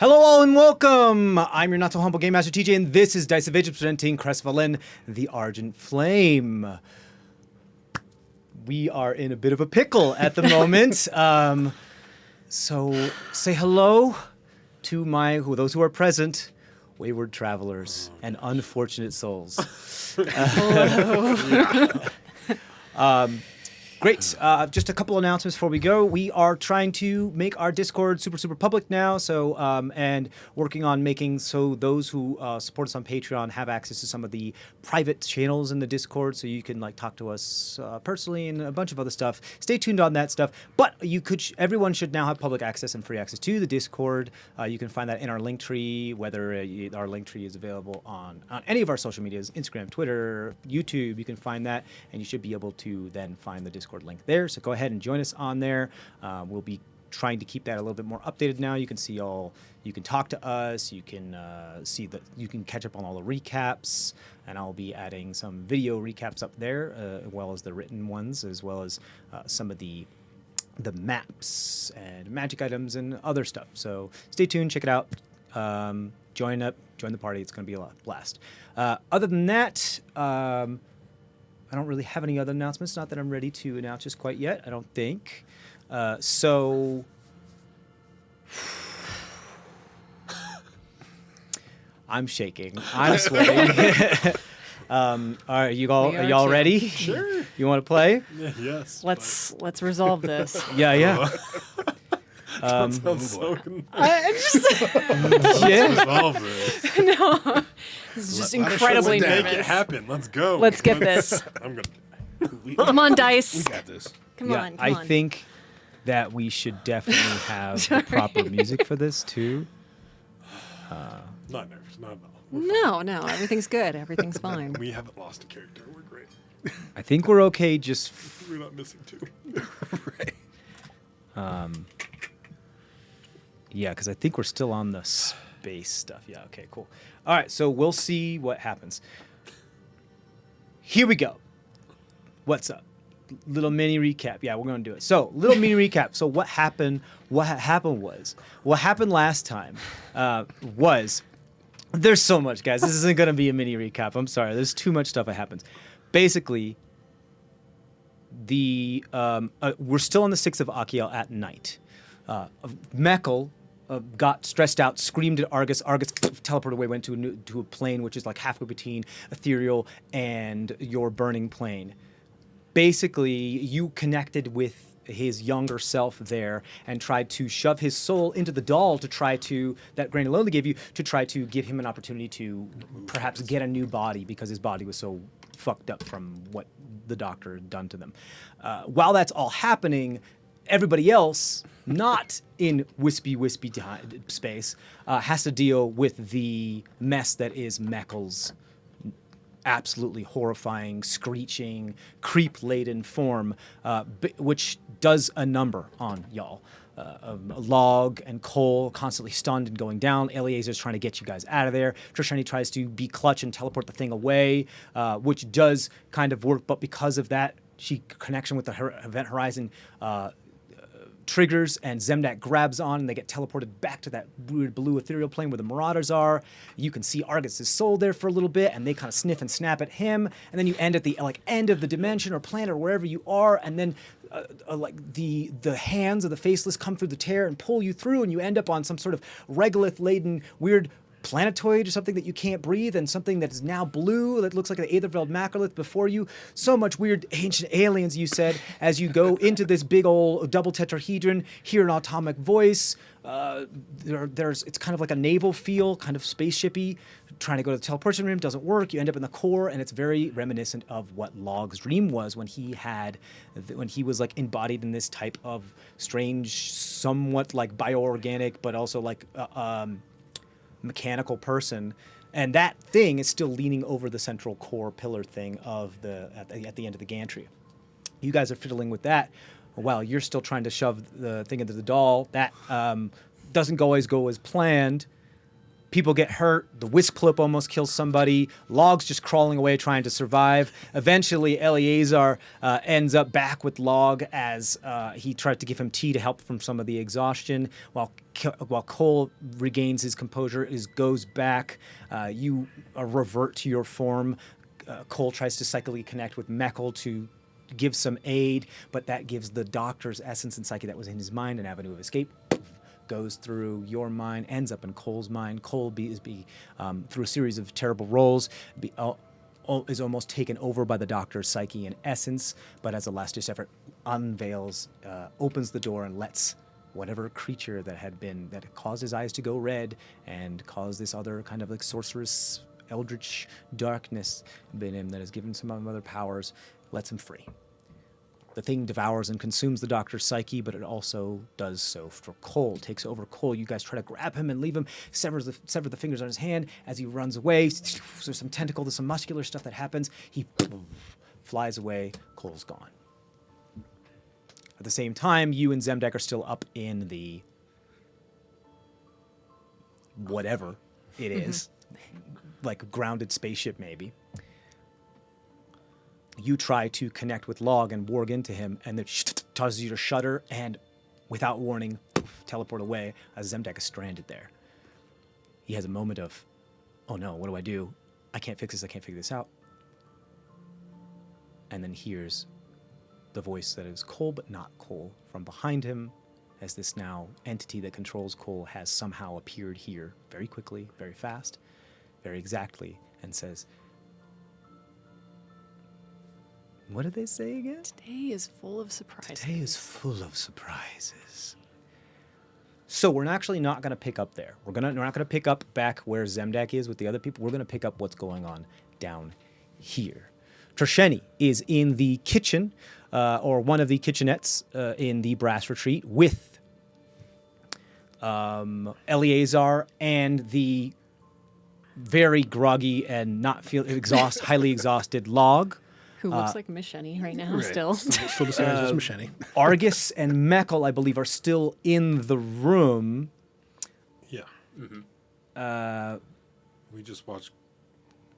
Hello all and welcome! I'm your not so humble Game Master TJ and this is Dice of Age presenting CrestVahllen, the Argent Flame. We are in a bit of a pickle at the moment. So say hello to those who are present, wayward travelers and unfortunate souls. Great. Just a couple announcements before we go. We are trying to make our Discord super public now. So, and working on making so those who support us on Patreon have access to some of the private channels in the Discord. So you can like talk to us personally and a bunch of other stuff. Stay tuned on that stuff. But everyone should now have public access and free access to the Discord. You can find that in our link tree, whether our link tree is available on any of our social medias, Instagram, Twitter, YouTube. You can find that, and you should be able to then find the Discord link there. So go ahead and join us on there. We'll be trying to keep that a little bit more updated now. You can see you can talk to us. You can you can catch up on all the recaps, and I'll be adding some video recaps up there, as well as the written ones, as well as some of the maps and magic items and other stuff. So stay tuned, check it out. Join the party. It's going to be a blast. Other than that, I don't really have any other announcements. Not that I'm ready to announce just quite yet, I don't think. So I'm shaking. I'm sweating. All right, are y'all ready? Sure. You want to play? Yes. Let's resolve this. Yeah. Sounds so I just Yeah. resolve this. no. This is just incredibly Let's nervous. make it happen. Let's go. Let's get this. I'm gonna. Come on, dice. We got this. Come on. I think that we should definitely have the proper music for this too. Not nervous. Not at all. No. Everything's good. Everything's fine. We haven't lost a character. We're great. I think we're okay. Just We're not missing two. Right. yeah, because I think we're still on the space stuff. Yeah. Okay. Cool. All right. So we'll see what happens. Here we go. What's up? Little mini recap. Yeah, we're gonna do it. So, little mini recap. So, what happened? What happened last time was. There's so much, guys. This isn't gonna be a mini recap. I'm sorry. There's too much stuff that happens. Basically, we're still on the 6th of Achiel at night. Meckel got stressed out, screamed at Argus. Argus teleported away, went to a plane which is like halfway between ethereal and your burning plane. Basically, you connected with his younger self there and tried to shove his soul into the doll that Granulona gave you to try to give him an opportunity to perhaps get a new body because his body was so fucked up from what the doctor had done to them. While that's all happening, everybody else, not in wispy space, has to deal with the mess that is Meckel's absolutely horrifying, screeching, creep-laden form, which does a number on y'all. Log and Cole constantly stunned and going down. Eleazar's trying to get you guys out of there. Trisheni tries to be clutch and teleport the thing away, which does kind of work, but because of that, connection with the event horizon triggers, and Zemdak grabs on, and they get teleported back to that weird blue ethereal plane where the Marauders are. You can see Argus's soul there for a little bit, and they kind of sniff and snap at him, and then you end at the end of the dimension or planet or wherever you are, and then the hands of the Faceless come through the tear and pull you through, and you end up on some sort of regolith-laden weird planetoid or something that you can't breathe, and something that is now blue that looks like the Aetherveld macrolith before you. So much weird ancient aliens, you said, as you go into this big old double tetrahedron, hear an atomic voice. It's kind of like a naval feel, kind of spaceshipy. Trying to go to the teleportation room doesn't work. You end up in the core, and it's very reminiscent of what Log's dream was when he was like embodied in this type of strange, somewhat like bioorganic, but also like mechanical person, and that thing is still leaning over the central core pillar thing of at the end of the gantry. You guys are fiddling with that while you're still trying to shove the thing into the doll. That doesn't always go as planned. People get hurt. The whisk clip almost kills somebody. Log's just crawling away trying to survive. Eventually, Eleazar ends up back with Log as he tried to give him tea to help from some of the exhaustion. While Cole regains his composure, goes back. You revert to your form. Cole tries to psychically connect with Meckel to give some aid, but that gives the doctor's essence and psyche that was in his mind an avenue of escape. Goes through your mind, ends up in Cole's mind. Cole through a series of terrible rolls, is almost taken over by the doctor's psyche and essence, but as a last-ditch effort, unveils, opens the door and lets whatever creature that caused his eyes to go red and caused this other kind of like sorcerous, eldritch darkness in him that has given some other powers, lets him free. The thing devours and consumes the doctor's psyche, but it also does so for Cole. Takes over Cole. You guys try to grab him and leave him. Sever the fingers on his hand as he runs away. There's some tentacle, there's some muscular stuff that happens. He flies away. Cole's gone. At the same time, you and Zemdak are still up in the whatever it is, like a grounded spaceship maybe. You try to connect with Log and warg into him, and it causes you to shudder and, without warning, teleport away as Zemdak is stranded there. He has a moment of, oh no, what do I do? I can't fix this, I can't figure this out. And then hears the voice that is Cole, but not Cole, from behind him, as this now entity that controls Cole has somehow appeared here very quickly, very fast, very exactly, and says, what did they say again? Today is full of surprises. Today is full of surprises. So we're actually not going to pick up there. We're not going to pick up back where Zemdak is with the other people. We're going to pick up what's going on down here. Trisheni is in the kitchen, or one of the kitchenettes in the brass retreat with Eleazar and the very groggy and highly exhausted Log. Who looks like Misheni right now Right. still. Still disguised as Machete. Argus and Meckel, I believe, are still in the room. Yeah. We just watched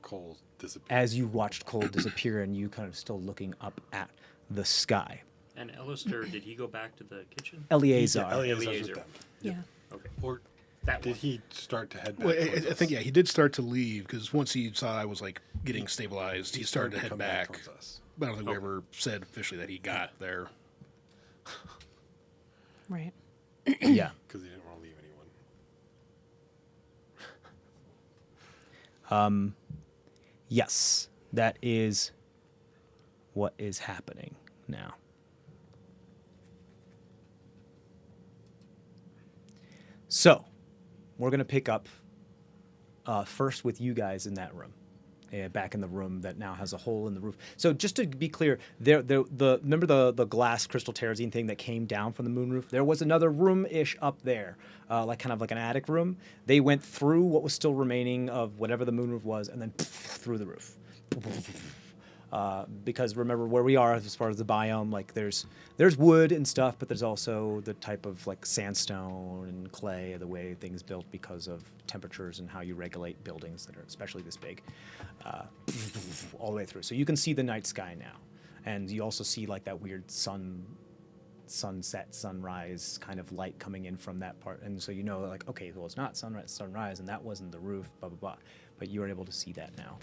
Cole disappear. As you watched Cole disappear and you kind of still looking up at the sky. And Alistair, did he go back to the kitchen? Eleazar. Yeah, Eleazar's Eleazar. with them. Yeah. Okay. Or That did one. he start to head back? Well, towards I us? think, yeah, he did start to leave because once he saw I was like getting stabilized, he started to head come back. towards us. But I don't think we ever said officially that he got there. Right. Yeah. Because he didn't want to leave anyone. Yes. That is what is happening now. So, we're going to pick up first with you guys in that room. Back in the room that now has a hole in the roof. So just to be clear, remember the glass crystal terrazine thing that came down from the moon roof? There was another room-ish up there, kind of like an attic room. They went through what was still remaining of whatever the moon roof was, and then through the roof. Because remember where we are as far as the biome, like there's wood and stuff, but there's also the type of like sandstone and clay, the way things built because of temperatures and how you regulate buildings that are especially this big, all the way through. So you can see the night sky now, and you also see like that weird sunset, sunrise kind of light coming in from that part, and so you know like, okay, well it's not sunrise, and that wasn't the roof, blah blah blah, but you are able to see that now.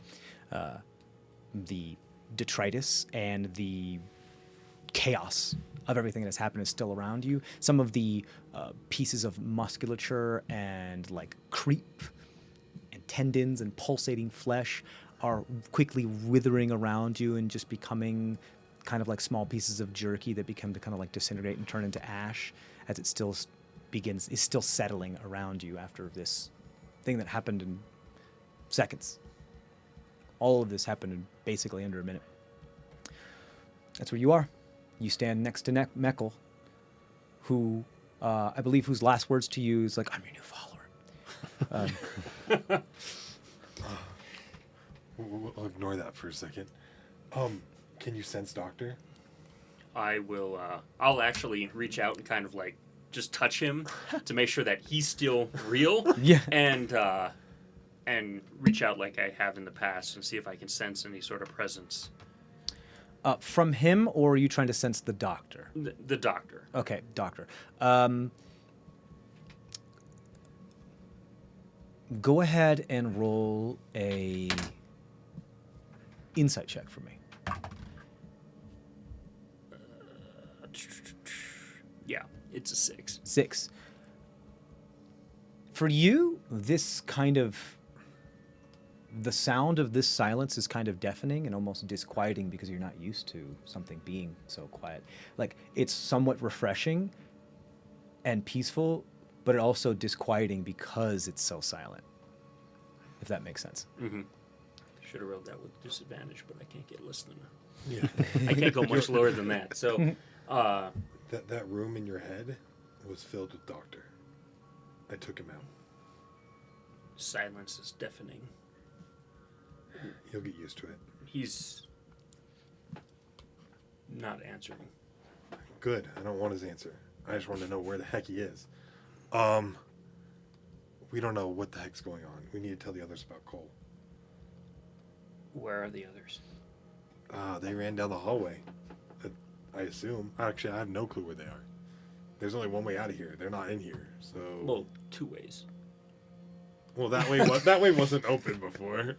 The detritus and the chaos of everything that has happened is still around you. Some of the pieces of musculature and like creep and tendons and pulsating flesh are quickly withering around you and just becoming kind of like small pieces of jerky that become to kind of like disintegrate and turn into ash as it still is still settling around you after this thing that happened in seconds. All of this happened in basically under a minute. That's where you are. You stand next to Meckel, who I believe whose last words to you is like, "I'm your new follower." We'll ignore that for a second. Can you sense Doctor? I will. I'll actually reach out and kind of like just touch him to make sure that he's still real. Yeah. And and reach out like I have in the past and see if I can sense any sort of presence. From him, or are you trying to sense the doctor? The doctor. Okay, doctor. Go ahead and roll a insight check for me. Yeah, it's a 6. 6. For you, this kind of the sound of this silence is kind of deafening and almost disquieting because you're not used to something being so quiet. Like, it's somewhat refreshing and peaceful, but it also disquieting because it's so silent, if that makes sense. Mm-hmm. Should have rolled that with disadvantage, but I can't get listening. Yeah. I can't go much lower than that. So, That room in your head was filled with Doctor. I took him out. silence is deafening. He'll get used to it. He's not answering. Good. I don't want his answer. I just want to know where the heck he is. We don't know what the heck's going on. We need to tell the others about Cole. Where are the others? They ran down the hallway. I assume. Actually, I have no clue where they are. There's only one way out of here. They're not in here, so. Well, 2 ways. Well, that way wasn't open before.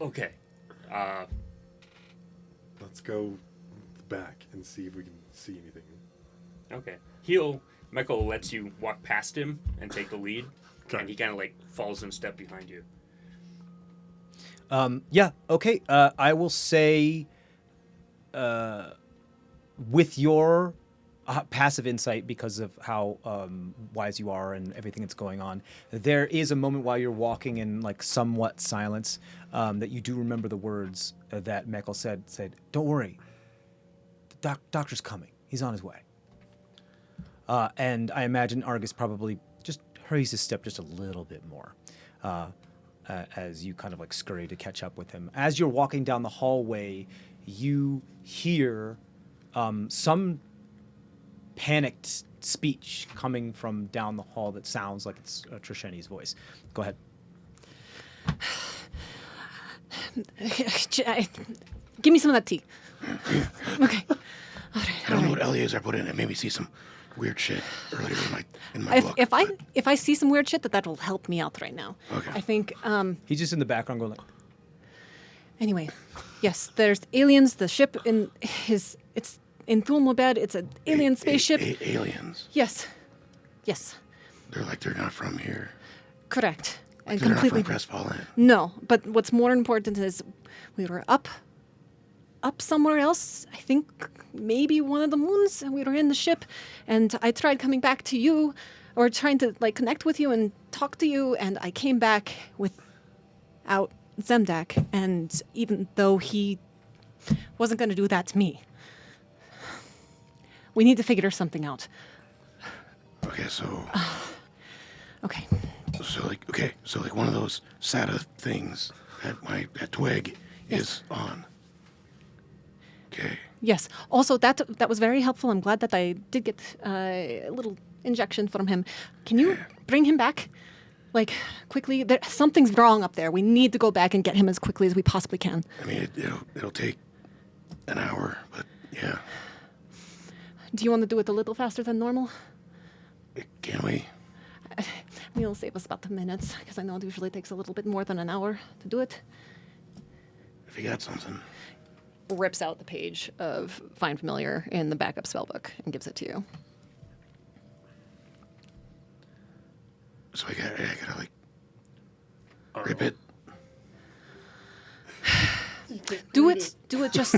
Okay. Let's go back and see if we can see anything. Okay. Michael lets you walk past him and take the lead, Okay. and he kind of like falls in step behind you. Yeah, okay. I will say, with your passive insight, because of how wise you are and everything that's going on, there is a moment while you're walking in like somewhat silence that you do remember the words that Michael said, "Don't worry, the doctor's coming. He's on his way." And I imagine Argus probably just hurries his step just a little bit more. As you kind of like scurry to catch up with him. As you're walking down the hallway, you hear some panicked speech coming from down the hall that sounds like it's Trisheni's voice. Go ahead. Give me some of that tea. Okay. I don't know what Eleazar put in it. Made me see some weird shit earlier in my book. If I see some weird shit, that will help me out right now. Okay. I think. He's just in the background going like, Anyway, yes, there's aliens. The ship it's in Thulmobed. It's an alien spaceship. Aliens. Yes. They're not from here. Correct. And They're completely. not from CrestVahllen. No, but what's more important is we were up somewhere else. I think maybe one of the moons, and we were in the ship. And I tried coming back to you, or trying to like connect with you and talk to you, and I came back without Zemdak. And even though he wasn't going to do that to me, we need to figure something out. Okay, so Okay. so like one of those SATA things that twig is on. Okay. Yes. Also, that was very helpful. I'm glad that I did get a little injection from him. Can you bring him back, like, quickly? Something's wrong up there. We need to go back and get him as quickly as we possibly can. I mean, it'll take an hour, but yeah. Do you want to do it a little faster than normal? Can we? It'll save us about 10 minutes, because I know it usually takes a little bit more than an hour to do it. If you got something. Rips out the page of Find Familiar in the backup spellbook and gives it to you. So I gotta like rip it. Do it just...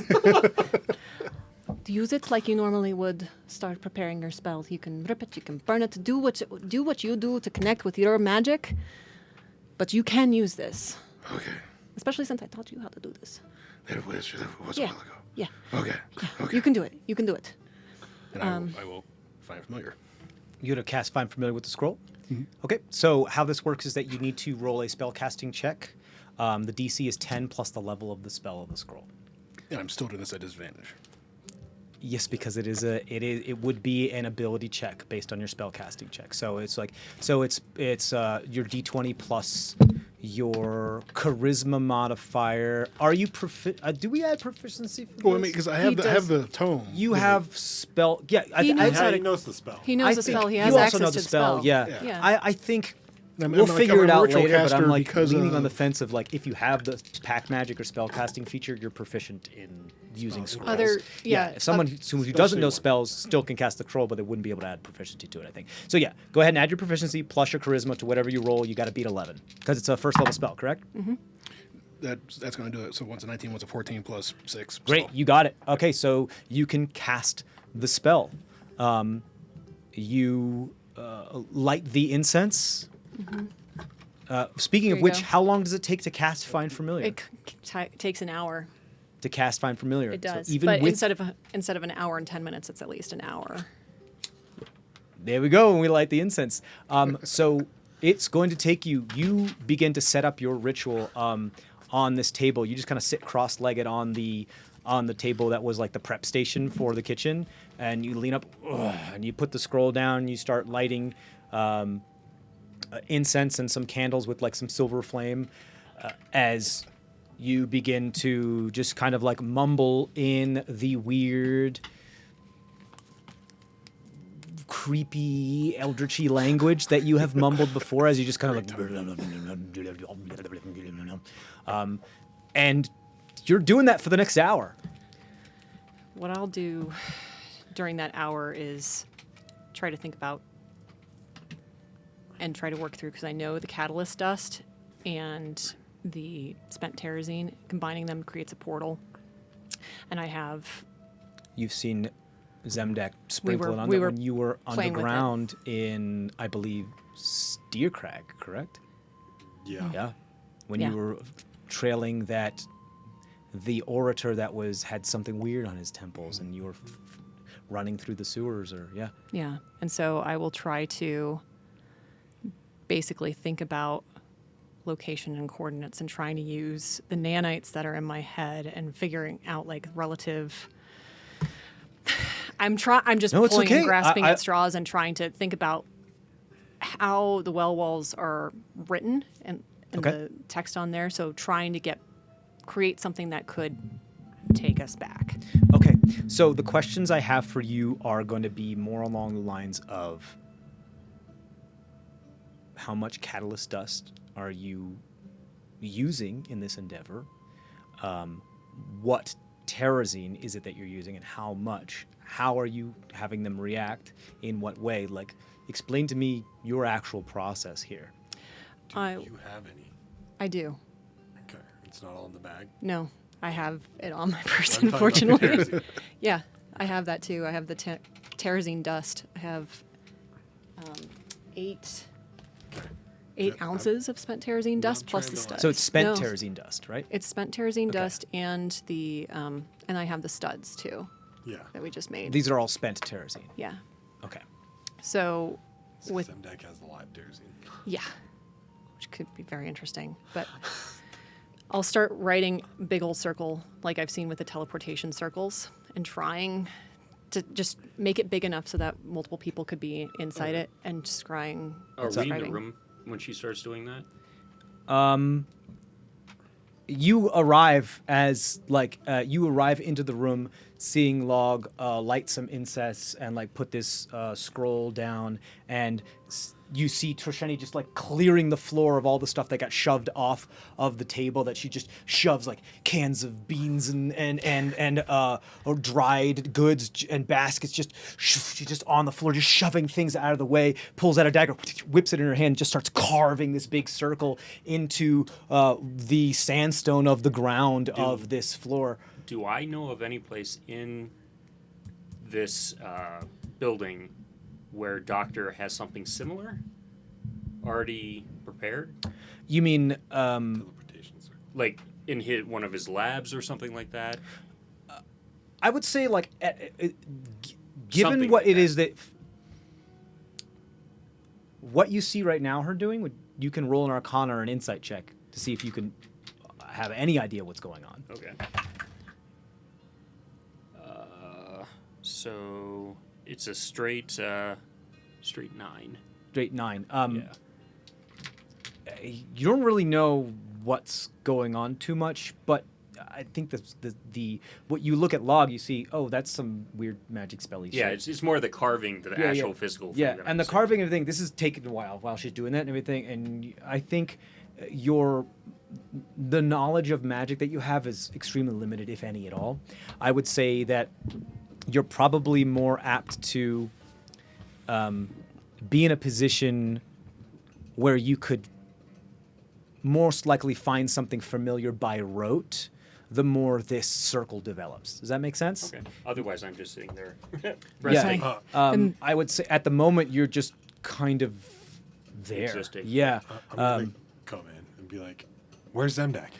Use it like you normally would start preparing your spells. You can rip it, you can burn it, do what you do to connect with your magic, but you can use this. Okay. Especially since I taught you how to do this. That was a Yeah. while ago. Yeah. Okay. Okay. You can do it. You can do it. And I will find familiar. you're going to cast Find Familiar with the scroll? Mm-hmm. Okay, so how this works is that you need to roll a spell casting check. The DC is 10 plus the level of the spell of the scroll. And I'm still doing this at disadvantage. Yes, because it would be an ability check based on your spell casting check. So it's your D20 plus your charisma modifier. Are you do we add proficiency for Well, I this? mean, because I He have the tome. You have spell. Yeah, He knows how How to- he knows the spell. He knows I the think spell. He you has also access know to the the spell. Yeah. Yeah. I think I'm we'll like, figure I'm it a out ritual later. But caster I'm like because leaning on the of- fence of like if you have the pack magic or spell casting feature, you're proficient in using scrolls. Other- yeah, If someone who doesn't know one. spells still can cast the scroll, but they wouldn't be able to add proficiency to it. I think. So yeah, go ahead and add your proficiency plus your charisma to whatever you roll. You got to beat 11 because it's a first level spell, correct? That's going to do it. So one's a 19, one's a 14 plus 6. Great, you got it. Okay, so you can cast the spell. You light the incense. Speaking There of you which, go. how long does it take to cast Find Familiar? It takes an hour. To cast Find Familiar. It So does. even but with instead of an hour and 10 minutes, it's at least an hour. there we go. When we light the incense. So it's going to take you. You begin to set up your ritual on this table. You just kind of sit cross-legged on the table that was like the prep station for the kitchen, and you lean up and you put the scroll down. You start lighting incense and some candles with like some silver flame as you begin to just kind of like mumble in the weird creepy eldritchy language that you have mumbled before as you just kind of like and you're doing that for the next hour. What I'll do during that hour is try to think about and try to work through, because I know the catalyst dust and the spent terrazine, combining them creates a portal. And I have You've seen Zemdek sprinkle it on we that were when you were playing with it. underground in, I believe, Steercrag, correct? Yeah. Yeah. When Yeah. you were trailing the orator that had something weird on his temples, and you were running through the sewers, or Yeah. And so I will try to basically think about location and coordinates and trying to use the nanites that are in my head and figuring out like relative. I'm just No, it's pulling okay. and grasping I- at straws and trying to think about how the well walls are written and Okay. the text on there. So trying to create something that could take us back. Okay, so the questions I have for you are going to be more along the lines of how much catalyst dust are you using in this endeavor? What terrazine is it that you're using, and how much? How are you having them react? In what way? Like, explain to me your actual process here. Do you have any? I do. Okay. It's not all in the bag. No, I have it on my purse, I'm talking about unfortunately. terrazine. Yeah, I have that too. I have the terrazine dust. I have 8 Yeah, ounces of spent terrazine dust I'm plus trying the to, like- studs. So it's spent No, terrazine dust, right? It's spent terrazine Okay. dust and the and I have the studs too Yeah. that we just made. These are all spent terrazine. Yeah. Okay. So with Zemdek has the live terrazine. yeah, which could be very interesting. But I'll start writing big old circle like I've seen with the teleportation circles and trying to just make it big enough so that multiple people could be inside it and scrying. Are we in the describing. room when she starts doing that? You arrive you arrive into the room, seeing Log light some incense and like put this scroll down, and you see Trisheni just like clearing the floor of all the stuff that got shoved off of the table that she just shoves, like cans of beans and or dried goods and baskets, she's just on the floor, just shoving things out of the way, pulls out a dagger, whips it in her hand, just starts carving this big circle into the sandstone of the ground of this floor. Do I know of any place in this building where Doctor has something similar already prepared? You mean Teleportation circle. Like in one of his labs or something like that? I would say like given Something what like it is that what you see right now her doing, you can roll an Arcana or an Insight check to see if you can have any idea what's going on. Okay. So it's a straight 9. Straight 9. Yeah. You don't really know what's going on too much, but I think the what you look at log, you see, oh, that's some weird magic spelly Yeah, shit. it's more the carving than the actual physical thing. Yeah, that and I'm the seeing. carving and everything, this is taking a while she's doing that and everything, and I think the knowledge of magic that you have is extremely limited, if any at all. I would say that you're probably more apt to be in a position where you could most likely find something familiar by rote the more this circle develops. Does that make sense? Okay. Otherwise, I'm just sitting there. Yeah. resting. I would say at the moment you're just kind of there. Existing. Yeah. I'm gonna come in and be like, "Where's Zemdak?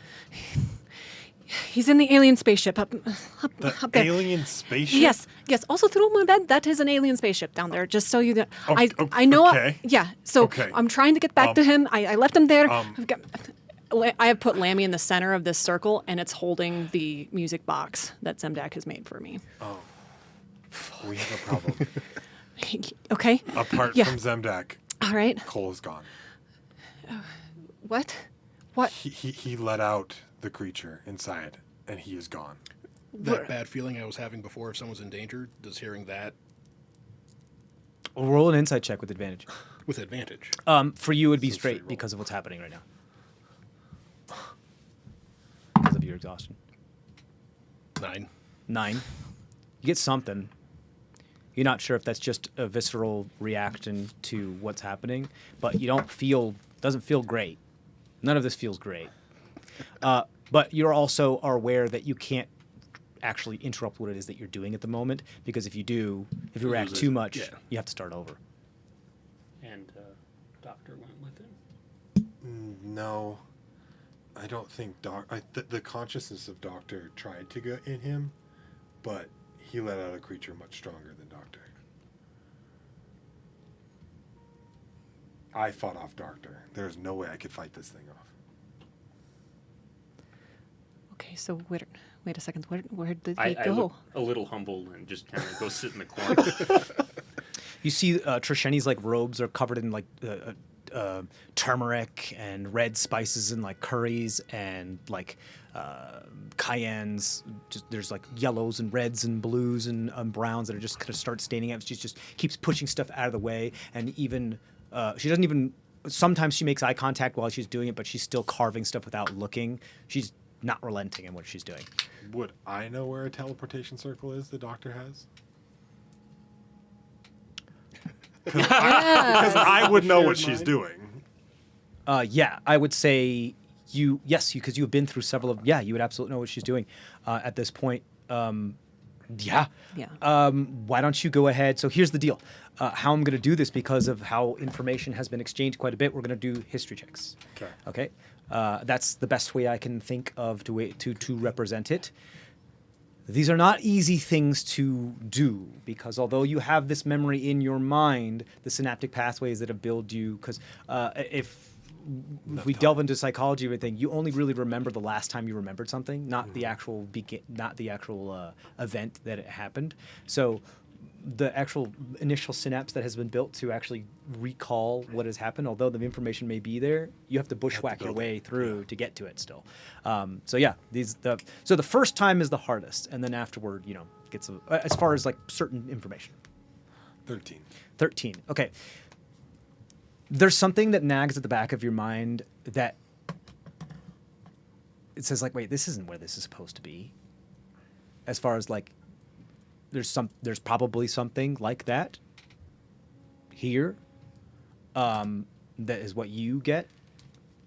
He's in the alien spaceship up The up there. alien spaceship?" Yes. Also through my bed, that is an alien spaceship down there. Just so you know, Oh, I know. okay. Yeah. So Okay. I'm trying to get back to him. I left him there. um, I have put Lammy in the center of this circle, and it's holding the music box that Zemdak has made for me. Oh, we have a problem. Okay. Apart Yeah. from Zemdak, All right. Cole is gone. What? What? He let out the creature inside, and he is gone. That bad feeling I was having before if someone's in danger, does hearing that Roll an insight check with advantage. with advantage? For you, it would be So straight straight roll. because of what's happening right now. Because of your exhaustion. 9. 9. You get something. You're not sure if that's just a visceral reaction to what's happening, but you don't feel, doesn't feel great. None of this feels great. But you're also are aware that you can't actually interrupt what it is that you're doing at the moment, because if you do, if you react too much, Yeah. you have to start over. And Doctor went with him. No, I don't think the consciousness of Doctor tried to get in him, but he let out a creature much stronger than Doctor. I fought off Doctor. There's no way I could fight this thing off. Okay. So wait a second. Where did I they go? look a little humbled and just kind of go sit in the corner. You see Trisheni's like robes are covered in like turmeric and red spices and like curries and like cayennes. Just there's like yellows and reds and blues and browns that are just kind of start staining up. She just keeps pushing stuff out of the way, and even she doesn't even. Sometimes she makes eye contact while she's doing it, but she's still carving stuff without looking. She's not relenting in what she's doing. Would I know where a teleportation circle is the Doctor has? Because I would know what she's doing. Yeah, I would say because you've been through several of. Yeah, you would absolutely know what she's doing at this point. Yeah. Yeah. Why don't you go ahead? So here's the deal. How I'm going to do this, because of how information has been exchanged quite a bit, we're going to do history checks. Okay. Okay. That's the best way I can think of to represent it. These are not easy things to do, because although you have this memory in your mind, the synaptic pathways that have built you, because if we delve into psychology and everything, you only really remember the last time you remembered something, not the actual event that it happened. So the actual initial synapse that has been built to actually recall what has happened, although the information may be there, you have to bushwhack your build way it. through to get to it still. So yeah, so the first time is the hardest, and then afterward, gets as far as like certain information. 13. 13. Okay. There's something that nags at the back of your mind that it says like, wait, this isn't where this is supposed to be. As far as like, there's probably something like that here, that is what you get,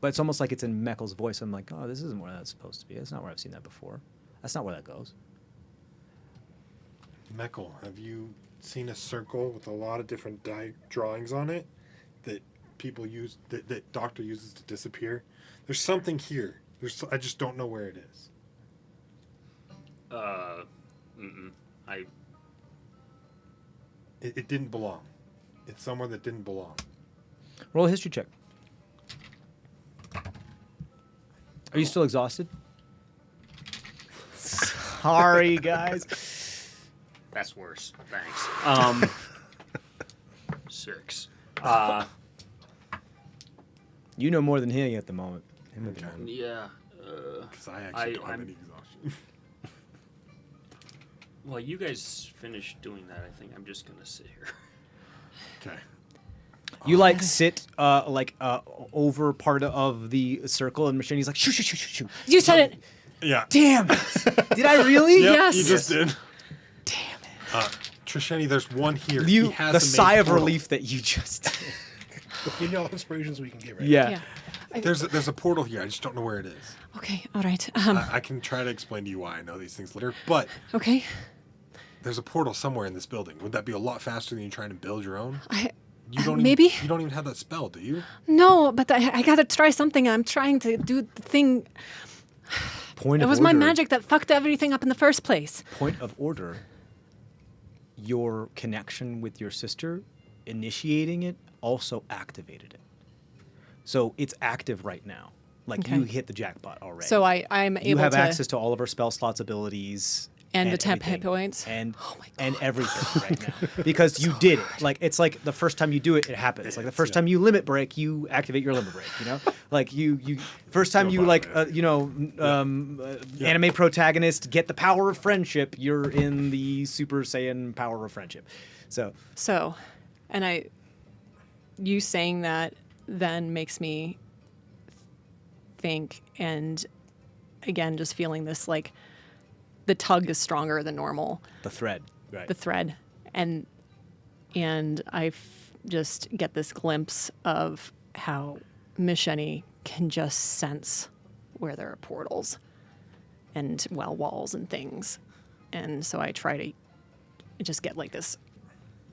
but it's almost like it's in Meckel's voice. I'm like, oh, this isn't where that's supposed to be. That's not where I've seen that before. That's not where that goes. Meckel, have you seen a circle with a lot of different drawings on it that people use, that Doctor uses to disappear? There's something here. I just don't know where it is. It didn't belong. It's somewhere that didn't belong. Roll a history check. Are you still exhausted? Sorry, guys. That's worse. Thanks. 6. You know more than he at the moment. Yeah. Because I actually don't have I'm- any exhaustion. Well, you guys finished doing that. I think I'm just gonna sit here. Okay. You like sit over part of the circle, and Trisheni's like, shoot. You said it. Yeah. Damn it! Did I really? Yep, Yes. you just did. Damn it! Trisheni, there's one here. You He has the a main sigh of portal. relief that you just. Give me all inspirations we can get right Yeah. Yeah. There's a portal here. I just don't know where it is. Okay. All right. I can try to explain to you why I know these things later, but Okay. there's a portal somewhere in this building. Would that be a lot faster than you trying to build your own? You maybe. You don't even have that spell, do you? No, but I gotta try something. I'm trying to do the thing. Point It of was order. my magic that fucked everything up in the first place. Point of order. Your connection with your sister, initiating it, also activated it. So it's active right now. Like Okay. you hit the jackpot already. So I'm able you have to access to all of our spell slots, abilities, And the temp hit everything. points? and Oh my and everything right now because you did it. Like it's like the first time you do it, it happens. Like the first Yeah. time you limit break, you activate your limit break. You know, like you first time No you problem, like anime protagonist get the power of friendship. You're in the Super Saiyan power of friendship. So and you saying that then makes me think, and again, just feeling this like the tug is stronger than normal, the thread, right? the thread, and I just get this glimpse of how Trisheni can just sense where there are portals and walls and things, and so I try to just get like this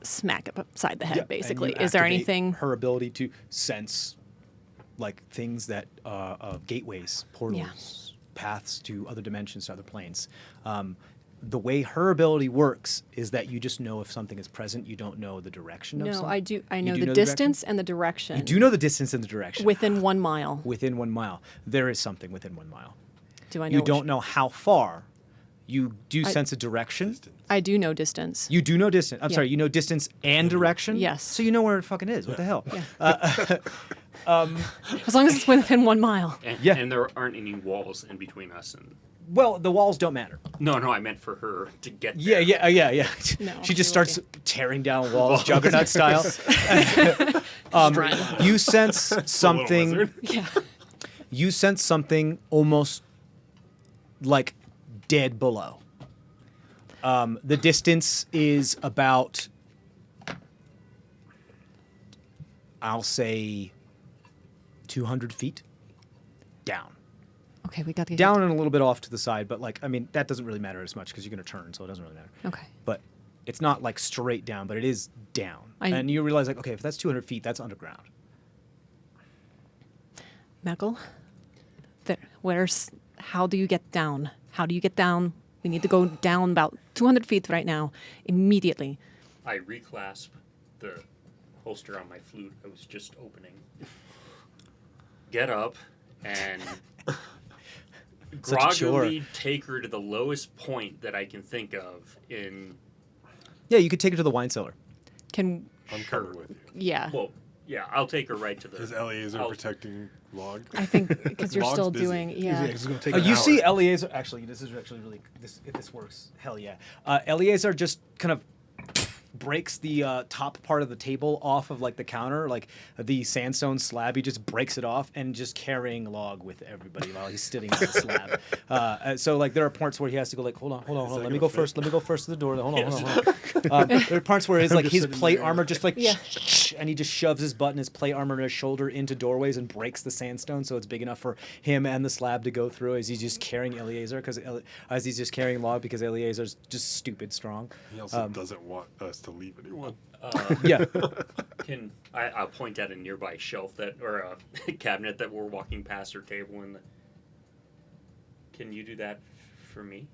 smack upside the head, Yeah, and basically. you Is there activate anything? her ability to sense like things that gateways, portals, paths to other dimensions, to other planes. The way her ability works is that you just know if something is present. You don't know the direction of No, something. I do. I You know do the direction? distance and the direction. You do know the distance and the direction. Within 1 mile. Within 1 mile. There is something within 1 mile. Do I know? You which- don't know how far. You do sense a direction. I do know distance. You do know distance. I'm Yeah. sorry, you know distance and direction? Yes. So you know where it fucking is. What the hell? As long as it's within 1 mile. And, Yeah. and there aren't any walls in between us. And Well, the walls don't matter. no, I meant for her to get Yeah, there. yeah. No, she just she will starts tearing down walls, Juggernaut style. You sense something. wizard. Yeah. You sense something almost like dead below. The distance is about, I'll say, 200 feet down. Okay, we got to get Down and a little bit off to the side, but like, I mean, that doesn't really matter as much because you're going to turn, so it doesn't really matter. Okay. But it's not like straight down, but it is down. I- And you realize, like, okay, if that's 200 feet, that's underground. Meckle, how do you get down? How do you get down? We need to go down about 200 feet right now, immediately. I reclasp the holster on my flute I was just opening. Get up and Such a chore. groggily take her to the lowest point that I can think of in. Yeah, you could take it to the wine cellar. Can, I'm coming with you. yeah. Well, yeah, I'll take her right to the. Is Eliezer I'll- protecting Log? I think because you're Log's still busy. doing, Yeah, yeah. it's gonna take Oh, an you hour. see Eliezer. Actually, this is actually really if this works. Hell yeah. Eliezer just kind of breaks the top part of the table off of like the counter, like the sandstone slab. He just breaks it off and just carrying Log with everybody while he's sitting on the slab. So like there are parts where he has to go like, hold on. that Let me gonna go fit? first. Let me go first to the door. Hold on. There are parts where his like just his sitting plate there. armor just like Yeah. and he just shoves his butt and his plate armor and his shoulder into doorways and breaks the sandstone so it's big enough for him and the slab to go through as he's just carrying Eliezer as he's just carrying Log because Eliezer's just stupid strong. He also doesn't want us to leave anyone. Yeah. I'll point at a nearby shelf or a cabinet that we're walking past her table and. Can you do that for me?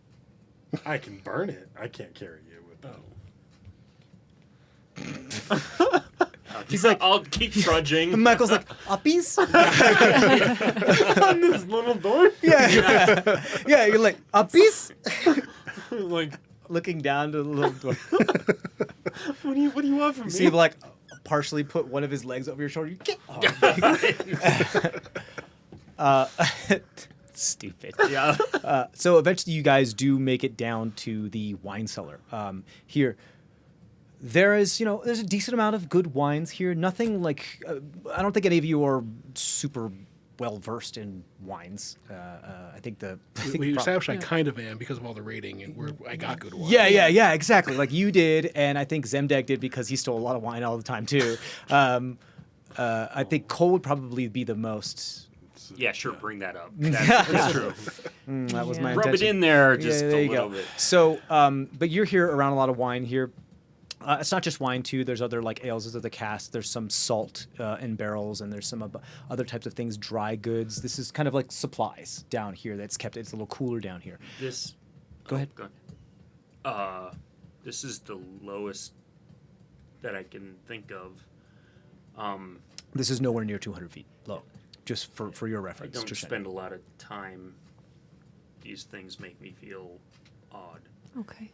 I can burn it. I can't carry you with that. He's like- I'll keep trudging. And Michael's like, uppies? On this little door? Yeah. You're like, uppies? Like, looking down to the little door. What do you want from You me? see him like partially put one of his legs over your shoulder. You get stupid. Yeah. So eventually, you guys do make it down to the wine cellar. Here, there is, there's a decent amount of good wines here. Nothing like, I don't think any of you are super well versed in wines. I think We established I kind of am because of all the rating, and I got good wine. Yeah, exactly. Like you did, and I think Zemdeg did because he stole a lot of wine all the time too. I think Cole would probably be the most. Yeah, sure. Bring that up. That's true. That was my Yeah. Rub intention. it in there just there a you little go. bit. So, but you're here around a lot of wine here. It's not just wine too. There's other like ales, there's other casks. There's some salt in barrels, and there's some other types of things, dry goods. This is kind of like supplies down here. That's kept. It's a little cooler down here. This. Go ahead. Go ahead. This is the lowest that I can think of. This is nowhere near 200 feet low. Just for your I reference. don't Trisheni. spend a lot of time. These things make me feel odd. Okay.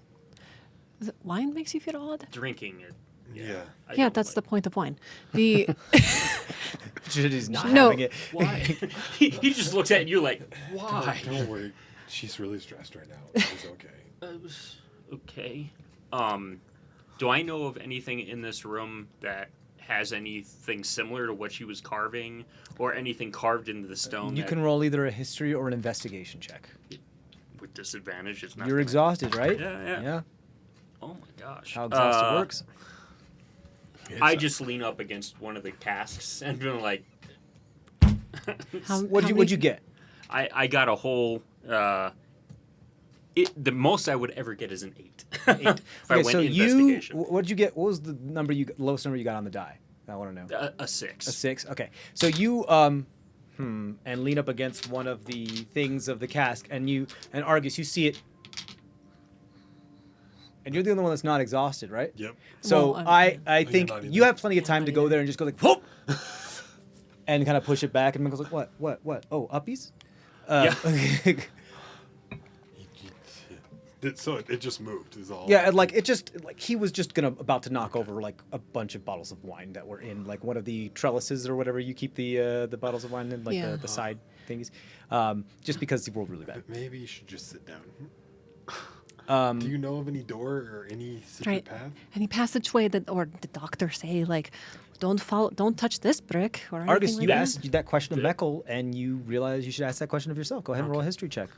Is it wine makes you feel odd? Drinking it. Yeah. Yeah, that's the point of wine. The Trisheni's not No. having it. Why? he just looks at you like, why? Don't worry. She's really stressed right now. It's okay. Okay. Do I know of anything in this room that has anything similar to what she was carving, or anything carved into the stone? You that, can roll either a history or an investigation check. with disadvantage. It's not. You're gonna- exhausted, right? Yeah. Oh my gosh. How exhausted works. I just lean up against one of the casks and been like, how, What'd you get? I got a whole. The most I would ever get is an 8. If I Okay, went so investigation. what'd you get? What was the lowest number you got on the die? I want to know. A 6. A 6. Okay, so you and lean up against one of the things of the cask, and Argus, you see it, and you're the only one that's not exhausted, right? Yep. So Well, I you're think not either. you have plenty of Yeah, time not to go either. there and just go like whoop, and kind of push it back, and Michael's like, what? Oh, uppies. So it just moved. Is all. Yeah, and like it just like he was just about to knock over like a bunch of bottles of wine that were in like one of the trellises or whatever you keep the bottles of wine in, like Yeah. the side thingies, just because he rolled really bad. Maybe you should just sit down. Um, Do you know of any door or any secret Right. path? any passageway that, or the doctor say like, don't touch this brick or anything Argus, like you that? asked that question of Meckel, and you realize you should ask that question of yourself. Go ahead and roll a history check.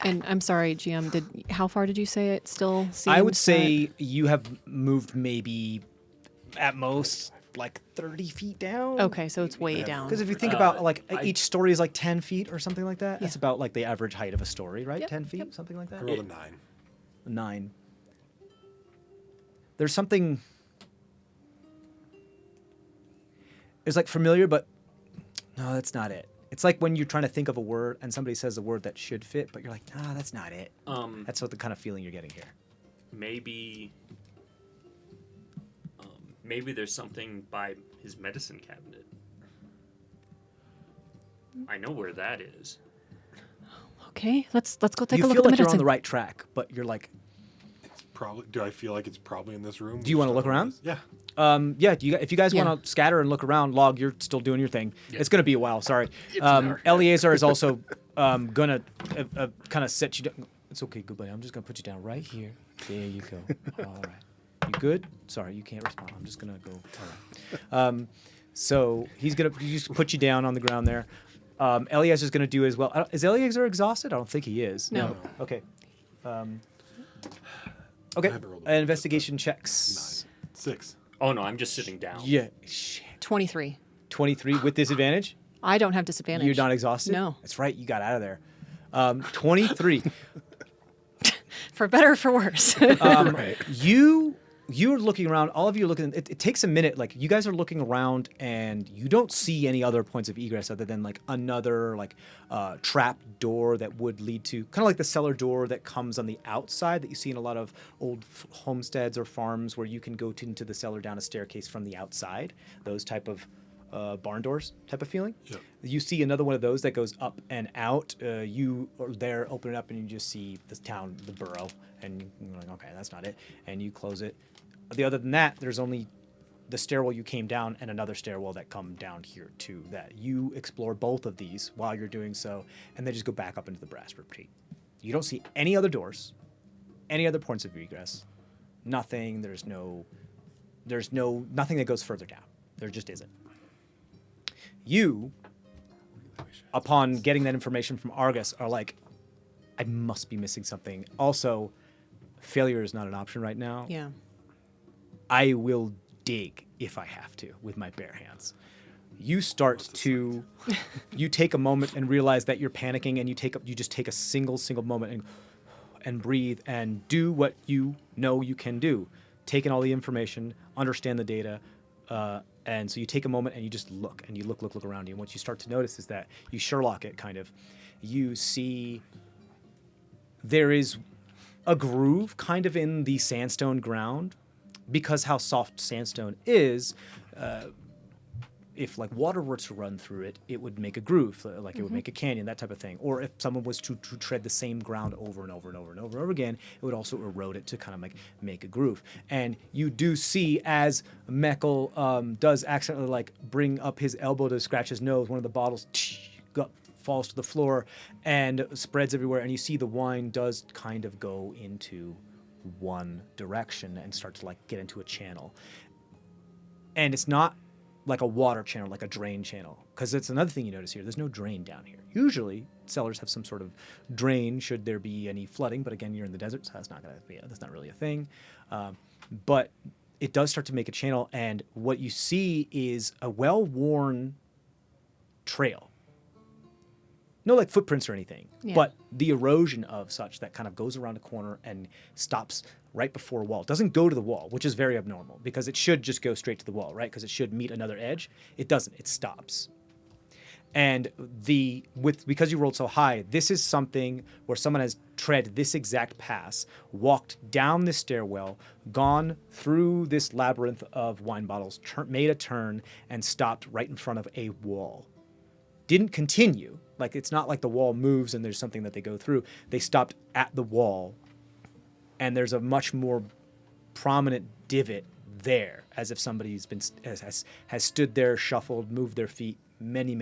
And I'm sorry, GM. How far did you say it still seems? I would say you have moved maybe at most like 30 feet down. Okay, so it's way down. Because if you think about like I- each story is like 10 feet or something like that, that's Yeah. about like the average height of a story, right? Yep, 10 feet, yep. something like I that. rolled a 9. 9. There's something. It's like familiar, but no, that's not it. It's like when you're trying to think of a word and somebody says a word that should fit, but you're like, nah, that's not it. That's what the kind of feeling you're getting here. Maybe there's something by his medicine cabinet. I know where that is. Okay, let's go take You a look feel at the like you're on medicine. the right track, but you're like, Probably. Do I feel like it's probably in this room? Do you wanna look around? Yeah. yeah. If you guys Yeah. want to scatter and look around, Log, you're still doing your thing. It's gonna be a while. Sorry. an hour. Eleazar is also gonna kind of set you down. It's okay, good buddy. I'm just gonna put you down right here. There you go. All right. You good? Sorry, you can't respond. I'm just gonna go. All right. So he's gonna just put you down on the ground there. Eleazar's gonna do as well. Is Eleazar exhausted? I don't think he is. No. Okay. Okay. haven't rolled a Investigation checks. 6. Oh no, I'm just sitting down. Yeah. Shit. 23. 23 with disadvantage. I don't have disadvantage. You're not exhausted? No. That's right. You got out of there. 23. For better or for worse. Right. You're looking around. All of you are looking. It takes a minute. Like you guys are looking around, and you don't see any other points of egress other than like another like trap door that would lead to kind of like the cellar door that comes on the outside that you see in a lot of old homesteads or farms where you can go into the cellar down a staircase from the outside. Those type of barn doors type of feeling. Yeah. You see another one of those that goes up and out. You are there, open it up, and you just see this town, the borough, and you're like, okay, that's not it. And you close it. Other than that, there's only the stairwell you came down and another stairwell that come down here too. That you explore both of these while you're doing so, and then just go back up into the brass retreat. You don't see any other doors, any other points of egress. Nothing. There's nothing that goes further down. There just isn't. You, upon getting that information from Argus, are like, I must be missing something. Also, failure is not an option right now. Yeah. I will dig if I have to with my bare hands. You start to, you take a moment and realize that you're panicking, and you just take a single moment and breathe and do what you know you can do. Take in all the information, understand the data, and so you take a moment and you just look, and you look around you. And what you start to notice is that you Sherlock it kind of. You see there is a groove kind of in the sandstone ground, because how soft sandstone is. If like water were to run through it, it would make a groove, like it would make a canyon, that type of thing. Or if someone was to tread the same ground over and over again, it would also erode it to kind of like make a groove. And you do see as Meckel does accidentally like bring up his elbow to scratch his nose, one of the bottles falls to the floor and spreads everywhere, and you see the wine does kind of go into one direction and start to like get into a channel. And it's not like a water channel, like a drain channel, because it's another thing you notice here. There's no drain down here. Usually, cellars have some sort of drain should there be any flooding, but again, you're in the desert, so that's not really a thing. But it does start to make a channel, and what you see is a well-worn trail. No like footprints or anything, but the erosion of such that kind of goes around a corner and stops right before a wall. It doesn't go to the wall, which is very abnormal, because it should just go straight to the wall, right? Because it should meet another edge. It doesn't. It stops. And because you rolled so high, this is something where someone has tread this exact pass, walked down this stairwell, gone through this labyrinth of wine bottles, made a turn, and stopped right in front of a wall. Didn't continue. Like, it's not like the wall moves and there's something that they go through. They stopped at the wall, and there's a much more prominent divot there, as if somebody's been has stood there, shuffled, moved their feet many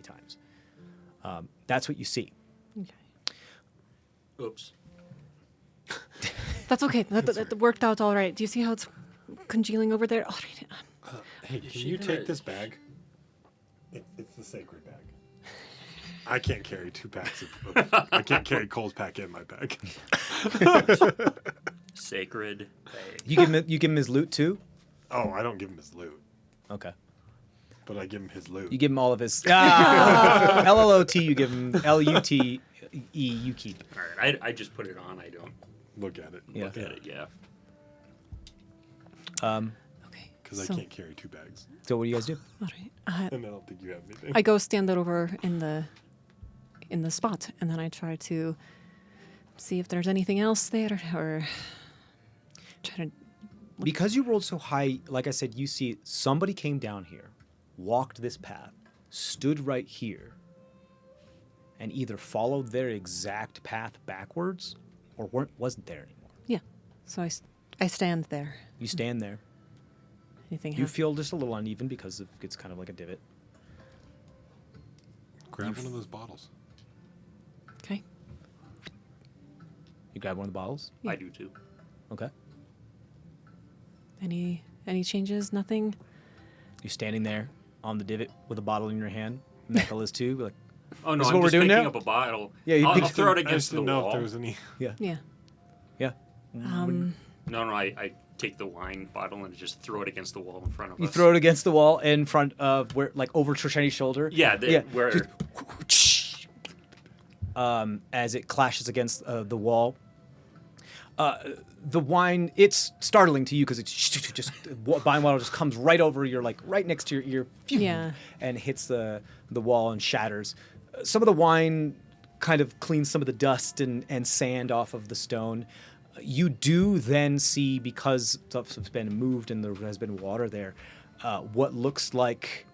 times. That's what you see. Okay. Oops. That's okay. That worked out all right. Do you see how it's congealing over there? All right. Hey, can you take this bag? It's the sacred bag. I can't carry 2 packs of I can't carry Cole's pack in my bag. Sacred. You give him his loot too? Oh, I don't give him his loot, Okay. but I give him his loot. You give him all of his LLOT. You give him LUTE. You keep. All right, I just put it on. I don't Look at it. Yeah. look at it. Yeah. Okay. Because so, I can't carry 2 bags. So what do you guys do? All right. And I don't think you have anything. I go stand it over in the spot, and then I try to see if there's anything else there, or try to. Because you rolled so high, like I said, you see somebody came down here, walked this path, stood right here, and either followed their exact path backwards or wasn't there anymore. Yeah. So I stand there. You stand there. Anything You happen? feel just a little uneven because it's kind of like a divot. Grab one of those bottles. Okay. You grab one of the bottles. Yeah. I do too. Okay. Any changes? Nothing. You're standing there on the divot with a bottle in your hand. Meckel is too. Like, Oh no, This is I'm what we're just doing picking now? up a bottle. Yeah, you I'll pick- throw it I just against the didn't know wall. if there was any. yeah. Yeah. Yeah. No, I take the wine bottle and just throw it against the wall in front of You us. throw it against the wall in front of where, like, over Trisheni's shoulder. Yeah, where Just as it clashes against the wall. The wine, it's startling to you because it's just wine bottle just comes right over your, like, right next to your ear. Phew, Yeah. and hits the wall and shatters. Some of the wine kind of cleans some of the dust and sand off of the stone. You do then see, because stuff has been moved and there has been water there, what looks like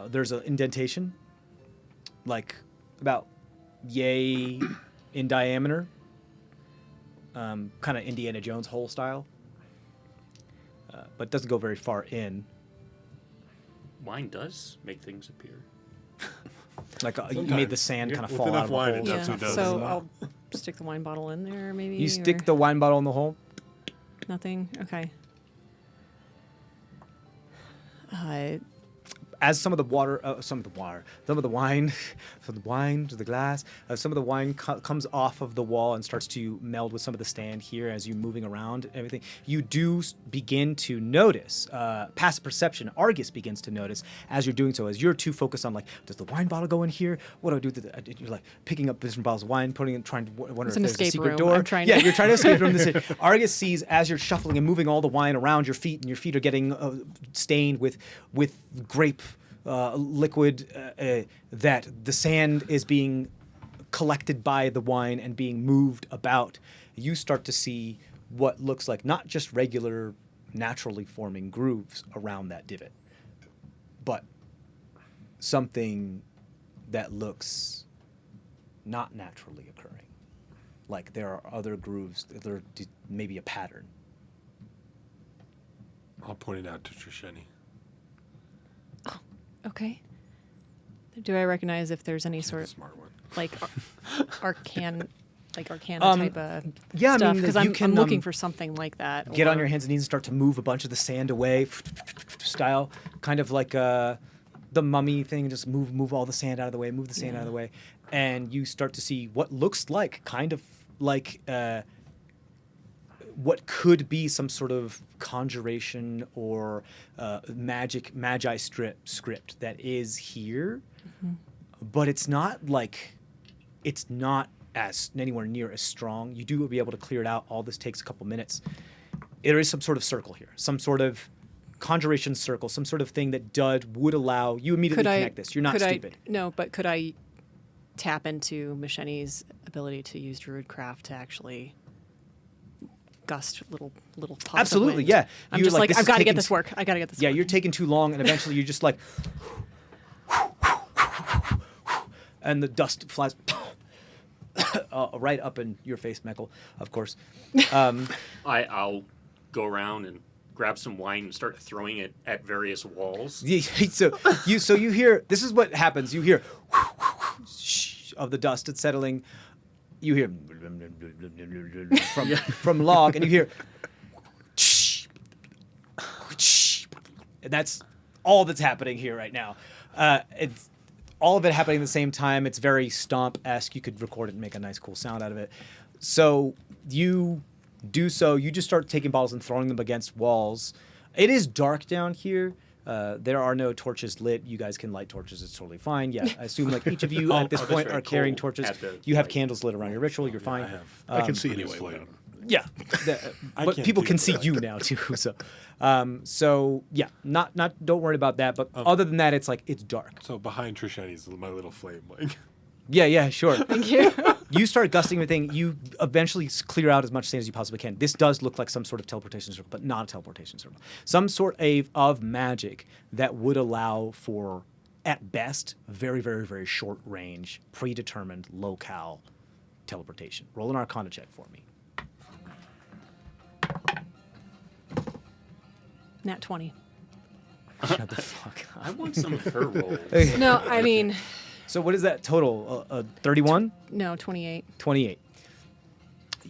there's an indentation, like about yay in diameter, kind of Indiana Jones hole style, but doesn't go very far in. Wine does make things appear. Like you Sometimes. made the sand kind of With fall enough out of wine, the it hole. does. Yeah. That's what So does. I'll stick the wine bottle in there, maybe. You stick or the wine bottle in the hole. nothing. Okay. As some of the wine to the glass, some of the wine comes off of the wall and starts to meld with some of the sand here as you're moving around and everything. You do begin to notice, passive perception, Argus begins to notice as you're doing so, as you're too focused on like, does the wine bottle go in here? What do I do with it? You're like picking up different bottles of wine, putting it, trying to wonder It's if an there's a escape secret room. door. I'm trying Yeah, to- you're trying to escape from this. Argus sees as you're shuffling and moving all the wine around your feet, and your feet are getting stained with grape liquid, that the sand is being collected by the wine and being moved about. You start to see what looks like not just regular naturally forming grooves around that divot, but something that looks not naturally occurring. Like there are other grooves, there maybe a pattern. I'll point it out to Trisheni. Okay. Do I recognize if there's any She's sort a of smart one. like arcana type of yeah, I stuff? mean, Because you I'm can, looking for something like that. Get on or- your hands and knees and start to move a bunch of the sand away, style, kind of like the mummy thing. Just move all the sand out of the way, move the sand out of the way, and you start to see what looks like kind of like what could be some sort of conjuration or magi script that is here, but it's not as anywhere near as strong. You do be able to clear it out. All this takes a couple minutes. There is some sort of circle here, some sort of conjuration circle, some sort of thing that would allow you immediately connect this. You're not stupid. No, but could I tap into Misheni's ability to use Druidcraft to actually gust little puffs of Absolutely, wind? yeah. I'm You're just like, like, this I've is got to taking get this work. I got to get this Yeah, work. you're taking too long, and eventually you're just like, and the dust flies right up in your face, Meckle, of course. I'll go around and grab some wine and start throwing it at various walls. So you hear, this is what happens. You hear of the dust it's settling. You hear from log, and you hear, and that's all that's happening here right now. It's all of it happening at the same time. It's very stomp-esque. You could record it and make a nice, cool sound out of it. So you do so. You just start taking bottles and throwing them against walls. It is dark down here. There are no torches lit. You guys can light torches. It's totally fine. Yeah, I assume like each of you at this that's point very are carrying cool torches. at the You have light. candles lit around your ritual. You're fine. I have. I can see Produce anyway. flame. Yeah, I but can't people do can that. see you now too. So yeah, not don't worry about that. But other than that, it's like it's dark. So behind Trisheni's my little flame. Like, Yeah, sure. Thank you. You start gusting everything. You eventually clear out as much sand as you possibly can. This does look like some sort of teleportation circle, but not a teleportation circle. Some sort of magic that would allow for, at best, very, very, very short range, predetermined locale teleportation. Roll an Arcana check for me. Nat 20. Shut the fuck up. I want some of her rolls. No, I mean, So what is that total? 31? no, 28. 28.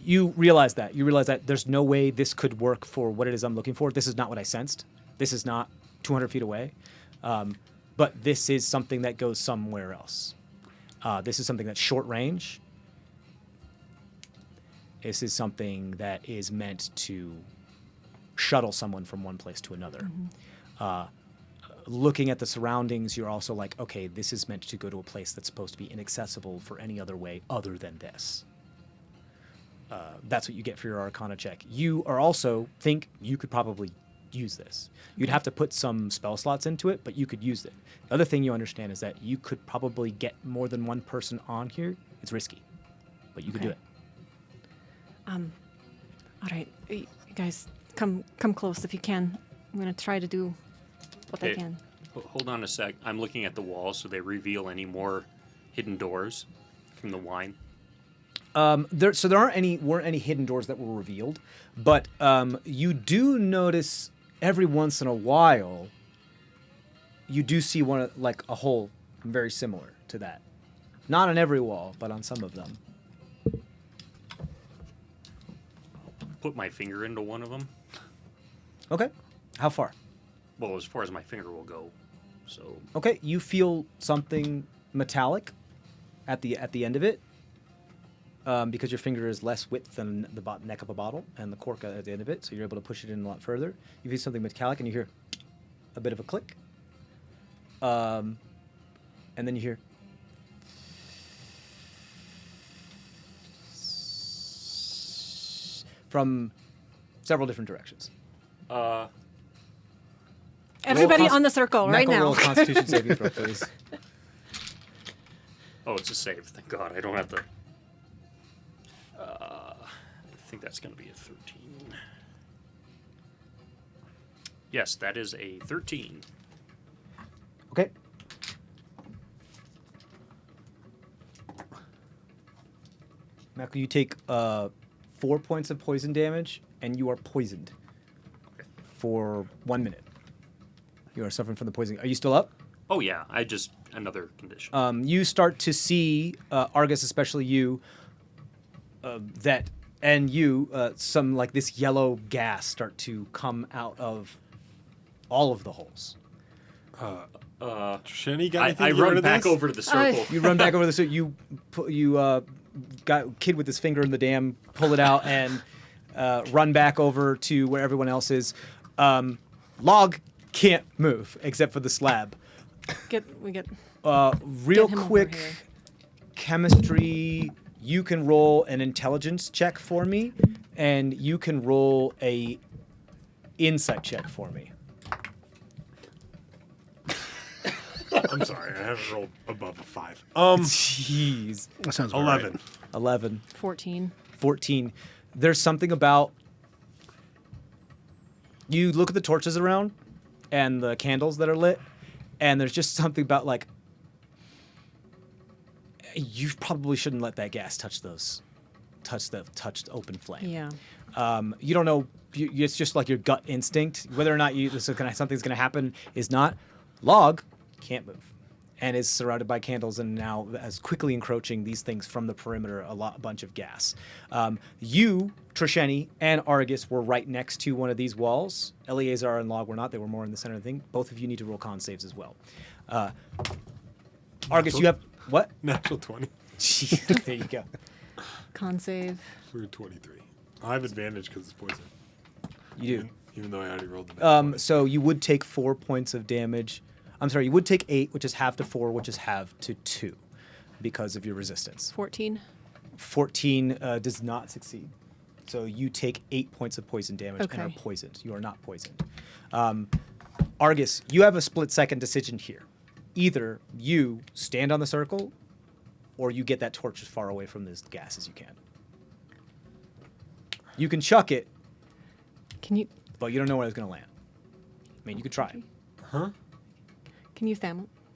You realize that. You realize that there's no way this could work for what it is I'm looking for. This is not what I sensed. This is not 200 feet away. But this is something that goes somewhere else. This is something that's short range. This is something that is meant to shuttle someone from one place to another. Looking at the surroundings, you're also like, okay, this is meant to go to a place that's supposed to be inaccessible for any other way other than this. That's what you get for your Arcana check. You are also think you could probably use this. You'd have to put some spell slots into it, but you could use it. The other thing you understand is that you could probably get more than one person on here. It's risky, but you could do Okay. it. All right, you guys, come close if you can. I'm gonna try to do what I Okay. can. Hold on a sec. I'm looking at the walls, so they reveal any more hidden doors from the wine. There weren't any hidden doors that were revealed, but you do notice every once in a while you do see a hole very similar to that. Not on every wall, but on some of them. Put my finger into one of them. Okay. How far? Well, as far as my finger will go. So Okay, you feel something metallic at the end of it, because your finger is less width than the neck of a bottle and the cork at the end of it, so you're able to push it in a lot further. You feel something metallic, and you hear a bit of a click, and then you hear from several different directions. Everybody cons- on the circle right Knuckle now. roll a Constitution saving throw, please. Oh, it's a save. Thank God. I don't have to. I think that's going to be a 13. Yes, that is a 13. Okay. Michael, you take 4 points of poison damage, and you are poisoned Okay. for 1 minute. You are suffering from the poison. Are you still up? Oh, yeah. I just. Another condition. You start to see, Argus, especially you, some like this yellow gas start to come out of all of the holes. Trisheni, got anything I to get rid run of back this? over to the circle. You run back over the you got a kid with his finger in the dam, pull it out, and run back over to where everyone else is. Log can't move except for the slab. We get Real Get him over quick, here. chemistry. You can roll an intelligence check for me, and you can roll a insight check for me. I'm sorry, I haven't rolled above a 5. Jeez. That sounds about 11. right. 11. 14. 14. There's something about. You look at the torches around and the candles that are lit, and there's just something about like. You probably shouldn't let that gas touch the open flame. Yeah. You don't know. It's just like your gut instinct. Whether or not something's gonna happen is not. Log can't move, and is surrounded by candles, and now as quickly encroaching these things from the perimeter. A bunch of gas. You, Trisheni, and Argus were right next to one of these walls. Eleazar and Log were not. They were more in the center of the thing. Both of you need to roll con saves as well. Argus, you have what? Natural 20. There you go. Con save. We're 23. I have advantage because it's poison. You do. Even though I already rolled the So you would take 4 points of damage. I'm sorry, you would take 8, which is half to 4, which is half to 2, because of your resistance. 14. 14 does not succeed. So you take 8 points of poison damage and are Okay. poisoned. You are not poisoned. Argus, you have a split-second decision here. Either you stand on the circle, or you get that torch as far away from this gas as you can. You can chuck it, Can you but you don't know where it's going to land. I mean, you could try. Huh? can you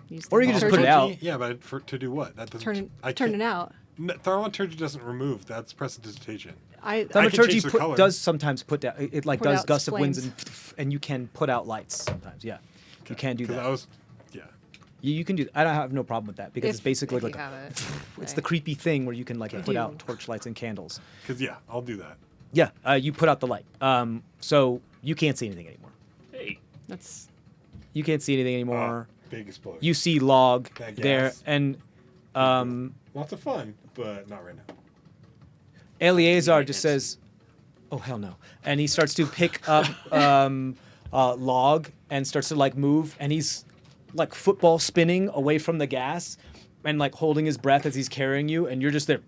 use Or you can just put it out. Yeah, but to do what? That doesn't. turn it out? No, thaumaturgy doesn't remove. That's prestidigitation. I can change Thaumaturgy the color. does sometimes put down. It like Put does out gusts of winds flames. and you can put out lights sometimes. Yeah, you can do 'Cause that. I was, yeah. You can do. I don't have no problem with that because it's basically if like you have it. it's Okay. the creepy thing where you can like Okay. put Do. out torch lights and candles. Because yeah, I'll do that. Yeah, you put out the light. So you can't see anything anymore. Hey, That's You can't see anything anymore. Big explosion. You see Log That there, gas. and Lots of fun, but not right now. Eleazar I just can't says, "Oh hell no!" And he starts to pick up Log and starts to like move, and he's like football spinning away from the gas, and like holding his breath as he's carrying you, and you're just there,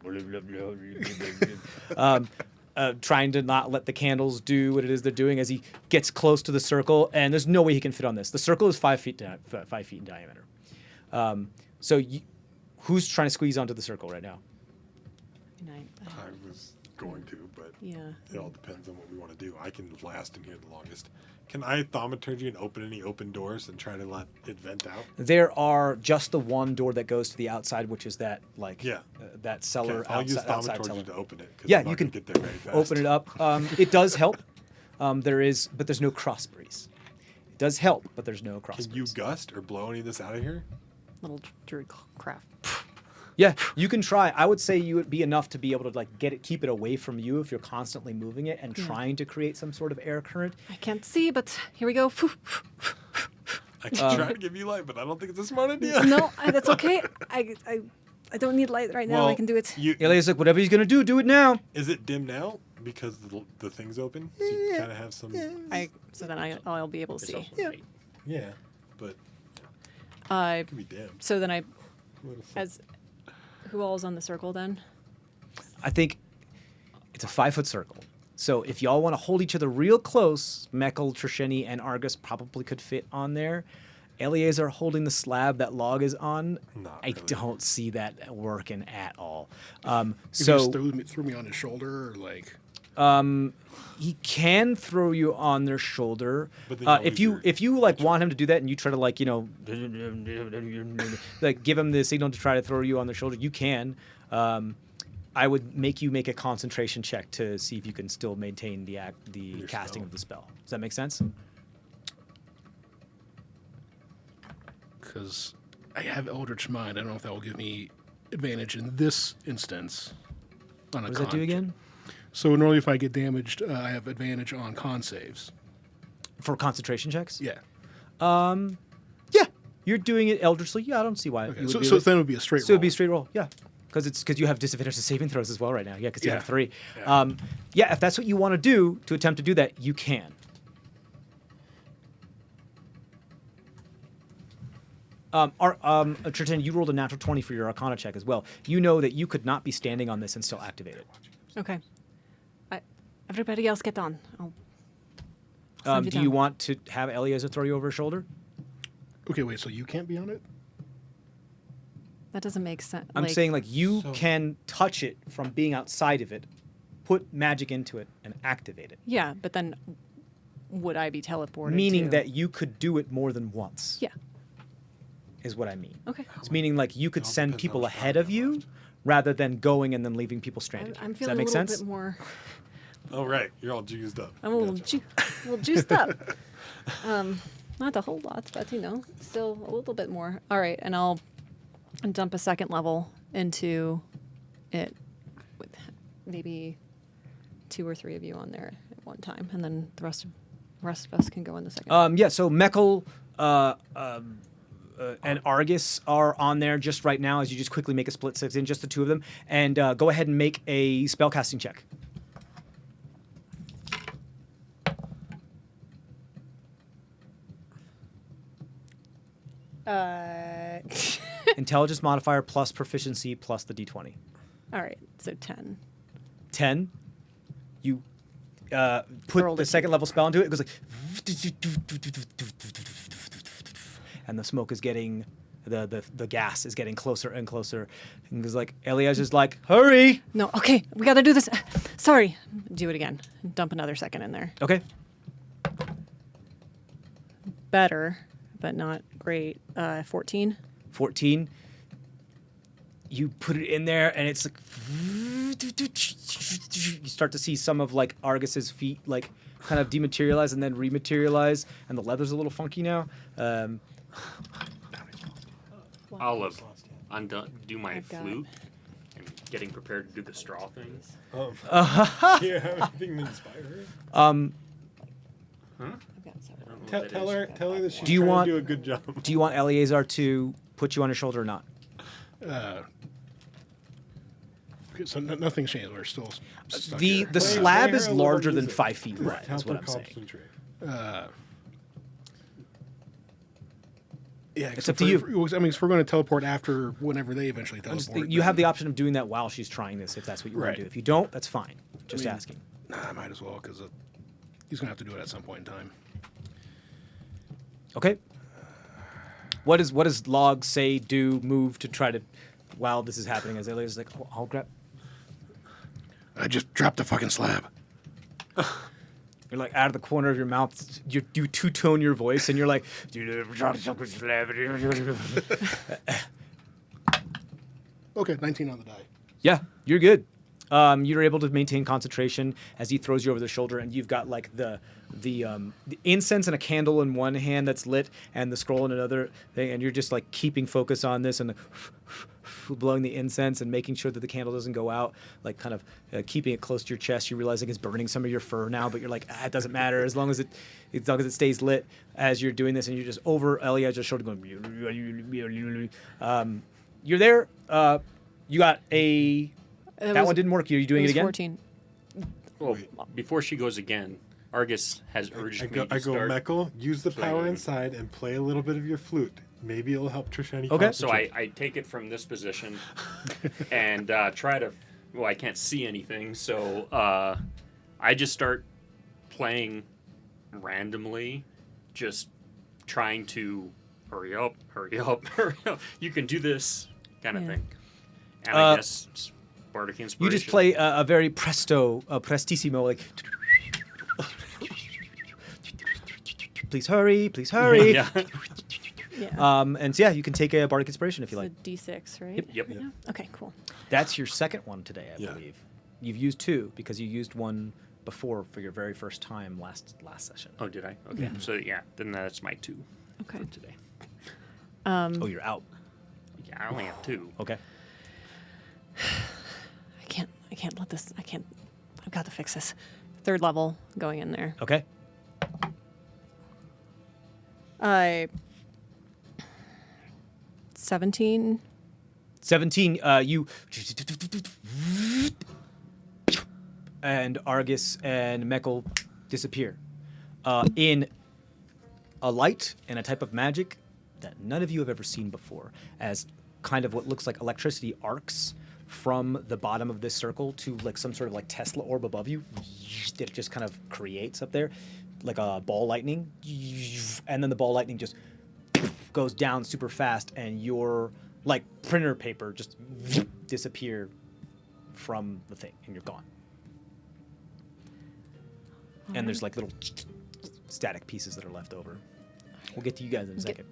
trying to not let the candles do what it is they're doing as he gets close to the circle, and there's no way he can fit on this. The circle is 5 feet in diameter. Who's trying to squeeze onto the circle right now? nice. I was going to, but Yeah. it all depends on what we want to do. I can last in here the longest. Can I thaumaturgy and open any open doors and try to let it vent out? There are just the one door that goes to the outside, which is that that cellar Okay, I'll use outside cellar. thaumaturgy to open it. 'Cause Yeah, I'm not you gonna can get there very fast. open it up. It does help. But there's no cross breeze. It does help, but there's no cross Can you breeze. gust or blow any of this out of here? Little druid craft. Yeah, you can try. I would say you would be enough to be able to like keep it away from you if you're constantly moving it and trying to create some sort of air current. I can't see, but here we go. I can try to give you light, but I don't think it's a smart idea. No, that's okay. I don't need light right now. I can do it. Elias like, whatever he's gonna do it now. Is it dim now because the thing's open? So you kind of have some. So then I'll be able to It's see. also light. Yeah, but Uh, it can be dim. so then What if- as who all is on the circle then? I think it's a 5-foot circle. So if y'all want to hold each other real close, Meckel, Trisheni, and Argus probably could fit on there. Eleazar holding the slab that Log is on. Not I really. don't see that working at all. You So just threw me on his shoulder, or like. he can throw you on their shoulder. But then If you'll lose you if you like want him to do that and you try to like like give him the signal to try to throw you on their shoulder, you can. I would make you make a concentration check to see if you can still maintain the casting spell. of the spell. Does that make sense? Because I have Eldritch Mind. I don't know if that will give me advantage in this instance. On What does that do again? So normally if I get damaged, I have advantage on con saves. For concentration checks? Yeah. Yeah. You're doing it eldritchly. Yeah, I don't see why. Okay. you would So, do so it. then it would be a straight So it roll. would be a straight roll. Yeah. Because you have disadvantage to saving throws as well right now. Yeah, because you have Yeah. 3. Yeah. Yeah, if that's what you want to do to attempt to do that, you can. Triton, you rolled a natural 20 for your Arcana check as well. You know that you could not be standing on this and still activate it. Okay. Everybody else get on. I'll send Do down. you want to have Eliezer throw you over his shoulder? Okay, wait, so you can't be on it? That doesn't make sense. I'm saying like you So- can touch it from being outside of it, put magic into it, and activate it. Yeah, but then would I be teleported? Meaning to- that you could do it more than once. Yeah. Is what I mean. Okay. It's meaning like you could It all send depends people how much ahead time of you have you left. rather than going and then leaving people stranded. I'm Does feeling that make a little sense? bit more. Oh right, you're all juiced up. I'm a little, Gotcha. a little juiced up. Not a whole lot, but still a little bit more. All right, and I'll dump a second level into it with maybe 2 or 3 of you on there at one time, and then the rest of us can go in the second. Yeah. So Meckel and Argus are on there just right now. As you just quickly make a split 6 in, just the 2 of them, and go ahead and make a spellcasting check. Intelligence modifier plus proficiency plus the d20. All right, so 10. 10. You put Rolled the it. second level spell into it. It goes like, and the smoke is getting, the gas is getting closer and closer. And it goes like, Eliezer's like, hurry. No, okay, we gotta do this. Sorry, do it again. Dump another second in there. Okay. Better, but not great. 14. 14. You put it in there, and it's like you start to see some of like Argus's feet like kind of dematerialize and then rematerialize, and the leather's a little funky now. I'll do my I've got- flute and getting prepared to do the straw thing. Do you have anything to inspire her? Huh? I've got several. I don't know Tell, what that tell is. her that she's Do you trying want- to do a good job. Do you want Eleazar to put you on his shoulder or not? Okay, so nothing's changed. We're still stuck The here. the Play- slab play is her a little larger than music. 5 feet wide. Help Is what her I'm saying. concentrate. Yeah, It's up to you. I mean, if we're going to teleport after whenever they eventually I'm just teleport. you have then- the option of doing that while she's trying this, if that's what you want Right. to do. If you don't, that's fine. Just mean- asking. Nah, I might as well because he's going to have to do it at some point in time. Okay. What does Log say, do, move to try to while this is happening? As Eliazar's like, oh, I'll grab. I just dropped the fucking slab. You're like out of the corner of your mouth, you two-tone your voice, and you're like, Okay, 19 on the die. yeah, you're good. You're able to maintain concentration as he throws you over the shoulder, and you've got like the incense and a candle in one hand that's lit, and the scroll in another thing, and you're just like keeping focus on this and blowing the incense and making sure that the candle doesn't go out, like kind of keeping it close to your chest. You're realizing it's burning some of your fur now, but you're like, it doesn't matter as long as it stays lit as you're doing this, and you're just over Eliad's shoulder going. You're there. You got a. That one didn't work. Are you doing it again? 14. Well, before she goes again, Argus has urged me to I go, start. Meckel, use the power playing. inside and play a little bit of your flute. Maybe it'll help Trisheni. Okay. So I take it from this position and try to. Well, I can't see anything, so I just start playing randomly, just trying to hurry up, hurry up, hurry up. You can do this kind of Yeah. thing. And I guess it's bardic inspiration. You just play a very prestissimo, like. Please hurry! Please hurry! Yeah. Yeah. And so, yeah, you can take a bardic inspiration if you like. It's a D6, right? Yep. Yeah. Okay, cool. That's your second one today, I Yeah. believe. You've used two because you used one before for your very first time last session. Oh, did I? Okay. So yeah, then that's my 2 Okay. for today. Oh, you're out. Yeah, I only have 2. Okay. I can't let this. I've got to fix this. 3rd level going in there. Okay. 17. 17. You. And Argus and Meckel disappear. In a light and a type of magic that none of you have ever seen before, as kind of what looks like electricity arcs from the bottom of this circle to like some sort of like Tesla orb above you that it just kind of creates up there, like a ball lightning, and then the ball lightning just goes down super fast, and your like printer paper just disappear from the thing, and you're gone. And there's like little static pieces that are left over. We'll get to you guys in a second.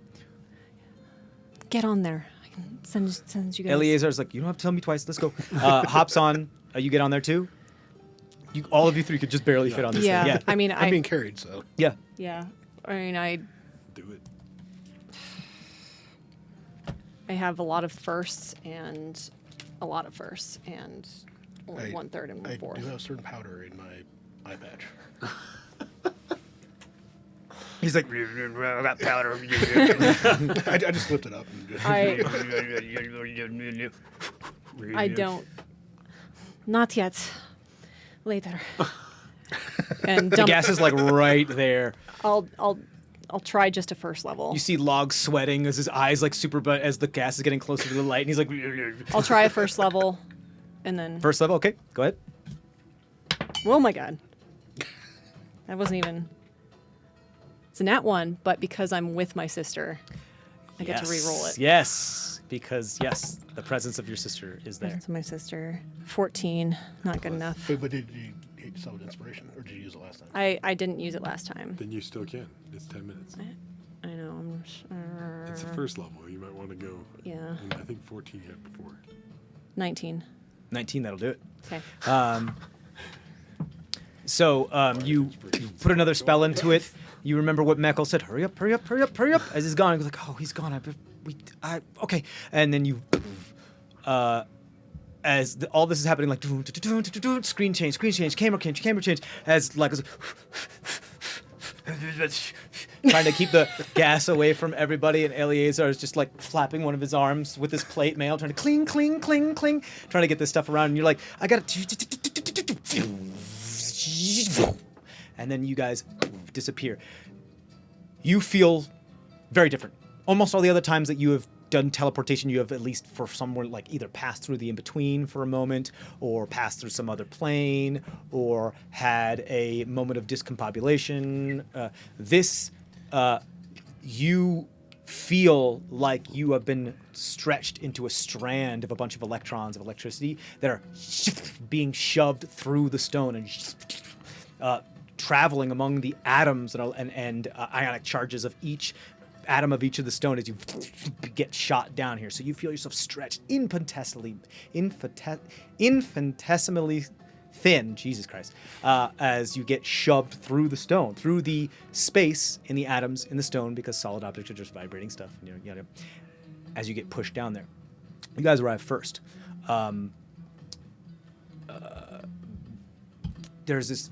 Get on there. I can send you guys. Eleazar's like, you don't have to tell me twice. Let's go. Hops on. You get on there too. All of you three could just barely fit on this Yeah. thing. Yeah. I mean, I'm being carried, so. Yeah. Yeah. I mean, I do it. have a lot of firsts and a lot of first, and only I- 1/3 and I 1/4. do have certain powder in my eye patch. He's like, I got powder. I just lifted up. And just, I don't. Not yet. Later. And The dump, gas is like right there. I'll try just a first level. You see Log sweating as his eyes like super, but as the gas is getting closer to the light, and he's like, I'll try a first level, and then. first level. Okay, go ahead. Oh my god. That wasn't even. It's a nat 1, but because I'm with my sister, I get to re-roll it. Yes, because yes, the presence of your sister is there. That's my sister. 14, not good enough. but did you summon inspiration, or did you use it last time? I didn't use it last time. Then you still can. It's 10 minutes. I know. I'm. It's the first level. You might want to go. Yeah. And I think 14 you had before. 19. 19, that'll do it. Okay. So you put another spell into it. You remember what Meckel said, hurry up, hurry up, hurry up, hurry up, as he's gone. He goes like, oh, he's gone. Okay. And then you, all this is happening, like, screen change, camera change, as like, trying to keep the gas away from everybody, and Eleazar is just like flapping one of his arms with his plate mail, trying to cling, trying to get this stuff around, and you're like, I got it. And then you guys disappear. You feel very different. Almost all the other times that you have done teleportation, you have at least for somewhere like either passed through the in-between for a moment, or passed through some other plane, or had a moment of discombobulation. You feel like you have been stretched into a strand of a bunch of electrons of electricity that are being shoved through the stone and traveling among the atoms and ionic charges of each atom of each of the stone as you get shot down here. So you feel yourself stretched infinitesimally thin, Jesus Christ, as you get shoved through the stone, through the space in the atoms in the stone, because solid objects are just vibrating stuff. As you get pushed down there, you guys arrive first. There's this.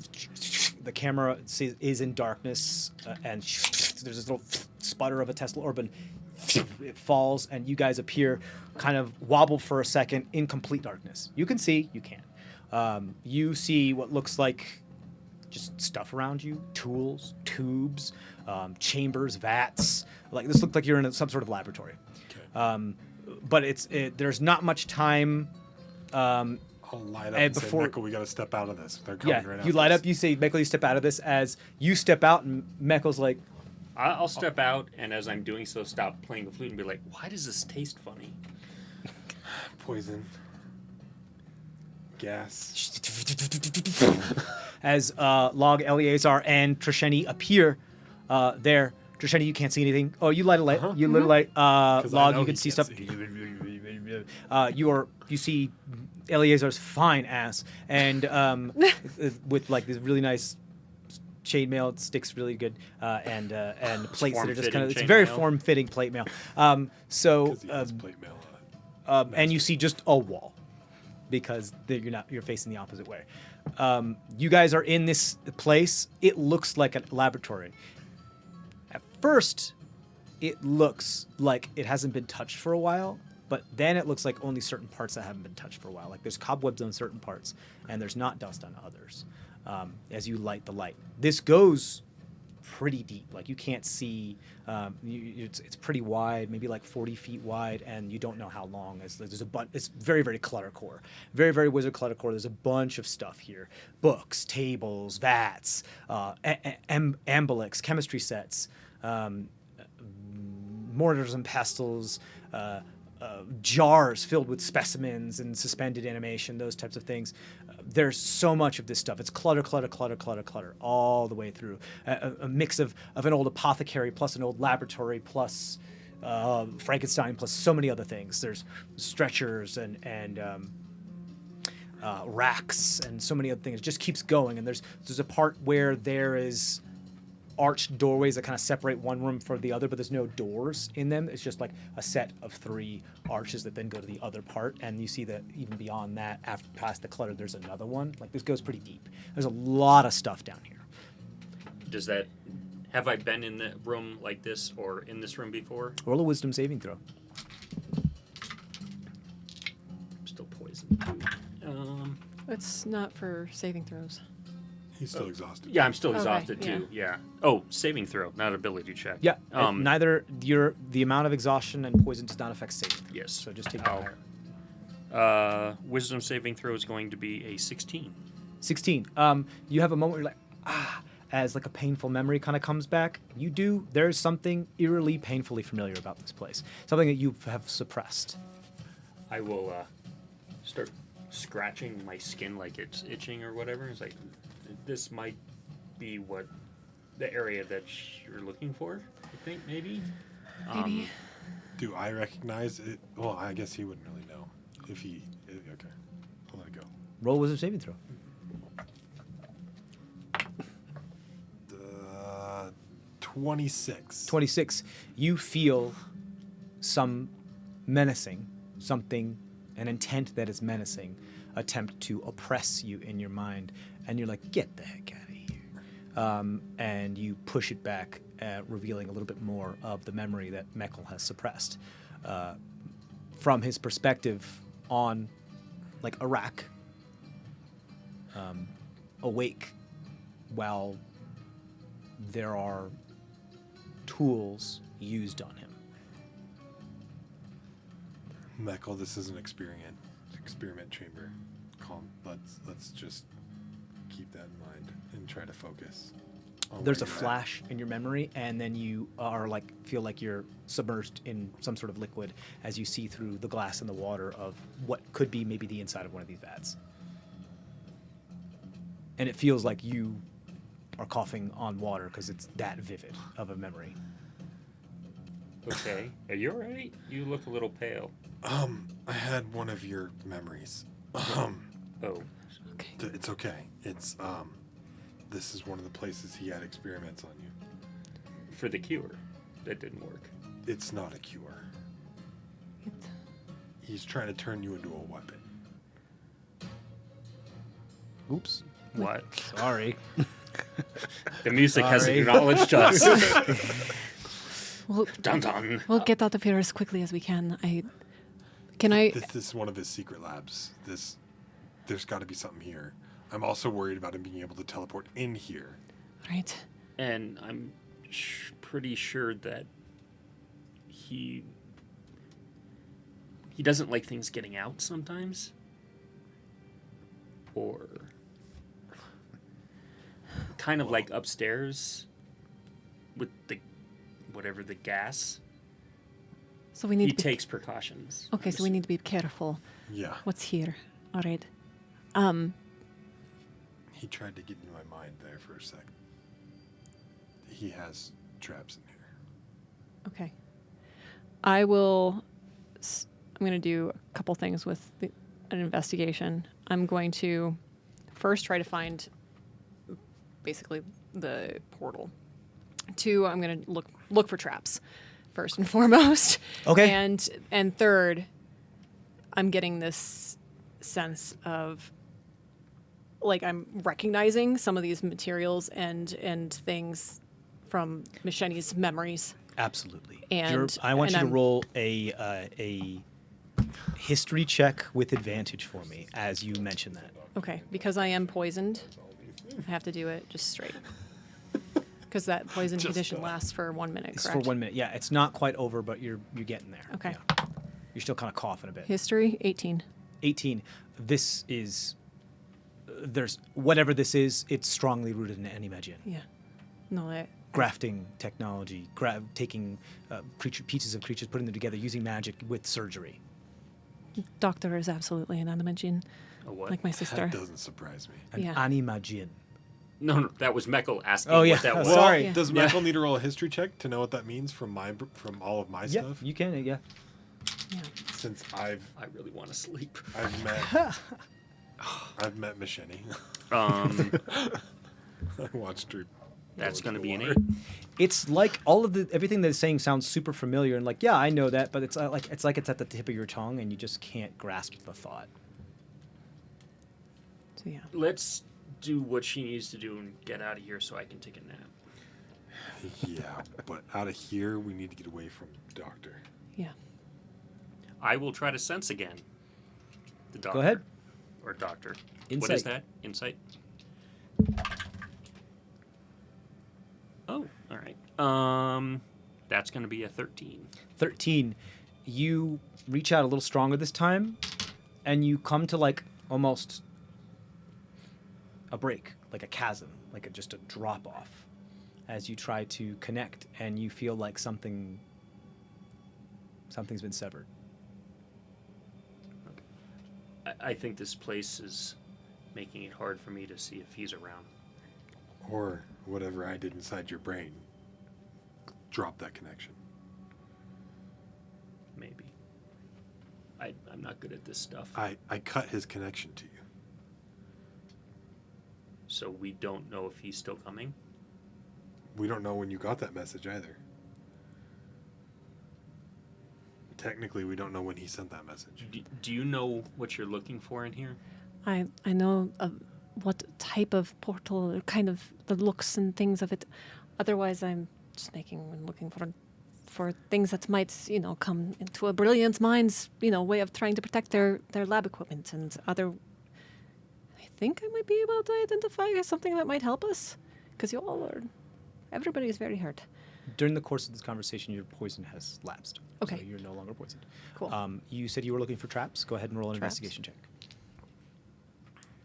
The camera is in darkness, and there's this little sputter of a Tesla orb, and it falls, and you guys appear, kind of wobble for a second in complete darkness. You can see, you can't. You see what looks like just stuff around you, tools, tubes, chambers, vats. Like this looked like you're in some sort of laboratory. Okay. But there's not much time. I'll light up and before, say, Meckel, we got to step out of this. They're coming right after you light us. up, you say, Meckel, you step out of this. As you step out, and Meckel's like, I'll step out, and as I'm doing so, stop playing the flute and be like, why does this taste funny? Poison. Gas. as Log, Eleazar, and Trisheni appear there. Trisheni, you can't see anything. Oh, you light a light. You lit a light. Log, you can see stuff. You see Eleazar's fine ass, and with like this really nice chainmail. It sticks really good, and plates that are just kind of. It's very form-fitting plate mail. So He has plate mail on it. and you see just a wall because you're facing the opposite way. You guys are in this place. It looks like a laboratory. At first, it looks like it hasn't been touched for a while, but then it looks like only certain parts that haven't been touched for a while. Like there's cobwebs on certain parts, and there's not dust on others. As you light the light, this goes pretty deep. Like you can't see. It's pretty wide, maybe like 40 feet wide, and you don't know how long. There's a bunch. It's very, very cluttercore, very, very wizard cluttercore. There's a bunch of stuff here: books, tables, vats, ambulix, chemistry sets, mortars and pestles. Jars filled with specimens and suspended animation, those types of things. There's so much of this stuff. It's clutter all the way through. A mix of an old apothecary plus an old laboratory plus Frankenstein plus so many other things. There's stretchers and racks and so many other things. It just keeps going. And there's a part where there is arched doorways that kind of separate one room from the other, but there's no doors in them. It's just like a set of 3 arches that then go to the other part, and you see that even beyond that, after past the clutter, there's another one. Like this goes pretty deep. There's a lot of stuff down here. Have I been in the room like this or in this room before? Roll a wisdom saving throw. I'm still poisoned too. It's not for saving throws. He's still exhausted. Yeah, I'm still Okay, exhausted too. Yeah. Oh, saving throw, not ability check. Yeah. Neither the amount of exhaustion and poison does not affect saving. Yes. So just take that higher. Wisdom saving throw is going to be a 16. 16. You have a moment where you're like, as like a painful memory kind of comes back. There's something eerily painfully familiar about this place. Something that you have suppressed. I will start scratching my skin like it's itching or whatever. It's like, this might be what the area that you're looking for, I think, maybe. Maybe. Do I recognize it? Well, I guess he wouldn't really know if he. Okay, I'll let it go. Roll a wisdom saving throw. 26. 26. You feel some menacing, an intent that is menacing, attempt to oppress you in your mind, and you're like, get the heck out of here. And you push it back, revealing a little bit more of the memory that Meckel has suppressed. From his perspective on, like, a rack, awake while there are tools used on him. Meckel, this is an experiment chamber. Calm. Let's just keep that in mind and try to focus there's a where you're at. flash in your memory, and then you are like feel like you're submerged in some sort of liquid as you see through the glass and the water of what could be maybe the inside of one of these vats. And it feels like you are coughing on water because it's that vivid of a memory. Okay. Are you all right? You look a little pale. I had one of your memories. Oh. Okay. It's okay. It's this is one of the places he had experiments on you. For the cure. That didn't work. It's not a cure. He's trying to turn you into a weapon. Oops. What? Sorry. The music has Sorry. acknowledged us. Well, Dun dun. we'll get out of here as quickly as we can. Can I? This is one of his secret labs. There's got to be something here. I'm also worried about him being able to teleport in here. Right. And I'm pretty sure that he doesn't like things getting out sometimes. Or kind of like upstairs with the whatever the gas. So we need He to be, takes precautions. okay, so we need to be careful. Yeah. What's here? All right. He tried to get into my mind there for a sec. He has traps in here. Okay. I will. I'm going to do a couple things with an investigation. I'm going to first try to find basically the portal. Two, I'm going to look for traps first and foremost. Okay. And third, I'm getting this sense of like I'm recognizing some of these materials and things from Trisheni's memories. Absolutely. And- I want and you to I'm- roll a history check with advantage for me as you mention that. Okay, because I am poisoned, I have to do it just straight. Because that poison condition lasts for 1 minute, It's correct? for 1 minute. Yeah, it's not quite over, but you're getting there. Okay. Yeah. You're still kind of coughing a bit. History, 18. 18. This is there's whatever this is. It's strongly rooted in animagian. Yeah. No, Grafting technology, taking pieces of creatures, putting them together, using magic with surgery. Doctor is absolutely an animagian, A what? like my sister. That doesn't surprise me. An Yeah. animagian. No, that was Meckel asking Oh, yeah. what that was. Well, Sorry. Yeah. Does Michael need to roll a history check to know what that means from all of my Yeah, stuff? you can. Yeah. Yeah. Since I've I really want to sleep. met Trisheni. I watched her. That's go going to into be the an water. 8. It's like all of everything they're saying sounds super familiar and like, yeah, I know that, but it's like it's at the tip of your tongue and you just can't grasp the thought. So, yeah. Let's do what she needs to do and get out of here so I can take a nap. Yeah, but out of here, we need to get away from Doctor. Yeah. I will try to sense again. The doctor. Go ahead. Or doctor. What Insight. is that? Insight? Oh, all right. That's going to be a 13. 13. You reach out a little stronger this time, and you come to like almost a break, like a chasm, like just a drop off, as you try to connect, and you feel like something's been severed. I think this place is making it hard for me to see if he's around. Or whatever I did inside your brain. Drop that connection. Maybe. I'm not good at this stuff. I cut his connection to you. So we don't know if he's still coming. We don't know when you got that message either. Technically, we don't know when he sent that message. Do you know what you're looking for in here? I know what type of portal, or kind of the looks and things of it. Otherwise, I'm just looking for things that might, come into a brilliant mind's, way of trying to protect their lab equipment and other. I think I might be able to identify something that might help us, because everybody is very hurt. During the course of this conversation, your poison has lapsed. Okay. So you're no longer poisoned. Cool. You said you were looking for traps. Go ahead and roll an Traps. investigation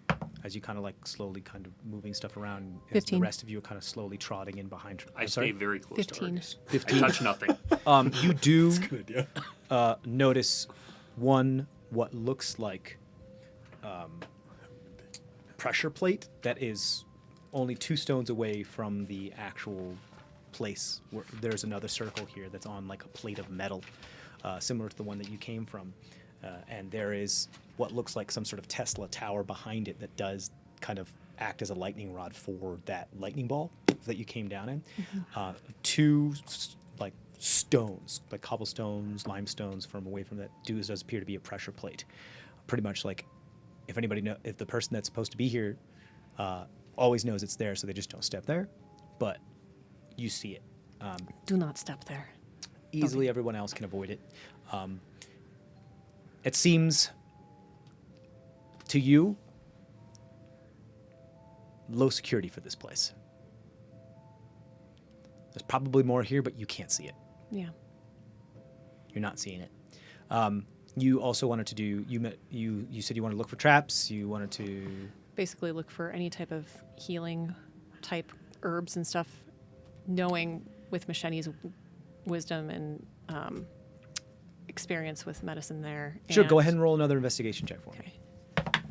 check. as you kind of like slowly kind of moving stuff around. As 15. The rest of you are kind of slowly trotting in behind. I I'm stay sorry? very close 15. to Argus. 15. I touch nothing. You do Good idea. notice what looks like pressure plate that is only 2 stones away from the actual place. Where there's another circle here that's on like a plate of metal, similar to the one that you came from, and there is what looks like some sort of Tesla tower behind it that does kind of act as a lightning rod for that lightning ball that you came down in. 2 like stones, like cobblestones, limestones from away from that does appear to be a pressure plate. Pretty much like if the person that's supposed to be here always knows it's there, so they just don't step there. But you see it. Do not step there. Easily everyone else can avoid it. It seems to you low security for this place. There's probably more here, but you can't see it. Yeah. You're not seeing it. You also wanted to do. You said you wanted to look for traps. You wanted to. Basically, look for any type of healing type herbs and stuff, knowing with Macheni's wisdom and experience with medicine there. Sure. Go and- ahead and roll another investigation check for me. Okay.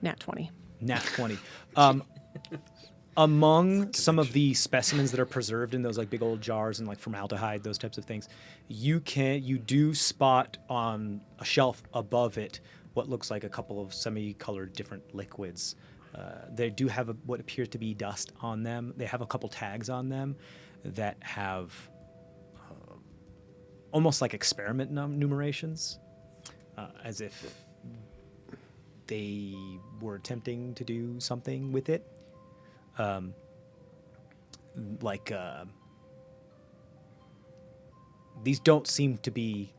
Nat 20. Nat 20. Among some of the specimens that are preserved in those like big old jars and like formaldehyde, those types of things, you do spot on a shelf above it what looks like a couple of semi-colored different liquids. They do have what appears to be dust on them. They have a couple tags on them that have almost like experiment numerations, as if they were attempting to do something with it. These don't seem to be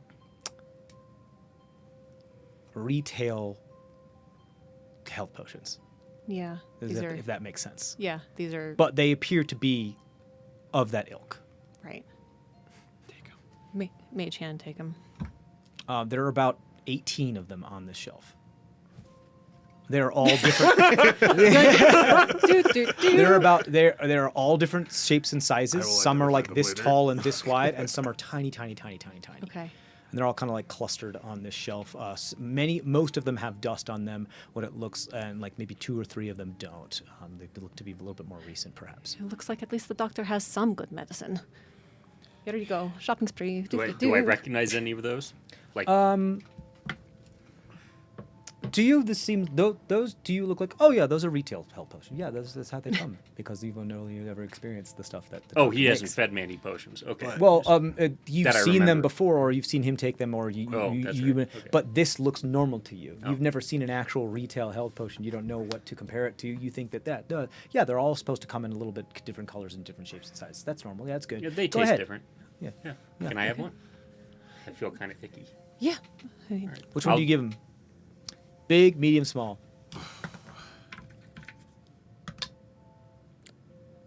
retail health potions, Yeah. These are, if that makes sense. yeah, these are But they appear to be of that ilk. right. Mage hand, take them. There are about 18 of them on this shelf. They're all different. There are all different shapes and sizes. will Some are like identify them this later. tall and this wide, and some are tiny. Okay. And they're all kind of like clustered on this shelf. Most of them have dust on them. What it looks, and like maybe 2 or 3 of them don't. They look to be a little bit more recent, perhaps. It looks like at least the doctor has some good medicine. Here you go. Shopping spree. Do I recognize any of those? Like, To you, this seems those. Do you look like? Oh yeah, those are retail health potions. Yeah, that's how they come because you've only ever experienced the stuff that. The oh, doctor he hasn't makes. fed me any potions. Okay. Well, you've That I seen them remember. before, or you've seen him take them, or you. Oh, that's right. Okay. But this looks normal to you. Oh. You've never seen an actual retail health potion. You don't know what to compare it to. You think that does. Yeah, they're all supposed to come in a little bit different colors and different shapes and sizes. That's normal. Yeah, that's good. Yeah, they Go taste ahead. different. Yeah. Yeah. Can I have one? I feel kind of icky. Yeah. Which one do you give him? Big, medium, small.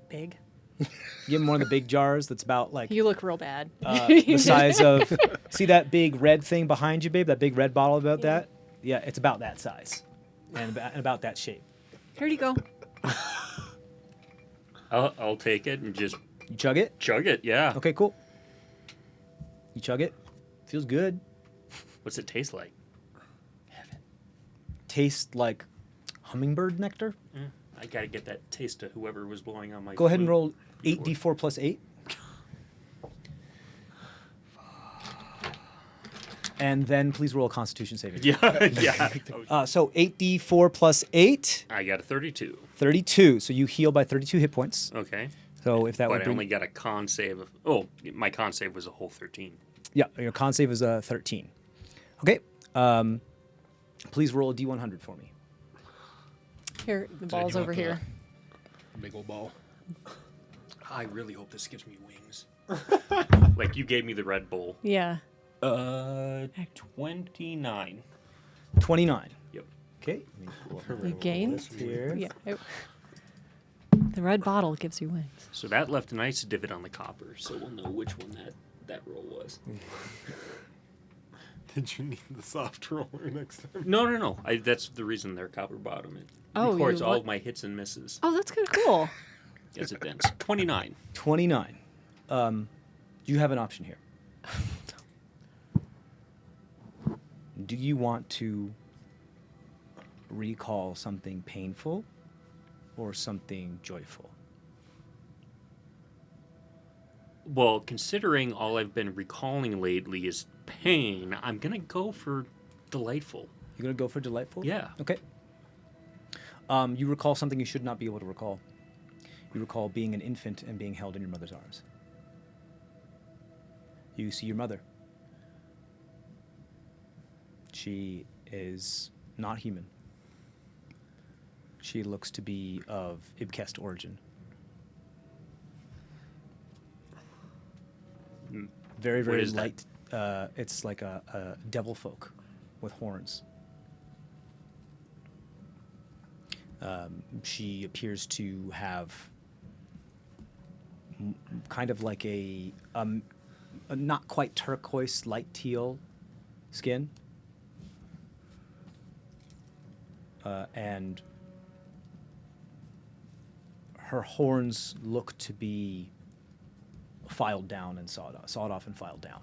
Big. Give him one of the big jars that's about like You look real bad. the size of. See that big red thing behind you, babe? That big red bottle about that? Yeah, it's about that size, and about that shape. Here you go. I'll take it and just You chug it. chug it. Yeah. Okay, cool. You chug it. Feels good. What's it taste like? Tastes like hummingbird nectar. I gotta get that taste to whoever was blowing on my. Go ahead and flute roll before. 8d4 plus 8. And then please roll a Constitution saving. Yeah, yeah. So 8d4 plus 8, I got a 32. 32. So you heal by 32 hit points. Okay. So if that But would I bring, only got a con save of. Oh, my con save was a whole 13. yeah, your con save is 13. Okay. Please roll a d100 for me. Here, the ball's you over want here. Big old ball. I really hope this gives me wings. Like you gave me the Red Bull. Yeah. 29. 29. Yep. Okay. Let me pull up my You little gain? list here. Yeah. The red bottle gives you wings. So that left a nice divot on the copper, so we'll know which one that roll was. Did you need the soft roller next time? No. That's the reason they're copper bottom. It Oh, records you all what? of my hits and misses Oh, that's kind of cool. as it bends. 29. 29. You have an option here. Do you want to recall something painful or something joyful? Well, considering all I've been recalling lately is pain, I'm going to go for delightful. You're going to go for delightful? Yeah. Okay. You recall something you should not be able to recall. You recall being an infant and being held in your mother's arms. You see your mother. She is not human. She looks to be of Ibkest origin. Very, very is that? light. It's like a devil folk with horns. She appears to have kind of like a not quite turquoise, light teal skin. And her horns look to be filed down and sawed off and filed down.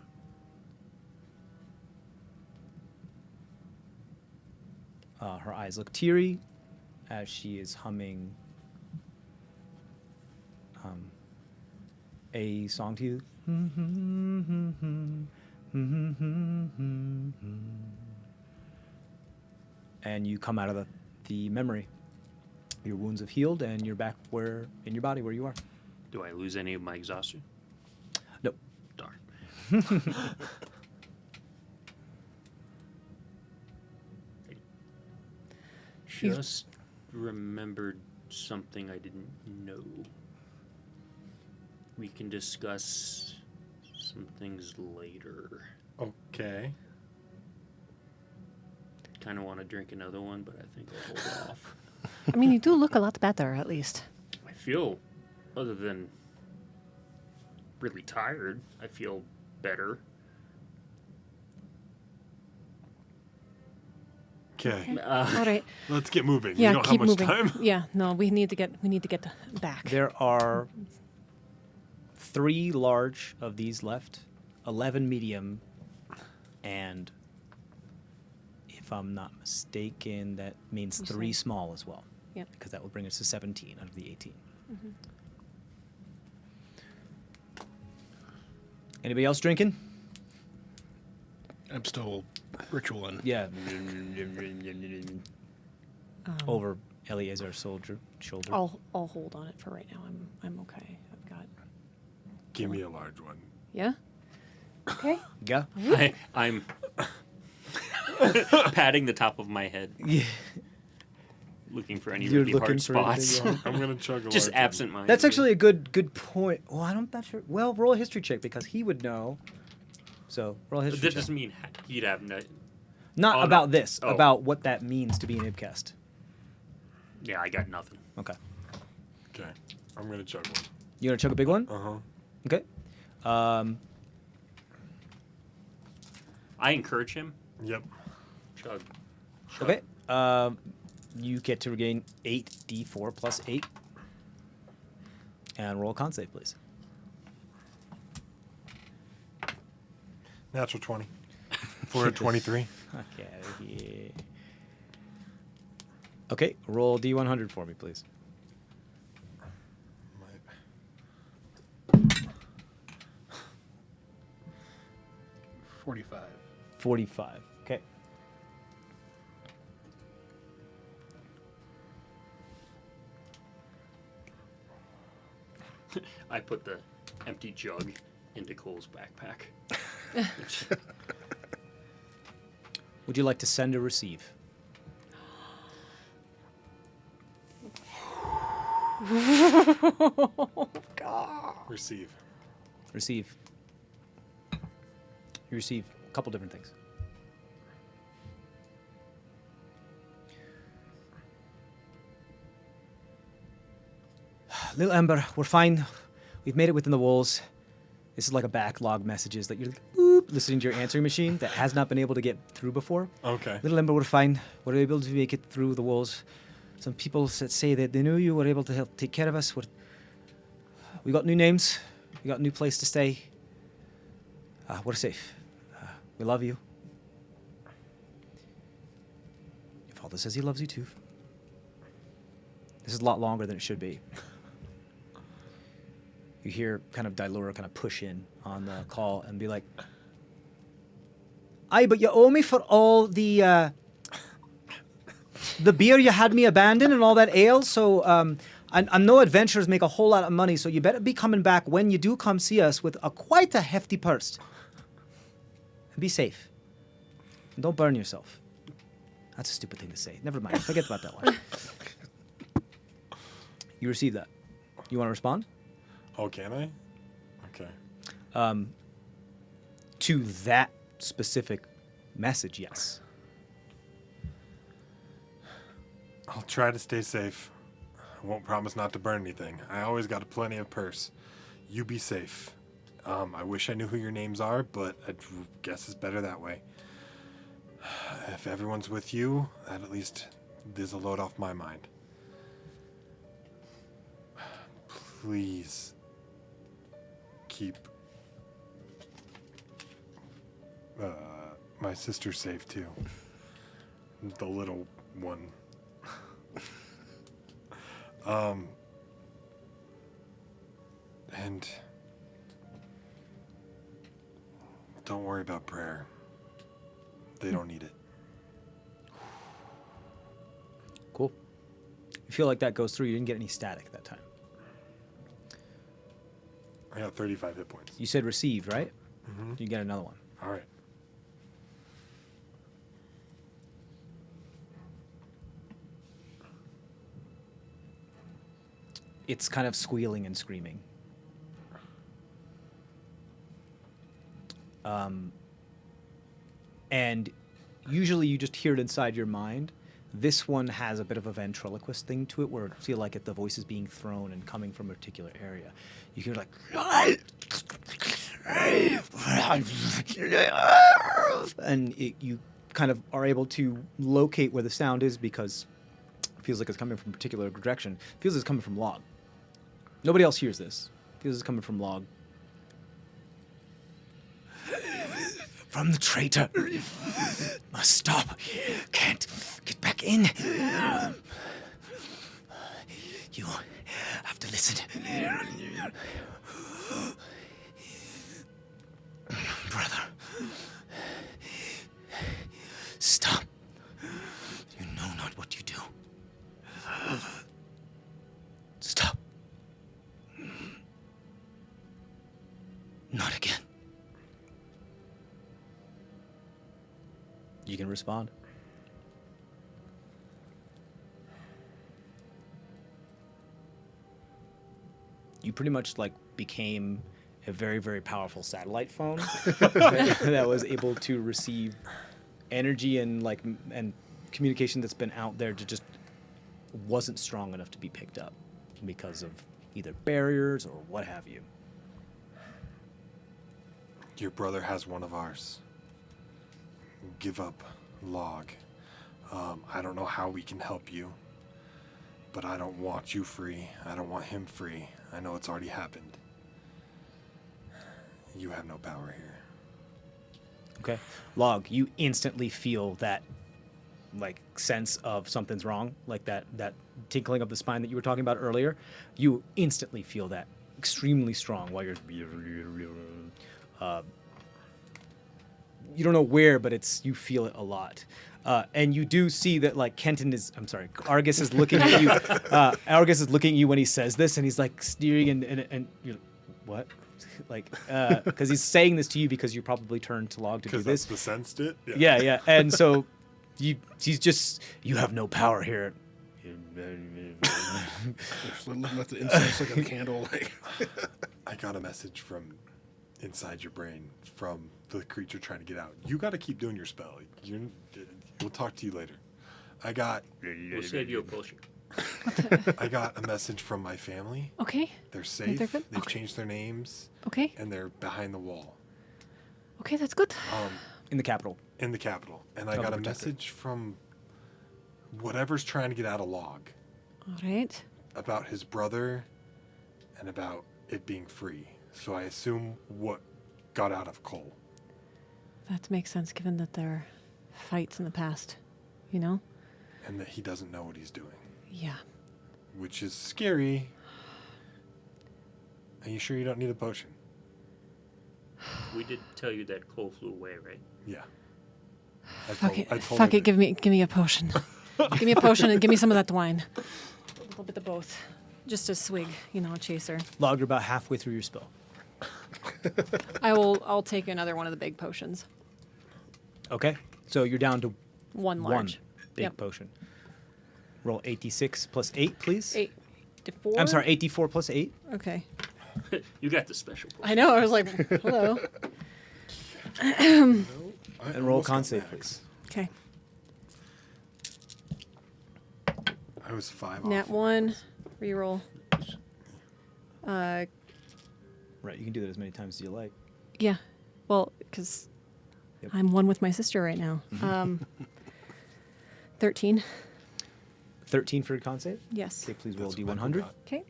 Her eyes look teary as she is humming a song to you. And you come out of the memory. Your wounds have healed, and you're back in your body where you are. Do I lose any of my exhaustion? Nope. Darn. Just remembered something I didn't know. We can discuss some things later. Okay. Kind of want to drink another one, but I think I'll hold off. I mean, you do look a lot better, at least. I feel, other than really tired, I feel better. Okay. All right. Let's get moving. Yeah, we don't keep have much moving. time. Yeah, no, we need to get back. There are 3 large of these left, 11 medium, and if I'm not mistaken, that means 3 small as well. Yep. Because that will bring us to 17 out of the 18. Mm-hmm. Anybody else drinking? I'm still ritualing. Yeah. Over Eleazar's shoulder. I'll hold on it for right now. I'm okay. I've got. Give me a large one. Yeah. Okay. Yeah. I'm patting the top of my head, Yeah. looking for any You're really looking hard for anything, spots. yeah. I'm gonna chug a Just large one. absent-minded. That's actually a good point. Well, I'm not sure. Well, roll a history check because he would know. So roll a But history that check. doesn't mean he'd have no. Not Oh, no. about this. Oh. About what that means to be an Ibcast. Yeah, I got nothing. Okay. Okay. I'm gonna chug one. You gonna chug a big one? Uh huh. Okay. I encourage him. Yep. Chug. Okay. You get to regain 8d4 plus 8. And roll a con save, please. Natural 20. For a 23. Okay. Yeah. Okay. Roll d100 for me, please. 45. 45. Okay. I put the empty jug into Cole's backpack. Would you like to send or receive? Receive. Receive. You receive a couple different things. Little Ember, we're fine. We've made it within the walls. This is like a backlog messages that you're like, boop, listening to your answering machine that has not been able to get through before. Okay. Little Ember, we're fine. We're able to make it through the walls. Some people that say that they knew you were able to help take care of us. We got new names. We got a new place to stay. We're safe. We love you. Your father says he loves you too. This is a lot longer than it should be. You hear kind of Dylura kind of push in on the call and be like, aye, but you owe me for all the beer you had me abandon and all that ale, so I know adventurers make a whole lot of money, so you better be coming back when you do come see us with quite a hefty purse. And be safe. And don't burn yourself. That's a stupid thing to say. Never mind. Forget about that one. You received that. You want to respond? Oh, can I? Okay. To that specific message, yes. I'll try to stay safe. I won't promise not to burn anything. I always got a plenty of purse. You be safe. I wish I knew who your names are, but I guess it's better that way. If everyone's with you, that at least is a load off my mind. Please keep my sister safe too. The little one. And don't worry about prayer. They don't need it. Cool. You feel like that goes through. You didn't get any static that time. I got 35 hit points. You said received, right? Mm-hmm. You get another one. All right. It's kind of squealing and screaming. And usually you just hear it inside your mind. This one has a bit of a ventriloquist thing to it where it feels like the voice is being thrown and coming from a particular area. You hear like... And you kind of are able to locate where the sound is because it feels like it's coming from a particular direction. It feels like it's coming from Log. Nobody else hears this. It feels like it's coming from Log. From the traitor. Must stop. Can't get back in. You have to listen. Brother. Stop. You know not what you do. Stop. Not again. You can respond. You pretty much like became a very, very powerful satellite phone that was able to receive energy and communication that's been out there to just wasn't strong enough to be picked up because of either barriers or what have you. Your brother has one of ours. Give up Log. I don't know how we can help you, but I don't want you free. I don't want him free. I know it's already happened. You have no power here. Okay. Log, you instantly feel that sense of something's wrong, like that tinkling of the spine that you were talking about earlier. You instantly feel that extremely strong while you're you don't know where, but you feel it a lot. And you do see that Argus is looking at you. Argus is looking at you when he says this, and he's like sneering and you're like, what? Because he's saying this to you because you probably turned to Log to do this. Because that's the sensed it? Yeah. And so he's just, you have no power here. Let the incense like a candle. I got a message from inside your brain from the creature trying to get out. You got to keep doing your spell. We'll talk to you later. We'll save you a potion. I got a message from my family. Okay. They're safe. They're good? They've Okay. changed their names. Okay. And they're behind the wall. Okay, that's good. In the capital. in the capital, and I Double got a protector. message from whatever's trying to get out of log All right. about his brother and about it being free. So I assume what got out of Cole. That makes sense given that there are fights in the past, you know? And that he doesn't know what he's doing, Yeah. which is scary. Are you sure you don't need a potion? We did tell you that Cole flew away, right? Yeah. Fuck it. I told Fuck her it. Give me a potion. Give me a potion and give me some of that wine. A little bit of both. Just a swig, you know, a chaser. Log, you're about halfway through your spell. I'll take another one of the big potions. Okay. So you're down to One one large. big Yep. potion. Roll 8d6 plus 8, please. 8 to 4. I'm sorry, 8d4 plus 8. Okay. You got the special. I know. I was like, hello. And roll con save, please. Okay. I was 5 Nat off. 1. Reroll. Right, you can do that as many times as you like. Yeah. Well, because Yep. I'm one with my sister right now. 13. 13 for your con save. Yes. Okay, please roll That's what I d100. forgot. Okay.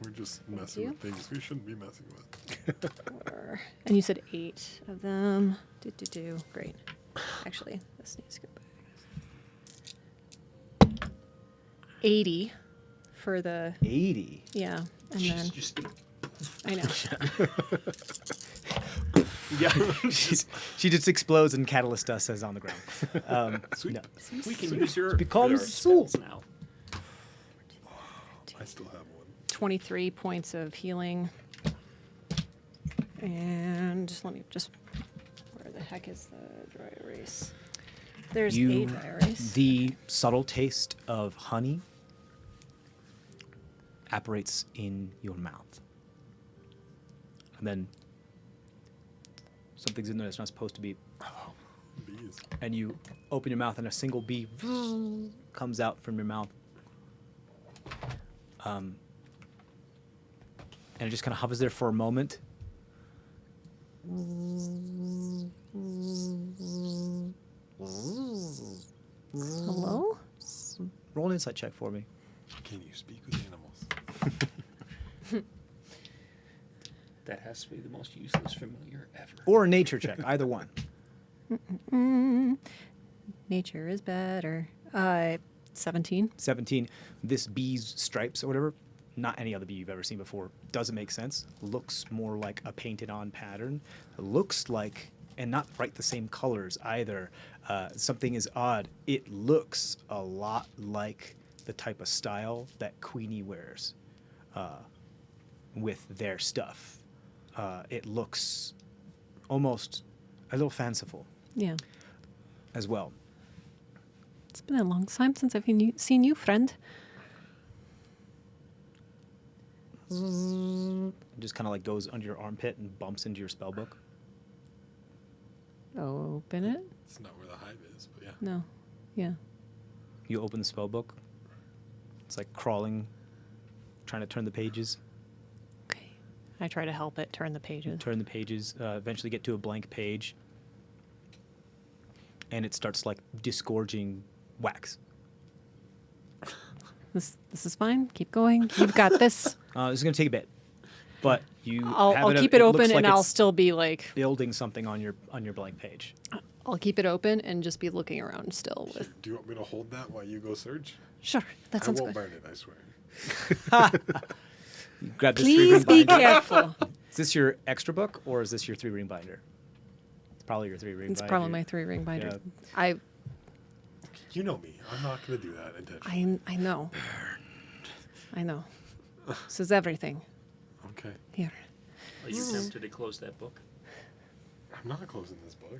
We're just messing you. with things we shouldn't be messing with. And you said 8 of them. Do. Great. Actually, this needs to go back. 80 for the 80. yeah, and She's then just I know. Yeah. she just explodes and catalyst dust is on the ground. Sweet. No. we can use your becomes our soup. spells now. I still have one. 23 points of healing. And let me just where the heck is the dry erase? There's a dry erase. The subtle taste of honey apparates in your mouth. And then something's in there that's not supposed to be. Bees. And you open your mouth and a single bee comes out from your mouth. And it just kind of hovers there for a moment. Hello? Roll an insight check for me. Can you speak with animals? That has to be the most useless familiar ever. Or a nature check, either one. Nature is better. 17. 17. This bee's stripes or whatever, not any other bee you've ever seen before. Doesn't make sense. Looks more like a painted on pattern. Looks like, and not quite the same colors either. Something is odd. It looks a lot like the type of style that Queenie wears with their stuff. It looks almost a little fanciful Yeah. as well. It's been a long time since I've seen you, friend. It just kind of like goes under your armpit and bumps into your spell book. Open it? It's not where the hive is, but yeah. No. Yeah. You open the spell book. It's like crawling, trying to turn the pages. Okay. I try to help it turn the pages. Turn the pages. Eventually get to a blank page, and it starts like disgorging wax. This is fine. Keep going. You've got this. This is gonna take a bit, but you. I'll have keep it looks open like and I'll it's still be like building something on your blank page. I'll keep it open and just be looking around still with. Do you want me to hold that while you go search? Sure, that I sounds won't good. burn it, I swear. You grab this Please 3-ring be binder. careful. Is this your extra book or is this your 3-ring binder? It's probably your 3-ring binder. It's probably my 3-ring binder. Yeah. You know me. I'm not going to do that intentionally. I know. I know. This is everything. Okay. Here. Are you tempted to close that book? I'm not closing this book.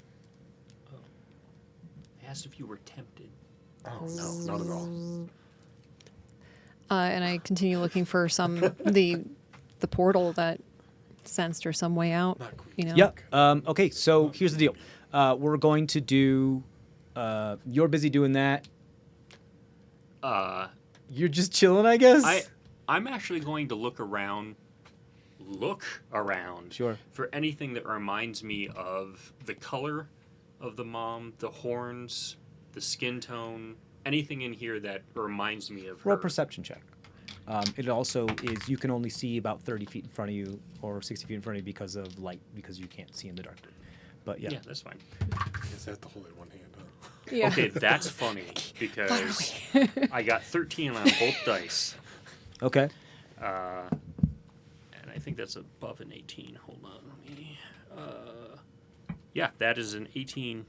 I asked if you were tempted. Oh, no, not at all. And I continue looking for the portal that sensed or some way out. Not quite. You know. Yep. Okay, so here's the deal. We're going to do. You're busy doing that. You're just chilling, I guess. I'm actually going to look around look around Sure. for anything that reminds me of the color of the mom, the horns, the skin tone, anything in here that reminds me of Roll her. perception check. It also is you can only see about 30 feet in front of you or 60 feet in front of you because of light, because you can't see in the dark. But yeah. Yeah, that's fine. I guess I have to hold it in one hand. Huh? Yeah. Okay, that's funny because I got 13 on both dice. Okay. And I think that's above an 18. Hold on. Let me, yeah, that is an 18.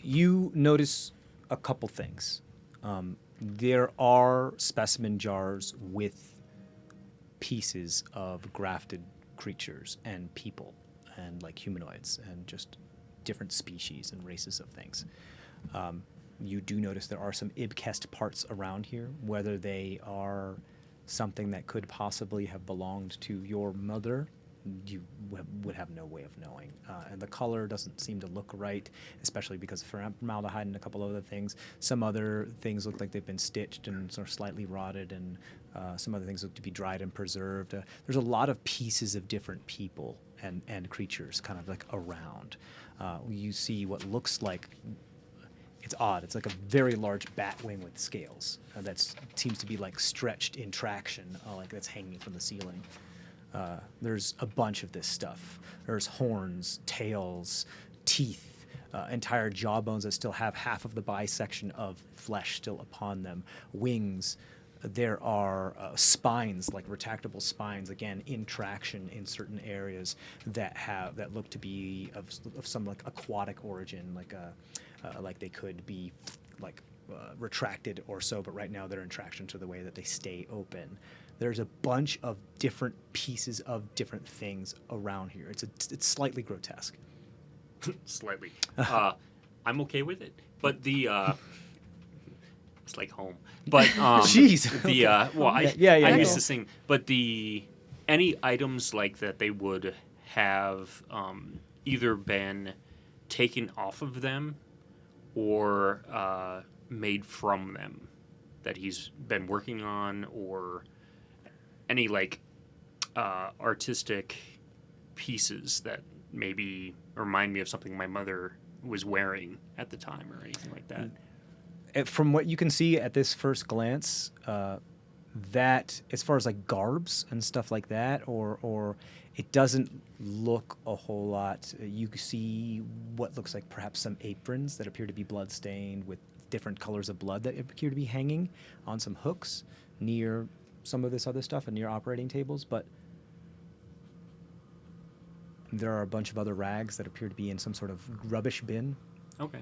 You notice a couple things. There are specimen jars with pieces of grafted creatures and people and like humanoids and just different species and races of things. You do notice there are some Ibkest parts around here, whether they are something that could possibly have belonged to your mother. You would have no way of knowing. And the color doesn't seem to look right, especially because of formaldehyde and a couple other things. Some other things look like they've been stitched and sort of slightly rotted, and some other things look to be dried and preserved. There's a lot of pieces of different people and creatures kind of like around. You see what looks like, it's odd, it's like a very large bat wing with scales that seems to be like stretched in traction, like that's hanging from the ceiling. There's a bunch of this stuff. There's horns, tails, teeth, entire jawbones that still have half of the bisection of flesh still upon them, wings. There are spines, like retractable spines, again in traction in certain areas that look to be of some like aquatic origin, like they could be like retracted or so, but right now they're in traction to the way that they stay open. There's a bunch of different pieces of different things around here. It's slightly grotesque. Slightly. I'm okay with it. But the it's like home. But Jeez. The well, Yeah, I'm yeah. used to seeing. But any items like that they would have either been taken off of them or made from them that he's been working on, or any like artistic pieces that maybe remind me of something my mother was wearing at the time or anything like that. From what you can see at this first glance, that as far as like garbs and stuff like that, or it doesn't look a whole lot. You see what looks like perhaps some aprons that appear to be blood-stained with different colors of blood that appear to be hanging on some hooks near some of this other stuff and near operating tables, but there are a bunch of other rags that appear to be in some sort of rubbish bin. Okay.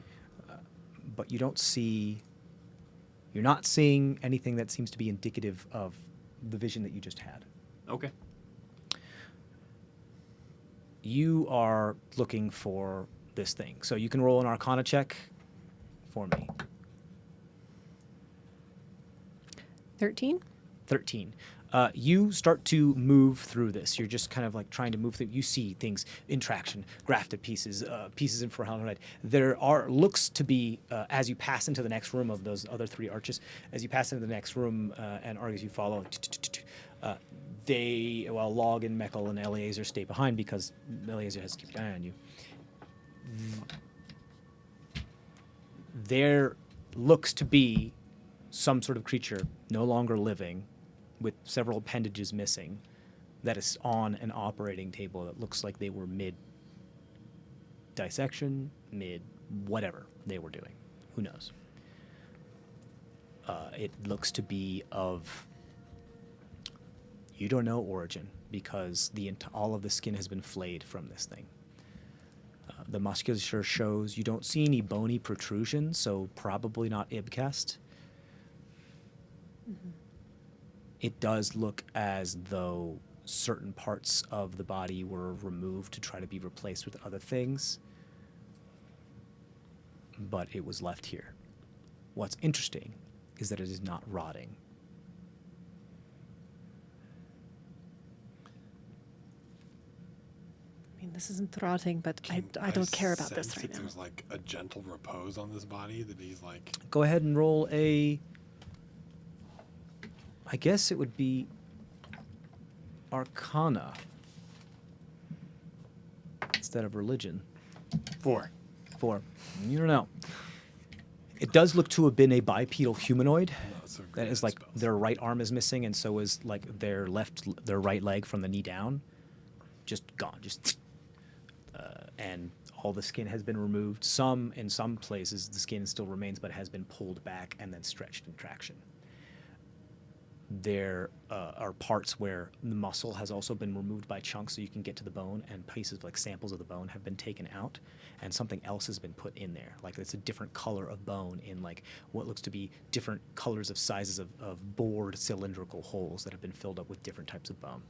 But you're not seeing anything that seems to be indicative of the vision that you just had. Okay. You are looking for this thing, so you can roll an Arcana check for me. 13? 13. You start to move through this. You're just kind of like trying to move through. You see things in traction, grafted pieces, pieces in formaldehyde. There looks to be, as you pass into the next room of those other three arches, as you pass into the next room, and Argus you follow, Log and Meckel and Eleazar stay behind because Eleazar has to keep an eye on you. There looks to be some sort of creature no longer living, with several appendages missing, that is on an operating table that looks like they were mid-dissection, mid-whatever they were doing. Who knows? It looks to be of... You don't know origin, because all of the skin has been flayed from this thing. The musculature shows you don't see any bony protrusions, so probably not Ibkest. Mm-hmm. It does look as though certain parts of the body were removed to try to be replaced with other things, but it was left here. What's interesting is that it is not rotting. I mean, this isn't rotting, but I don't care about this right now. There's like a gentle repose on this body that he's like... Go ahead and roll a... I guess it would be Arcana instead of religion. 4. 4. You don't know. It does look to have been a bipedal humanoid. Not so That great is at like spells. their right arm is missing, and so is like their right leg from the knee down, just gone. And all the skin has been removed. In some places, the skin still remains, but has been pulled back and then stretched in traction. There are parts where the muscle has also been removed by chunks, so you can get to the bone, and pieces like samples of the bone have been taken out, and something else has been put in there. Like it's a different color of bone in like what looks to be different colors of sizes of bored cylindrical holes that have been filled up with different types of bone.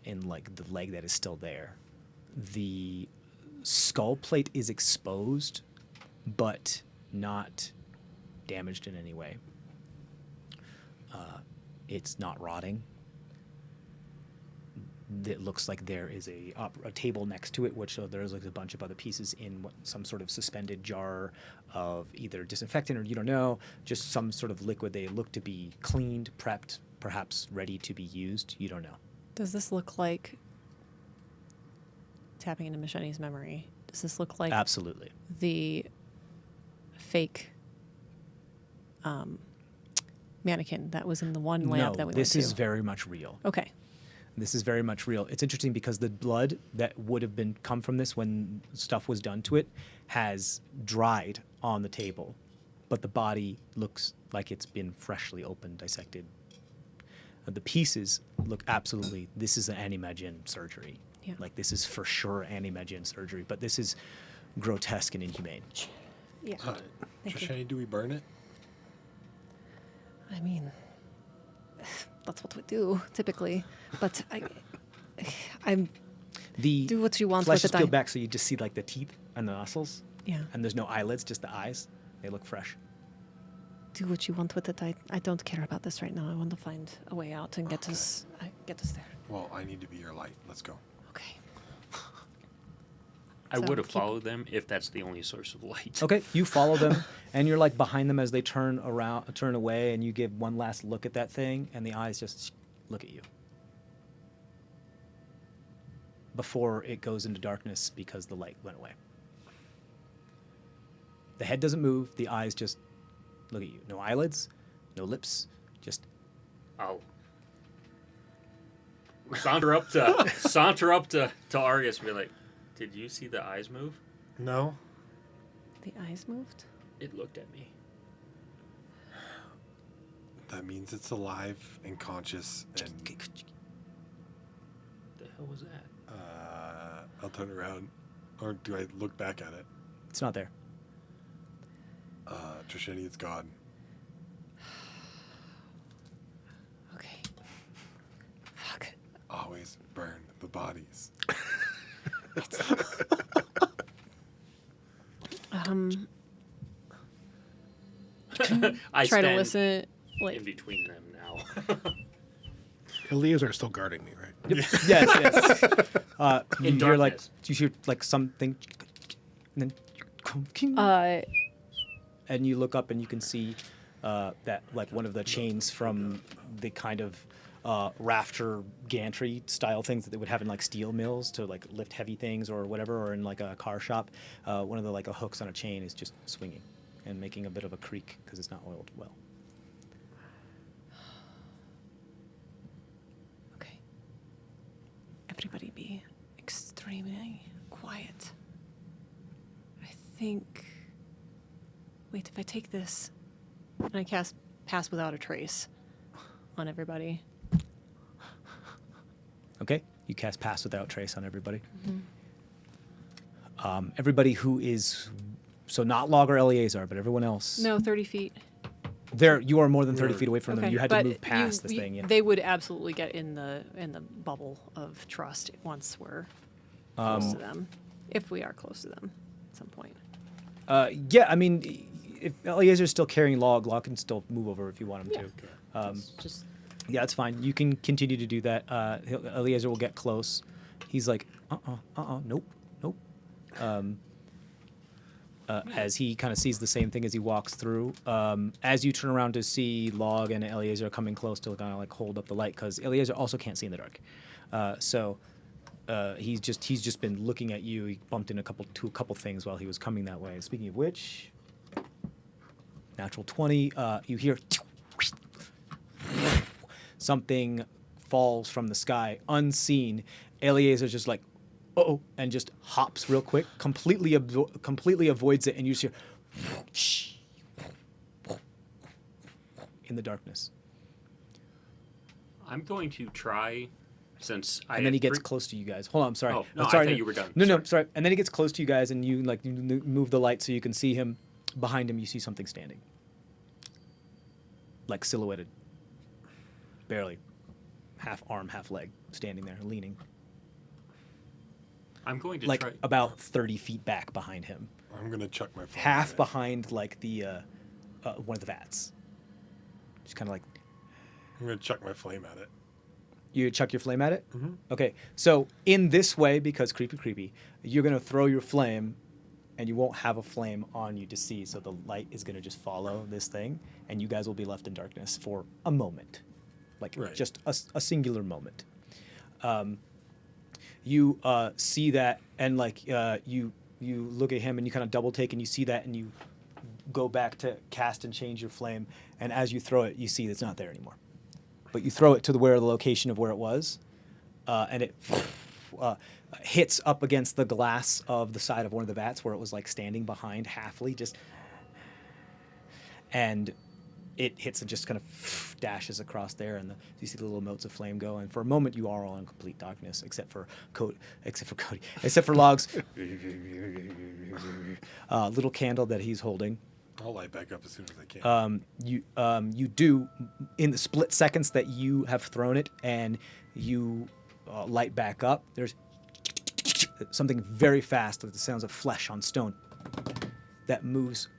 In like the leg that is still there, the skull plate is exposed, but not damaged in any way. It's not rotting. It looks like there is a table next to it, which there's like a bunch of other pieces in some sort of suspended jar of either disinfectant or you don't know, just some sort of liquid. They look to be cleaned, prepped, perhaps ready to be used. You don't know. Does this look like, tapping into Michonne's memory, does this look like Absolutely. the fake mannequin that was in the one lab that we this went is to? very much real. Okay. This is very much real. It's interesting because the blood that would have been come from this when stuff was done to it has dried on the table, but the body looks like it's been freshly opened, dissected. The pieces look absolutely. This is an animagen surgery. Yeah. Like this is for sure animagen surgery, but this is grotesque and inhumane. Yeah. Thank you. Trisheni, do we burn it? I mean, that's what we do typically. But I'm The do what you want flesh with is it. peeled back, so you just see like the teeth and the muscles, Yeah. and there's no eyelids, just the eyes. They look fresh. Do what you want with it. I don't care about this right now. I want to find a way out and get us there. Well, I need to be your light. Let's go. Okay. I So would have keep- followed them if that's the only source of light. Okay, you follow them, and you're like behind them as they turn away, and you give one last look at that thing, and the eyes just look at you before it goes into darkness because the light went away. The head doesn't move, the eyes just look at you. No eyelids, no lips, just I'll saunter up to Argus and be like, "Did you see the eyes move?" No. The eyes moved. It looked at me. That means it's alive and conscious, and The hell was that? I'll turn around, or do I look back at it? it's not there. Trisheni, it's gone. Okay. Fuck. Always burn the bodies. I Try to stand listen. Like, in between them now. Elias are still guarding me, right? Yep. yes. In you hear like darkness. you hear like something, and then and you look up and you can see that like one of the chains from the kind of rafter gantry style things that they would have in like steel mills to like lift heavy things or whatever, or in like a car shop. One of the like hooks on a chain is just swinging and making a bit of a creak because it's not oiled well. okay. Everybody be extremely quiet. I think. Wait, if I take this and I cast Pass Without a Trace on everybody. Okay, you cast Pass Without Trace on everybody. Everybody who is so not Log or Eleazar, but everyone else. No, 30 feet. There, you are more than 30 We're- feet away from them. Okay, You had to but move past this thing. Yeah. They would absolutely get in the bubble of trust once we're close to them, if we are close to them at some point. Yeah, I mean, if Eleazar's still carrying Log can still move over if you want him to. It's just Yeah, that's fine. You can continue to do that. Eleazar will get close. He's like, nope. as he kind of sees the same thing as he walks through. As you turn around to see Log and Eliezer coming close to kind of like hold up the light, because Eliezer also can't see in the dark. He's just been looking at you. He bumped into a couple things while he was coming that way. Speaking of which, natural 20. You hear something falls from the sky unseen. Eliezer's just like, oh, and just hops real quick, completely avoids it, and you just hear in the darkness. I'm going to try, since I. And then he gets close to you guys. Hold on, I'm sorry. Oh, no, sorry, I thought you were done. No, sorry. And then he gets close to you guys, and you move the light so you can see him. Behind him, you see something standing, like silhouetted, barely, half arm, half leg, standing there, leaning. I'm going to like try. about 30 feet back behind him, I'm gonna chuck my phone. half at it. behind like the one of the vats. Just kind of like I'm gonna chuck my flame at it. you chuck your flame at it. Mhm. Okay, so in this way, because creepy, you're gonna throw your flame, and you won't have a flame on you to see. So the light is gonna just follow this thing, and you guys will be left in darkness for a moment, like Right. just a singular moment. You see that, and like you look at him, and you kind of double take, and you see that, and you go back to cast and change your flame, and as you throw it, you see it's not there anymore. But you throw it to the location of where it was, and it hits up against the glass of the side of one of the vats where it was like standing behind halfly, just, and it hits and just kind of dashes across there, and you see the little motes of flame go. And for a moment, you are all in complete darkness, except for Log's little candle that he's holding. I'll light back up as soon as I can. You do in the split seconds that you have thrown it, and you light back up. There's something very fast, with the sounds of flesh on stone, that moves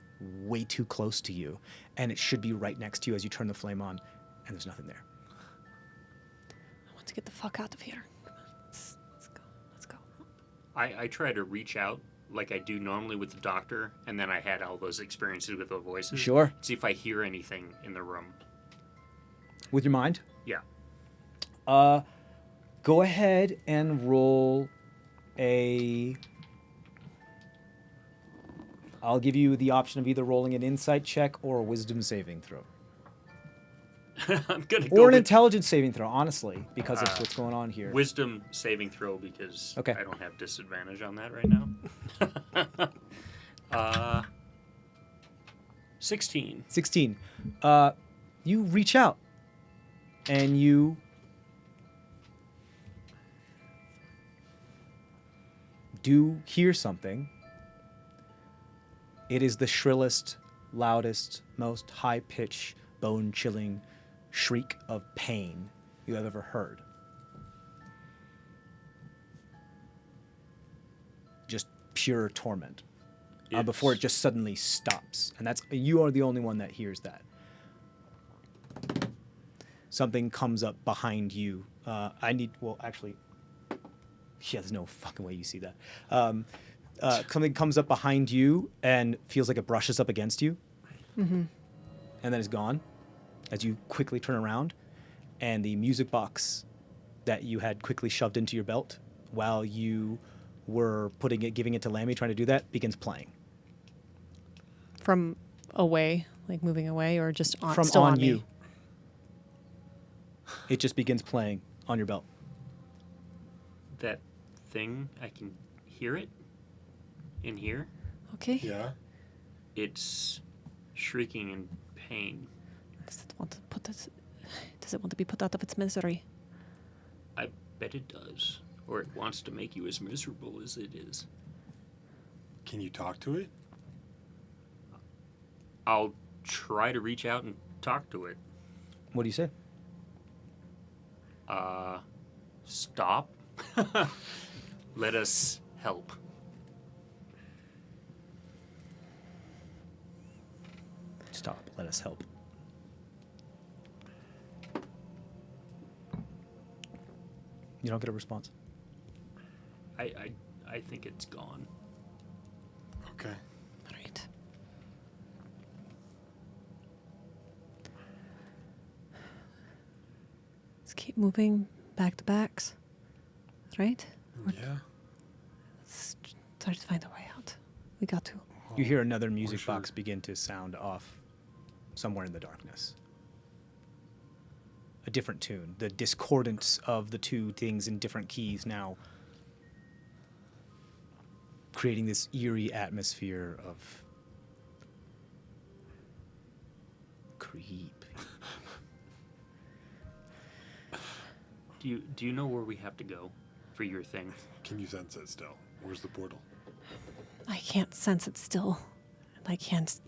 way too close to you, and it should be right next to you as you turn the flame on, and there's nothing there. I want to get the fuck out of here. Come on, let's go. Let's go. I try to reach out like I do normally with the doctor, and then I had all those experiences with the voices. Sure. See if I hear anything in the room. With your mind, Yeah. go ahead and roll a. I'll give you the option of either rolling an insight check or a wisdom saving throw. I'm gonna go Or an with intelligence saving throw, honestly, because of what's going on here. wisdom saving throw because Okay. I don't have disadvantage on that right now. 16. 16. You reach out and you do hear something. It is the shrillest, loudest, most high-pitched, bone-chilling shriek of pain you have ever heard. Just pure torment. Before it just suddenly stops. And you are the only one that hears that. Something comes up behind you. Actually, there's no fucking way you see that. Something comes up behind you and feels like it brushes up against you. Mm-hmm. And then is gone as you quickly turn around, and the music box that you had quickly shoved into your belt while you were giving it to Lammy, trying to do that, begins playing. From away, like moving away, or just on, From still on on you. me? It just begins playing on your belt. That thing, I can hear it in here. Okay. Yeah. It's shrieking in pain. Does it want to be put out of its misery? I bet it does. Or it wants to make you as miserable as it is. Can you talk to it? I'll try to reach out and talk to it. What do you say? Stop. Let us help. Stop. Let us help. You don't get a response. I think it's gone. Okay. All right. keep moving back to backs, right? Yeah. Let's try to find a way out. We got to. You hear another music sure. box begin to sound off somewhere in the darkness. A different tune. The discordance of the two things in different keys now creating this eerie atmosphere of creep. Do you know where we have to go for your thing? Can you sense it still? Where's the portal? I can't sense it still. I can't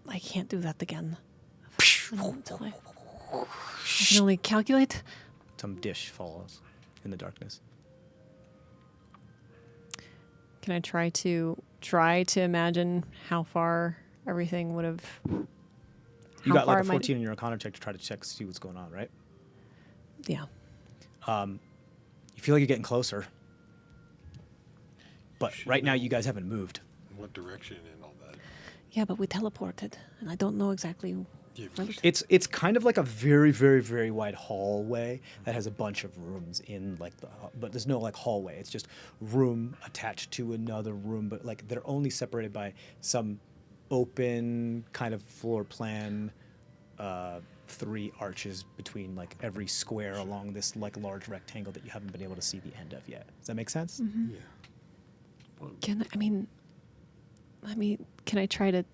do that again. I can only calculate. Some dish falls in the darkness. Can I try to imagine how far everything would have? You how got like far a it might- 14 in your Arcana check to try to see what's going on, right? Yeah. You feel like you're getting closer. But right now you guys haven't moved. In what direction and all that? Yeah, but we teleported, and I don't know exactly. Yeah, where we the- It's kind of like a very, very, very wide hallway that has a bunch of rooms in like but there's no like hallway. It's just room attached to another room, but like they're only separated by some open kind of floor plan, 3 arches between like every square along this like large rectangle that you haven't been able to see the end of yet. Does that make sense? yeah. Can I try to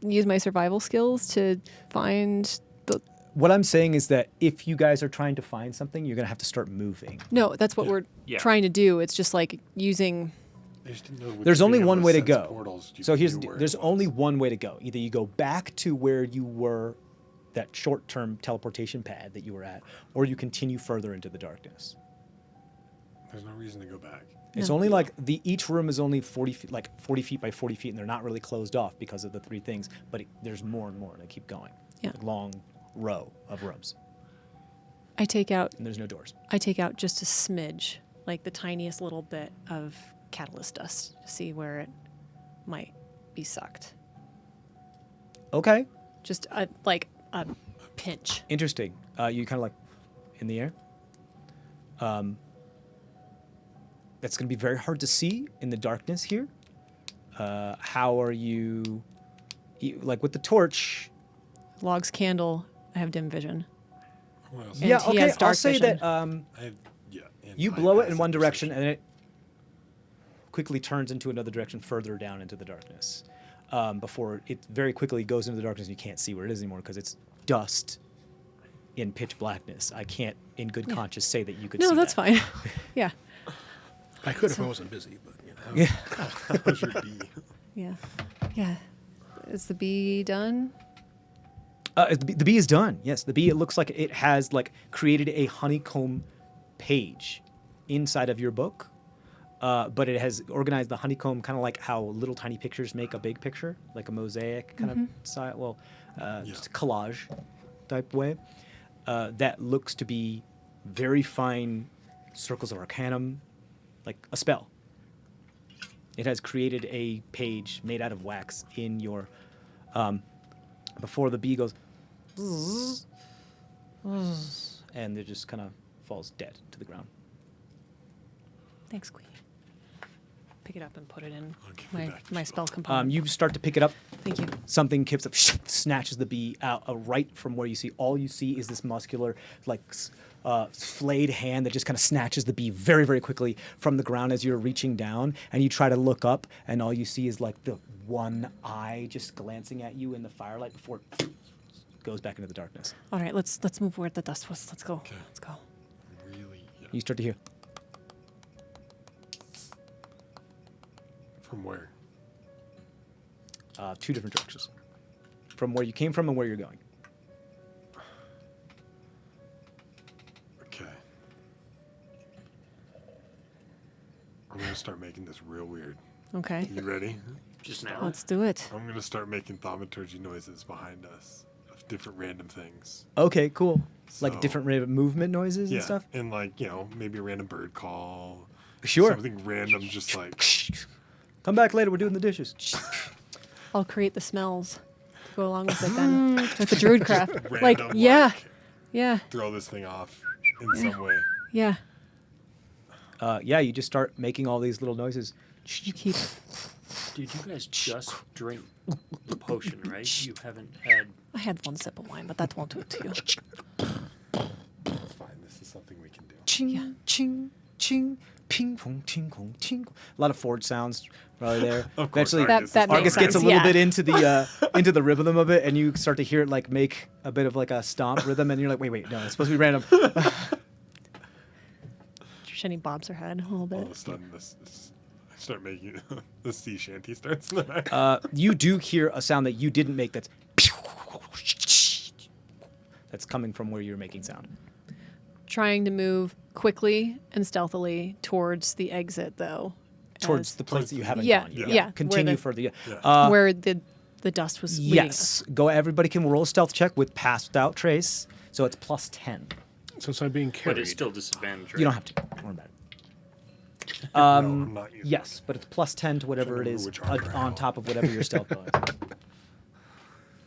use my survival skills to find the? What I'm saying is that if you guys are trying to find something, you're gonna have to start moving. No, that's what Yeah. we're Yeah. trying to do. It's just like using. I just didn't know with There's you only being able one way to sense go. portals, you So knew here's where it there's was. only one way to go. Either you go back to where you were, that short-term teleportation pad that you were at, or you continue further into the darkness. There's no reason to go back. It's No. only like each room is only 40 feet, like 40 feet by 40 feet, and they're not really closed off because of the 3 things. But there's more and more, and they keep going. Yeah. Like long row of rooms, I take out and there's no doors. just a smidge, like the tiniest little bit of catalyst dust, to see where it might be sucked. Okay, Just a pinch. interesting. You kind of like in the air. That's going to be very hard to see in the darkness here. How are you, like with the torch? Log's candle. I have dim vision. What else? And Yeah, he okay. has I'll dark say vision. that I have, yeah. and you high blow it in passive one direction, perception. and it quickly turns into another direction further down into the darkness. Before it very quickly goes into the darkness, and you can't see where it is anymore because it's dust in pitch blackness. I can't, in good conscience, say that you could see No, that's that. fine. Yeah. I could if I wasn't busy, but you know. Yeah. That was your B. Yeah. Yeah. Is the bee done? The bee is done. Yes, the bee. It looks like it has like created a honeycomb page inside of your book, but it has organized the honeycomb kind of like how little tiny pictures make a big picture, like a mosaic kind of style. Well, just collage type way. That looks to be very fine circles of arcanum, like a spell. It has created a page made out of wax in your. Before the bee goes, and it just kind of falls dead to the ground. Thanks, Queenie. Pick it up and put it in I'll give you back your my spell. spell component. You start to pick it up. Thank you. Something kicks up, snatches the bee out right from where you see. All you see is this muscular, like flayed hand that just kind of snatches the bee very, very quickly from the ground as you're reaching down, and you try to look up, and all you see is like the one eye just glancing at you in the firelight before it goes back into the darkness. All right, let's move where the dust was. Let's go. Okay. Let's go. Really? Yeah. You start to hear. From where? 2 different directions, from where you came from and where you're going. Okay. I'm gonna start making this real weird. Okay. You ready? Just now. Let's do it. I'm gonna start making thaumaturgy noises behind us of different random things. Okay, cool. Like So- different random movement noises and stuff. and like maybe a random bird call. Sure. Something random, just like Come back later. We're doing the dishes. I'll create the smells. go along with it then. With the druid craft. Random, Like, yeah. like, Yeah. throw this thing off in some way. Yeah. Yeah, you just start making all these little noises. You keep. Dude, you guys just drink the potion, right? You haven't had. I had one sip of wine, but that won't do it to you. It's fine. This is something we can do. Ching, ching, ching, ping pong, ching pong, ching. A lot of forge sounds probably there. Of course, Eventually, Argus That is makes Argus fine. gets a sense, little yeah. bit into the rhythm of it, and you start to hear it like make a bit of like a stomp rhythm, and you're like, wait, no, it's supposed to be random. Trisheni bobs her head a little All bit. of a sudden, I start making the sea shanty starts in the back. You do hear a sound that you didn't make. That's coming from where you're making sound. Trying to move quickly and stealthily towards the exit, though. Towards as- the place that you haven't Yeah, gone. yeah, where Continue the- further. Yeah. Yeah. where the dust was leading Yes. us. Go. Everybody can roll a stealth check with pass without trace. So it's plus 10. So it's not being carried. But it's still disadvantage. You don't have to. Don't worry about it. No, I'm not using Yes, but it's plus 10 to whatever Trying it to is remember which armor I on have. top of whatever your stealth bonus.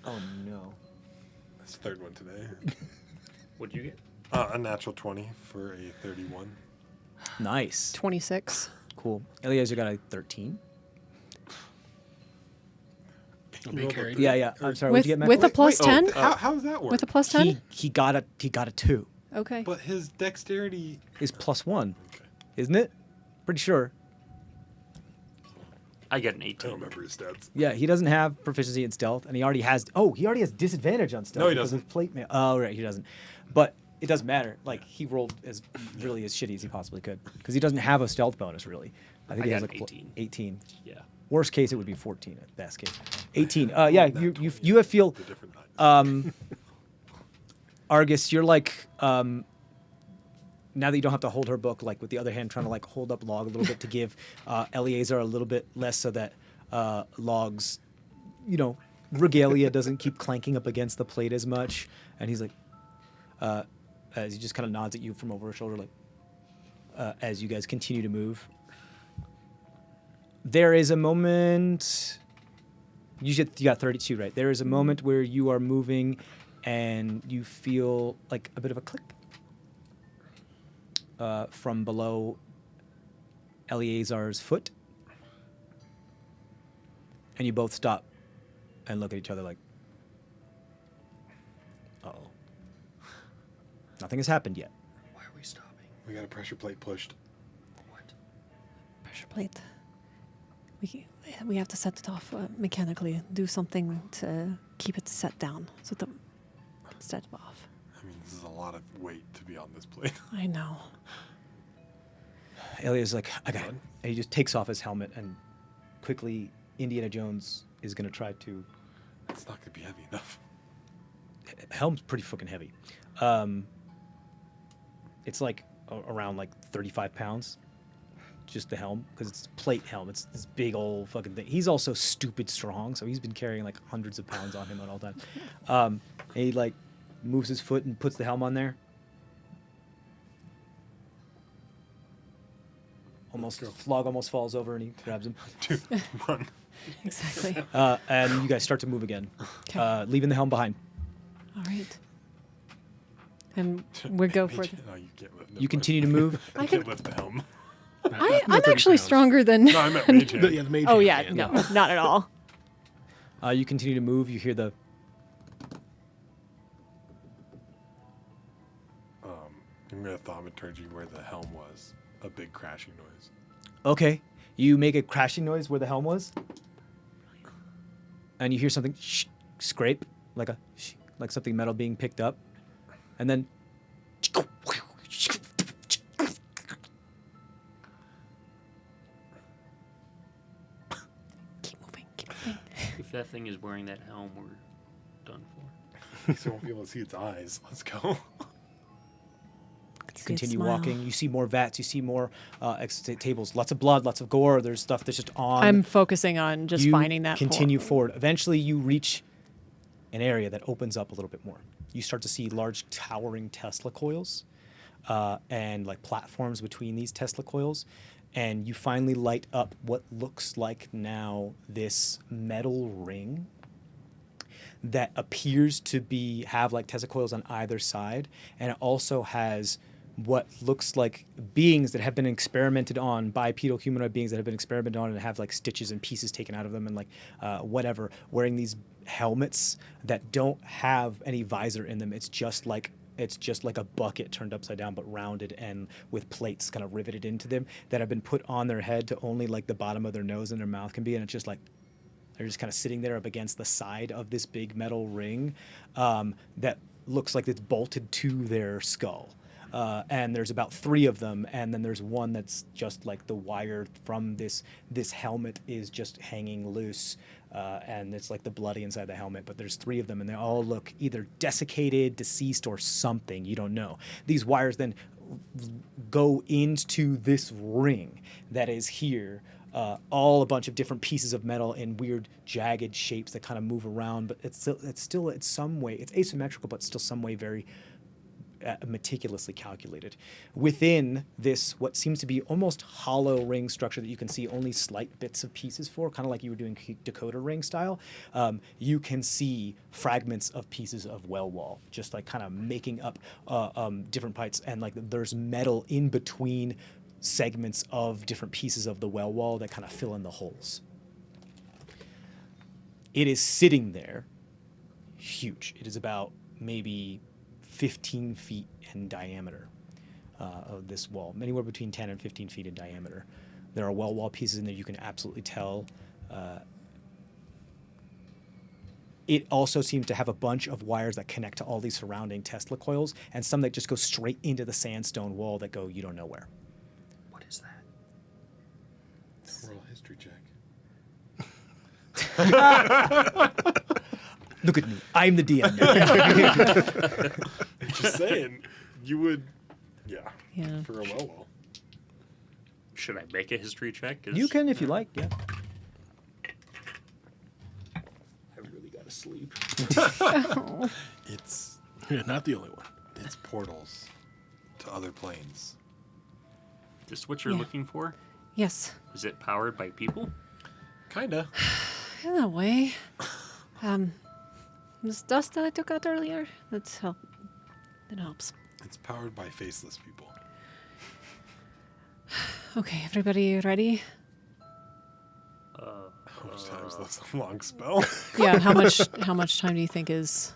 Oh no. This third one today. What'd you get? A natural 20 for a 31. Nice. 26. Cool. Eliezer got a 13. It'll be carried. Yeah. I'm sorry. What'd you get, Matt? With a plus Wait, 10? How does that work? With a plus 10? He got a 2. Okay. But his dexterity. Is plus 1, Okay. isn't it? Pretty sure. I got an I 18. don't remember his stats. Yeah, he doesn't have proficiency in stealth, and he already has. Oh, he already has disadvantage on stealth. No, he because of doesn't. Plate mail. Oh, right, he doesn't. But it doesn't matter. Like he rolled as really as shitty as he possibly could because he doesn't have a stealth bonus really. I think I he has got like 18. 18. Yeah. Worst case, it would be 14 at best case. 18. Yeah, you have feel. The different nine. Argus, you're like now that you don't have to hold her book, like with the other hand, trying to like hold up Log a little bit to give Eleazar a little bit less, so that Log's, regalia doesn't keep clanking up against the plate as much. And he's like, as he just kind of nods at you from over her shoulder, like, as you guys continue to move. There is a moment. You got 32, right? There is a moment where you are moving, and you feel like a bit of a click from below Eleazar's foot, and you both stop and look at each other like, uh-oh. Nothing has happened yet. Why are we stopping? We got a pressure plate pushed. What? Pressure plate. We have to set it off mechanically. Do something to keep it set down so that it's set off. I mean, this is a lot of weight to be on this plate. I know. Elia's like, I got it. Done? And he just takes off his helmet, and quickly Indiana Jones is going to try to... It's not going to be heavy enough. Helm's pretty fucking heavy. It's like around like 35 pounds. Just the helm, because it's plate helm. It's this big old fucking thing. He's also stupid strong, so he's been carrying like hundreds of pounds on him at all times. And he like moves his foot and puts the helm on there. Flog almost falls over, and he grabs him. Dude, run. Exactly. And you guys start to move again, Okay. leaving the helm behind. All right. And we go for it. No, you can't lift. You continue to move. I I can't could- lift the helm. I'm actually stronger than. No, I meant mage hand. The mage Oh hand yeah, can. no, not at all. You continue to move. You hear the I'm going to thaumaturgy where the helm was. A big crashing noise. okay. You make a crashing noise where the helm was, and you hear something scrape, like something metal being picked up, and then Keep moving. Keep moving. If that thing is wearing that helm, we're done for. So I won't be able to see its eyes. Let's go. you continue walking. You see more vats. You see more tables. Lots of blood. Lots of gore. There's stuff that's just on. I'm focusing on just you finding that. continue forward. Eventually, you reach an area that opens up a little bit more. You start to see large, towering Tesla coils and like platforms between these Tesla coils, and you finally light up what looks like now this metal ring that appears to have like Tesla coils on either side, and it also has what looks like beings that have been experimented on, bipedal humanoid beings that have been experimented on and have like stitches and pieces taken out of them and like whatever, wearing these helmets that don't have any visor in them. It's just like a bucket turned upside down but rounded and with plates kind of riveted into them that have been put on their head to only like the bottom of their nose and their mouth can be, and it's just like they're just kind of sitting there up against the side of this big metal ring that looks like it's bolted to their skull. And there's about 3 of them, and then there's one that's just like the wire from this helmet is just hanging loose, and it's like the bloody inside the helmet, but there's 3 of them, and they all look either desiccated, deceased, or something. You don't know. These wires then go into this ring that is here, all a bunch of different pieces of metal in weird jagged shapes that kind of move around, but it's still in some way, it's asymmetrical, but still some way very meticulously calculated. Within this, what seems to be almost hollow ring structure that you can see only slight bits of pieces for, kind of like you were doing Dakota ring style, you can see fragments of pieces of well wall, just like kind of making up different parts, and like there's metal in between segments of different pieces of the well wall that kind of fill in the holes. It is sitting there, huge. It is about maybe 15 feet in diameter of this wall, anywhere between 10 and 15 feet in diameter. There are well wall pieces in there you can absolutely tell. It also seems to have a bunch of wires that connect to all these surrounding Tesla coils, and some that just go straight into the sandstone wall that go you don't know where. What is that? Roll history check. Look at me. I'm the DM now. Just saying, you would, yeah. Yeah. For a well. Should I make a history check? You can if you like, yeah. I really gotta sleep. It's You're not the only one. it's portals to other planes. This what you're Yeah. looking for? Yes, Is it powered by people? Kinda. in a way. This dust that I took out earlier, that's help. It helps. It's powered by faceless people. Okay, everybody ready? How much time is left? A long spell. Yeah, how much time do you think is?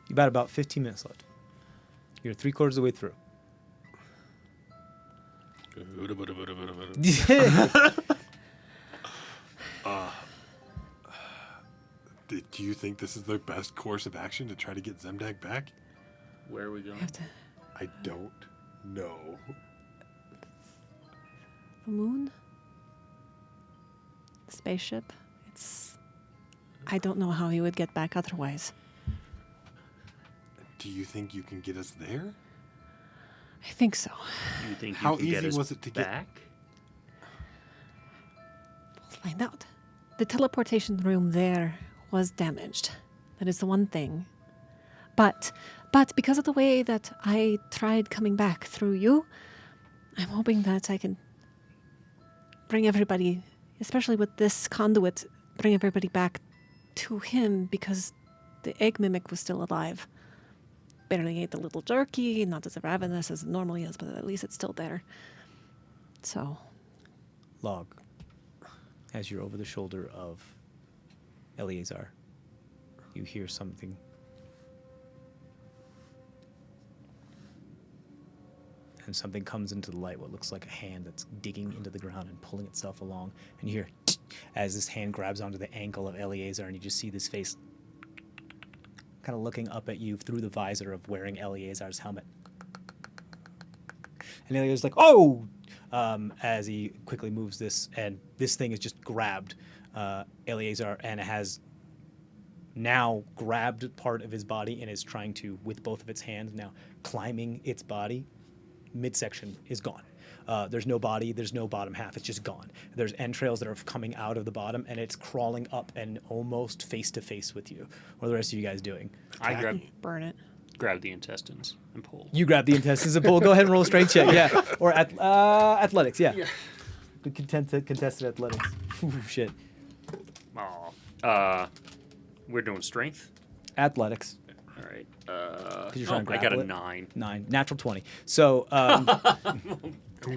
You got about 15 minutes left. You're 3/4 of the way through. Do you think this is the best course of action to try to get Zemdag back? Where are we going? Have to, I don't know. the moon? The spaceship? I don't know how he would get back otherwise. Do you think you can get us there? I think so. You think How you can get easy us was it to get- back? We'll find out. The teleportation room there was damaged. That is the one thing. But because of the way that I tried coming back through you, I'm hoping that I can bring everybody, especially with this conduit, bring everybody back to him, because the egg mimic was still alive. Barely ate the little jerky, not as ravenous as it normally is, but at least it's still there. So, Log, as you're over the shoulder of Eleazar, you hear something. And something comes into the light, what looks like a hand that's digging into the ground and pulling itself along. And you hear as this hand grabs onto the ankle of Eleazar, and you just see this face kind of looking up at you through the visor of wearing Eleazar's helmet. And Eleazar's like, oh! As he quickly moves this, and this thing is just grabbed Eleazar, and it has now grabbed part of his body and is trying to, with both of its hands, now climbing its body. Midsection is gone. There's no body, there's no bottom half, it's just gone. There's entrails that are coming out of the bottom, and it's crawling up and almost face to face with you. What are the rest of you guys doing? I burn it. grab the intestines and pull. You grab the intestines and pull. Go ahead and roll a strength check, yeah. Or athletics, yeah. Good contested athletics. Ooh, shit. Oh. We're doing strength. Athletics. All right. You're trying to I got grapple a it. 9. 9. Natural 20. So, I'm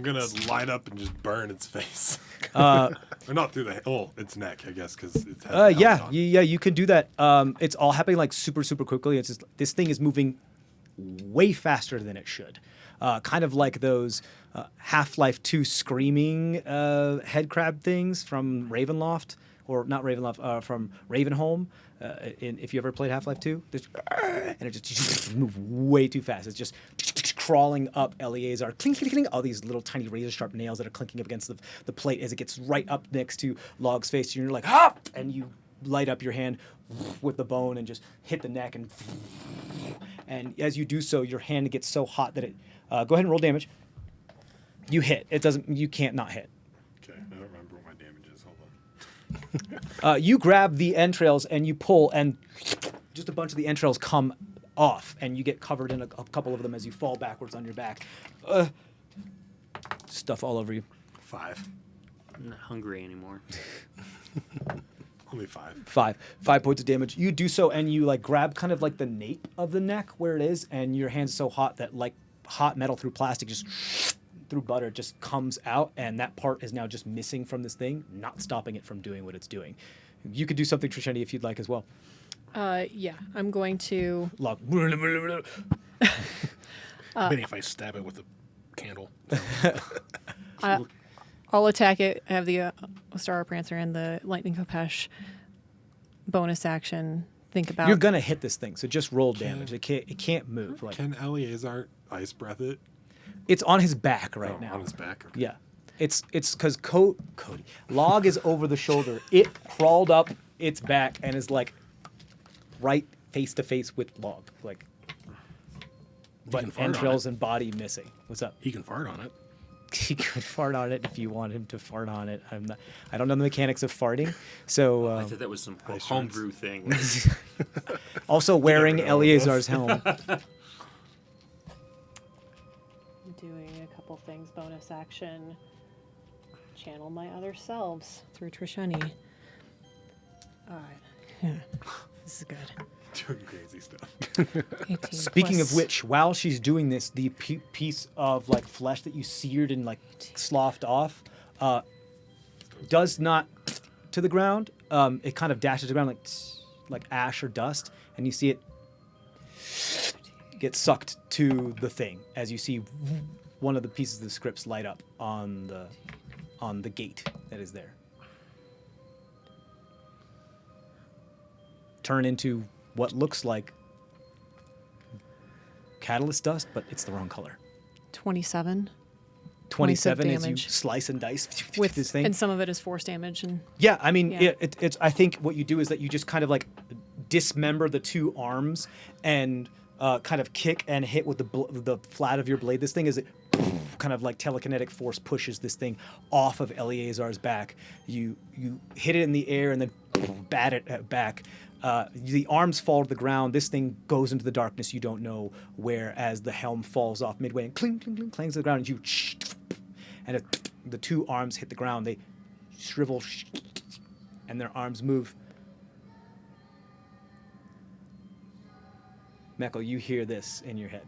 gonna light up and just burn its face. Or not through its neck, I guess, because it has. the yeah, helmet on. yeah, you can do that. It's all happening like super, super quickly. It's just this thing is moving way faster than it should. Kind of like those Half-Life 2 screaming head crab things from Ravenloft, or not Ravenloft, from Ravenholm. If you ever played Half-Life 2, and it just moves way too fast. It's just crawling up Eleazar, clink, clink, clink, all these little tiny razor-sharp nails that are clinking up against the plate as it gets right up next to Log's face. And you're like, hop! And you light up your hand with the bone and just hit the neck. And as you do so, your hand gets so hot that it... go ahead and roll damage. You hit. It doesn't... You can't not hit. Okay, I don't remember what my damage is. Hold on. You grab the entrails and you pull, and just a bunch of the entrails come off, and you get covered in a couple of them as you fall backwards on your back. Stuff all over you. 5. I'm not hungry anymore. Only 5. 5 points of damage. You do so, and you like grab kind of like the nape of the neck where it is, and your hand's so hot that like hot metal through plastic just through butter just comes out, and that part is now just missing from this thing, not stopping it from doing what it's doing. You could do something, Trisheni, if you'd like as well. Yeah, I'm going to. Log. Maybe if I stab it with a candle. I'll attack it. I have the Star Prancer and the Lightning Kopesh bonus action. Think about. You're gonna hit this thing, so just roll damage. It can't move. Like Can Eleazar ice breath it? it's on his back right now. On his back. Okay. Yeah, it's because Cody Log is over the shoulder. It crawled up its back and is like right face to face with Log, like, but can fart on entrails it. and body missing. What's up? He can fart on it. He could fart on it if you want him to fart on it. I don't know the mechanics of farting, so I thought that was some Ice homebrew thing. also wearing know, Eleazar's helm. doing a couple things. Bonus action. Channel my other selves through Trisheni. All right. Yeah. This is good. Doing crazy stuff. 18 Speaking plus- of which, while she's doing this, the piece of like flesh that you seared and like sloughed off does not to the ground. It kind of dashes to the ground like ash or dust, and you see it get sucked to the thing as you see one of the pieces of the scripts light up on the gate that is there. Turn into what looks like catalyst dust, but it's the wrong color. 27 27 as you damage. slice and dice with this thing. and some of it is force damage and Yeah, I mean, Yeah. it's. I think what you do is that you just kind of like dismember the two arms and kind of kick and hit with the flat of your blade. This thing is it kind of like telekinetic force pushes this thing off of Eleazar's back. You hit it in the air and then bat it back. The arms fall to the ground. This thing goes into the darkness. You don't know where, as the helm falls off midway and cling, cling, cling, clangs to the ground. And the two arms hit the ground. They shrivel, and their arms move. Meckel, you hear this in your head.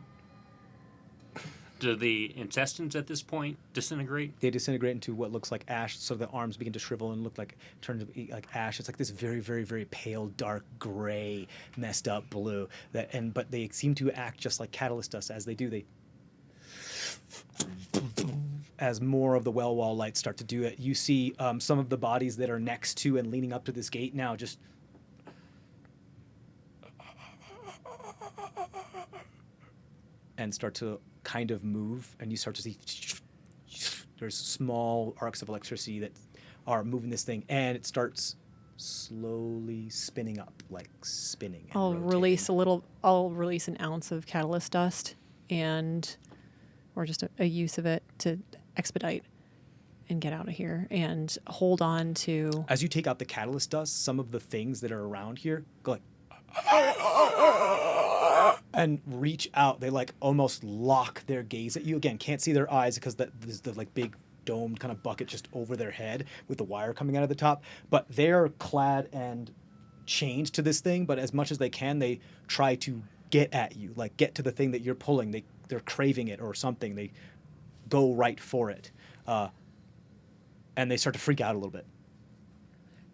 Do the intestines at this point disintegrate? They disintegrate into what looks like ash, so the arms begin to shrivel and turn to be like ash. It's like this very, very, very pale, dark gray, messed up blue. But they seem to act just like catalyst dust. As they do, as more of the well wall lights start to do it, you see some of the bodies that are next to and leaning up to this gate now just and start to kind of move, and you start to see there's small arcs of electricity that are moving this thing, and it starts slowly spinning up, like spinning. And I'll rotating. release an ounce of catalyst dust or just a use of it to expedite and get out of here and hold on to. As you take out the catalyst dust, some of the things that are around here go like and reach out. They like almost lock their gaze at you. Again, can't see their eyes because there's the like big domed kind of bucket just over their head with the wire coming out of the top. But they're clad and chained to this thing, but as much as they can, they try to get at you, like get to the thing that you're pulling. They're craving it or something. They go right for it, and they start to freak out a little bit.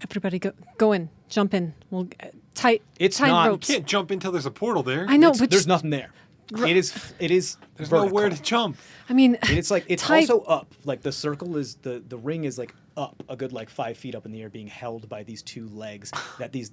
Everybody go in, jump in. We'll tight It's tight not- ropes. You can't jump until there's a portal there. I know, but There's nothing there. It is There's vertical. nowhere to jump. I mean, And it's like it's tight- also up. Like the circle is the ring is like up a good like 5 feet up in the air, being held by these two legs. that these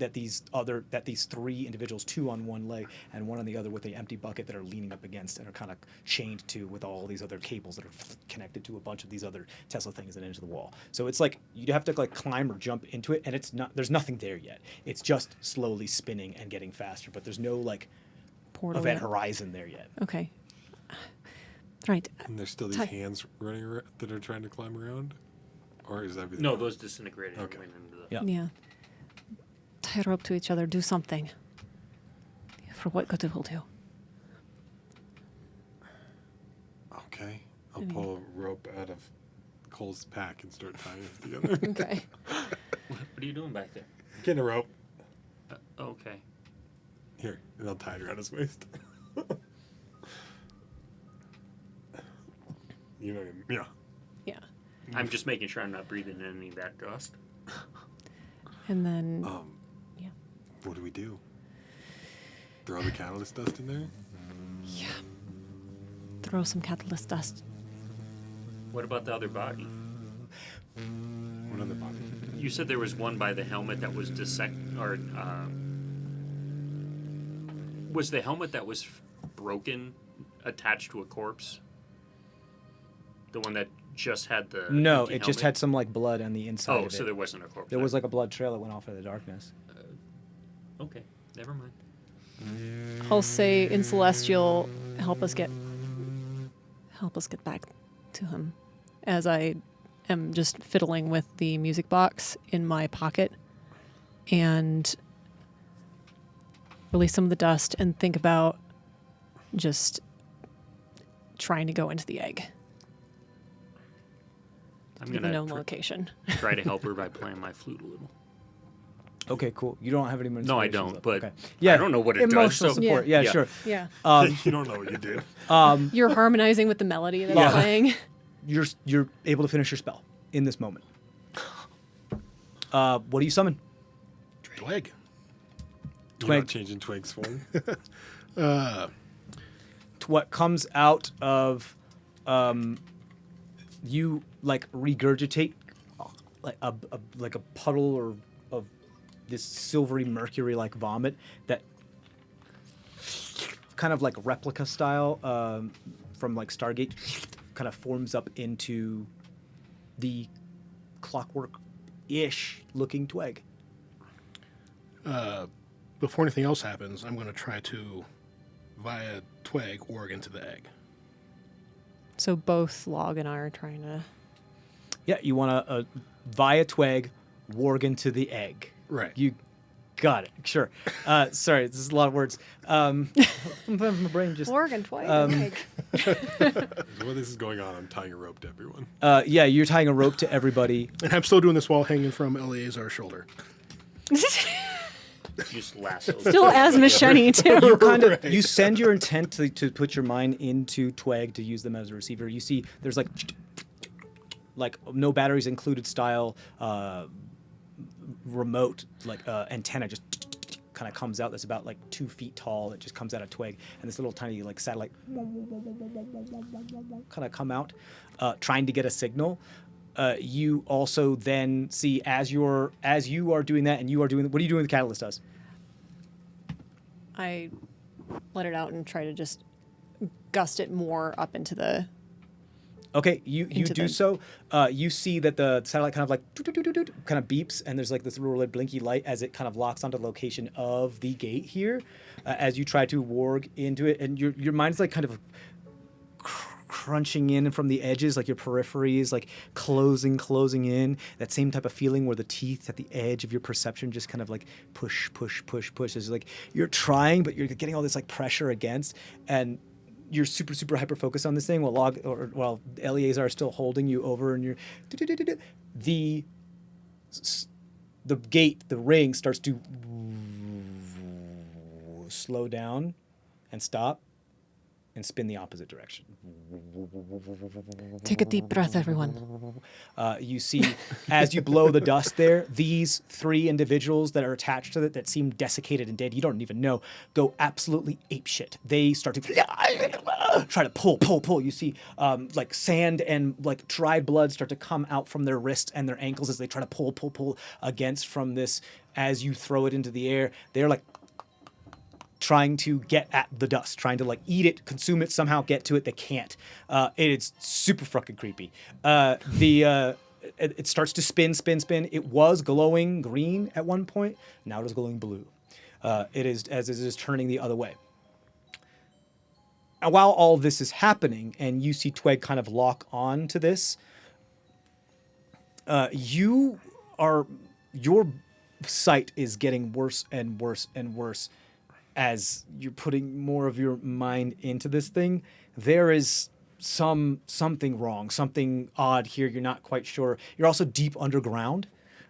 three individuals, two on one leg and one on the other, with the empty bucket that are leaning up against and are kind of chained to with all these other cables that are connected to a bunch of these other Tesla things and into the wall. So it's like you have to like climb or jump into it, and it's not. There's nothing there yet. It's just slowly spinning and getting faster, but there's no like portal event yet. horizon there yet. Okay. Right. And there's still these Tight. hands running around that are trying to climb around? Or is everything? No, those disintegrated. and Okay. went into the- Yeah. Yeah. Tie a rope to each other. Do something. For what good it will do. Okay. I'll pull a rope out of Cole's pack and start tying it together. Okay. What are you doing back there? Getting a rope. Okay. Here, and I'll tie it around his waist. You know, yeah. Yeah. I'm just making sure I'm not breathing in any of that dust. And then yeah. What do we do? Throw the catalyst dust in there? Yeah. Throw some catalyst dust. What about the other body? What other body? You said there was one by the helmet that was was the helmet that was broken attached to a corpse? The one that just had the No, empty it just helmet? had some like blood on the inside Oh, of it. so there wasn't a corpse. There was like a blood trail that went off in the darkness. Okay, never mind. I'll say in Celestial, help us get back to him, as I am just fiddling with the music box in my pocket and release some of the dust and think about just trying to go into the egg. I'm To the gonna known location. try to help her by playing my flute a little. Okay, cool. You don't have any more No, I inspirations, don't, though. but okay. Yeah, I don't know what it does, emotional so- support. Yeah. Yeah, Yeah. sure. Yeah. You don't know what you did. You're harmonizing with the melody that's Yeah. playing. You're able to finish your spell in this moment. What do you summon? Twig. You're Twig. not changing Twig's form. What comes out of you like regurgitate like a puddle or of this silvery mercury like vomit that kind of like replica style from like Stargate kind of forms up into the clockwork-ish looking twig. Before anything else happens, I'm going to try to, via twig, org into the egg. So both Log and I are trying to. Yeah, you want to via twig warg into the egg. Right. You got it. Sure. Sorry, this is a lot of words. My brain just. Organ twice. While this is going on, I'm tying a rope to everyone. Yeah, you're tying a rope to everybody. And I'm still doing this while hanging from Eleazar's shoulder. Just lasso. Still as Machete too. You kind of you send your intent to put your mind into twig to use them as a receiver. You see, there's like no batteries included style remote like antenna just kind of comes out. That's about like 2 feet tall. It just comes out of twig, and this little tiny like satellite kind of come out, trying to get a signal. You also then see as you are doing that, and you are doing what are you doing? The catalyst does. I let it out and try to just gust it more up into the. Okay, you Into do the- so. You see that the satellite kind of like kind of beeps, and there's like this little red blinky light as it kind of locks onto the location of the gate here. As you try to warg into it, and your mind's like kind of crunching in from the edges, like your periphery is like closing in. That same type of feeling where the teeth at the edge of your perception just kind of like push. It's like you're trying, but you're getting all this like pressure against, and you're super hyper focused on this thing while Eleazar is still holding you over, and you're the the gate, the ring starts to slow down and stop and spin the opposite direction. Take a deep breath, everyone. You see, as you blow the dust there, these 3 individuals that are attached to it that seem desiccated and dead, you don't even know, go absolutely apeshit. They start to try to pull. You see like sand and like dried blood start to come out from their wrists and their ankles as they try to pull against from this. As you throw it into the air, they're like trying to get at the dust, trying to like eat it, consume it, somehow get to it. They can't. It's super fucking creepy. It starts to spin. It was glowing green at one point. Now it is glowing blue. It is turning the other way. And while all this is happening, and you see Tweg kind of lock on to this, your sight is getting worse and worse and worse. As you're putting more of your mind into this thing, there is something wrong, something odd here. You're not quite sure. You're also deep underground.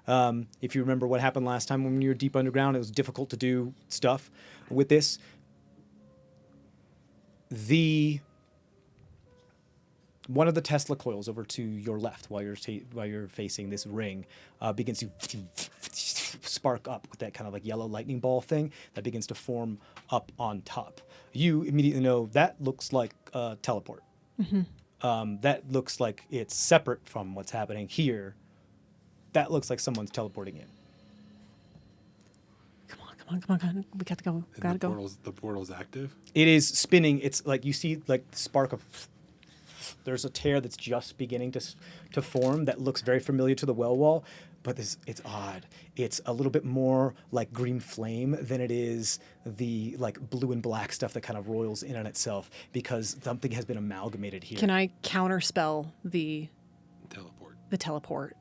If you remember what happened last time when you were deep underground, it was difficult to do stuff with this. One of the Tesla coils over to your left while you're facing this ring begins to spark up with that kind of like yellow lightning ball thing that begins to form up on top. You immediately know that looks like a teleport. That looks like it's separate from what's happening here. That looks like someone's teleporting in. Come on. We got to go. Gotta go. The portal's active? It is spinning. It's like you see like the spark of... There's a tear that's just beginning to form that looks very familiar to the well wall, but it's odd. It's a little bit more like green flame than it is the like blue and black stuff that kind of roils in on itself because something has been amalgamated here. Can I counterspell the Teleport.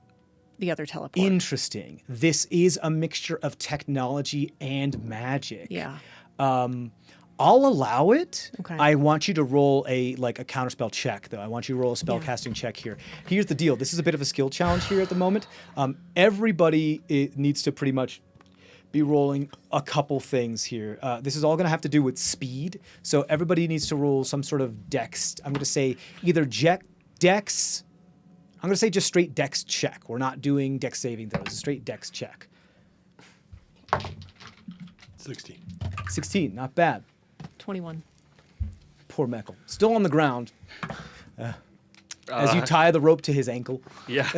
the other teleport? Interesting. This is a mixture of technology and magic. Yeah. I'll allow it. Okay. I want you to roll a counterspell check, though. I want you to roll a spell casting check here. Here's the deal. This is a bit of a skill challenge here at the moment. Everybody needs to pretty much be rolling a couple things here. This is all going to have to do with speed. So everybody needs to roll some sort of dex. I'm going to say either dex. I'm going to say just straight dex check. We're not doing dex saving throws. Straight dex check. 16. Not bad. 21. Poor Meckel. Still on the ground. As you tie the rope to his ankle. Yeah.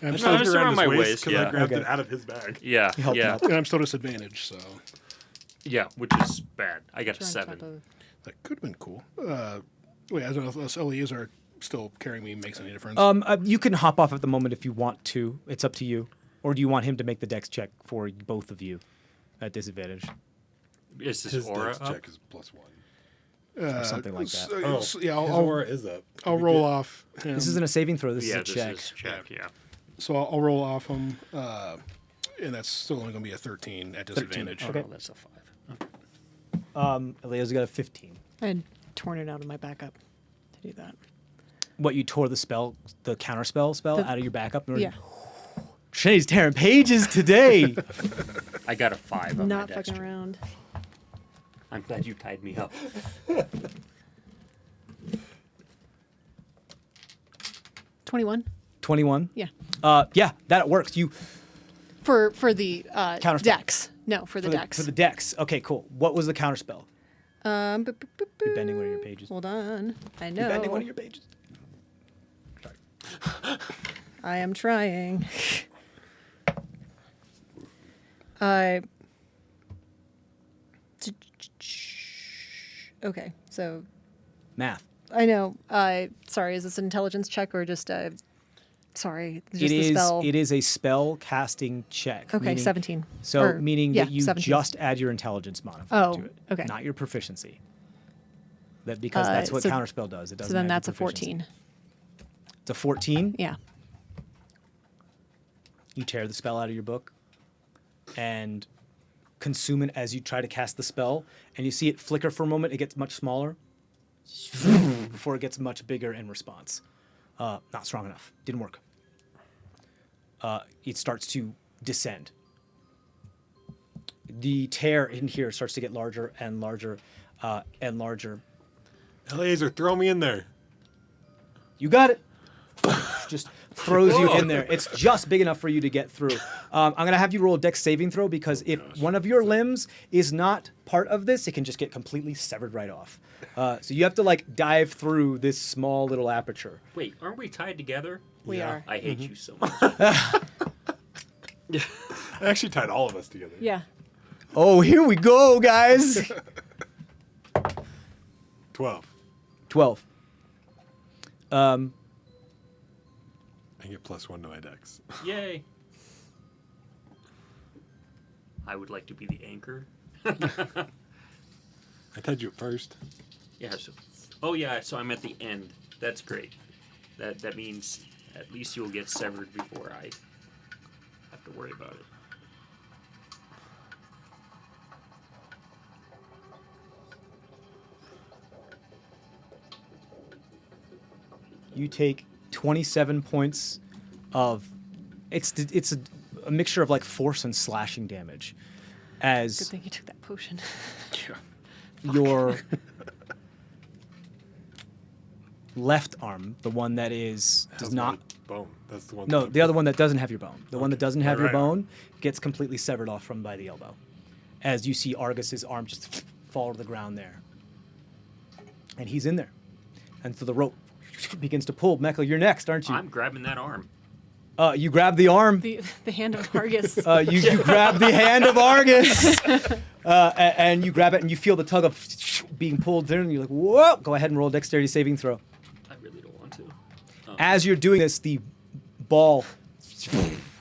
I'm No, still, I'm still around my waist. Because I grabbed Okay. it out of his bag. Yeah. helped Yeah. out. and I'm still disadvantaged, so Yeah. Which is bad. I got a You're on top 7. of- that could have been cool. Wait, I don't know if us LEs are still carrying me makes any difference. You can hop off at the moment if you want to. It's up to you. Or do you want him to make the dex check for both of you at disadvantage? Is this His aura dex up? check is +1. Or something like that. Yeah, His I'll aura is up. I'll roll off him. This isn't a saving throw. This Yeah, is a this check. is check. Yeah. So I'll roll off him, and that's still only going to be a 13 at disadvantage. Oh, Okay. no, that's a 5. Leo's got a 15. I had torn it out of my backup to do that. What, you tore the counterspell spell The- out of your backup? Yeah. Trisheni's tearing pages today. I got a 5 on Not my fucking dexter. around. I'm glad you tied me up. 21. 21. Yeah. Yeah, that works. You For the Counterspell. dex. No, for the dex. For the dex. Okay, cool. What was the counterspell? You're bending one of your pages. Hold on. I know. You're bending one of your pages. I am trying. I. Okay, so Math. I know. Sorry, is this an intelligence check or just sorry, just It the is. spell? It is a spell casting check. Okay, meaning- 17. So Or- meaning yeah, that you 17. just add your intelligence modifier Oh, to it. okay. Not your proficiency. That because that's what so- counterspell does. It doesn't. So then add your that's a proficiency. 14. It's a 14. Yeah. You tear the spell out of your book and consume it as you try to cast the spell, and you see it flicker for a moment. It gets much smaller before it gets much bigger in response. Not strong enough. Didn't work. It starts to descend the tear in here starts to get larger and larger and larger. Eleazar, throw me in there. You got it. Just throws you in there. It's just big enough for you to get through. I'm going to have you roll a dex saving throw because if one of your limbs is not part of this, it can just get completely severed right off. So you have to like dive through this small little aperture. Wait, aren't we tied together? We Yeah. are. I hate you so much. I actually tied all of us together. Yeah. Oh, here we go, guys. 12. 12. I get +1 to my dex. Yay. I would like to be the anchor. I tied you at first. Yeah. So, oh yeah. So I'm at the end. That's great. That means at least you'll get severed before I have to worry about it. You take 27 points of it's a mixture of like force and slashing damage Good as thing you took that potion. your left arm, the one that does Has not my bone. That's the one. no, that- the other one that doesn't have your bone. The one that doesn't have your Right. bone gets completely severed off from by the elbow. As you see Argus's arm just fall to the ground there. And he's in there. And so the rope begins to pull. Meckel, you're next, aren't you? I'm grabbing that arm. You grab the arm. The hand of Argus. You grab the hand of Argus. And you grab it and you feel the tug of being pulled there and you're like, whoa! Go ahead and roll a dexterity saving throw. I really don't want to. As you're doing this, the ball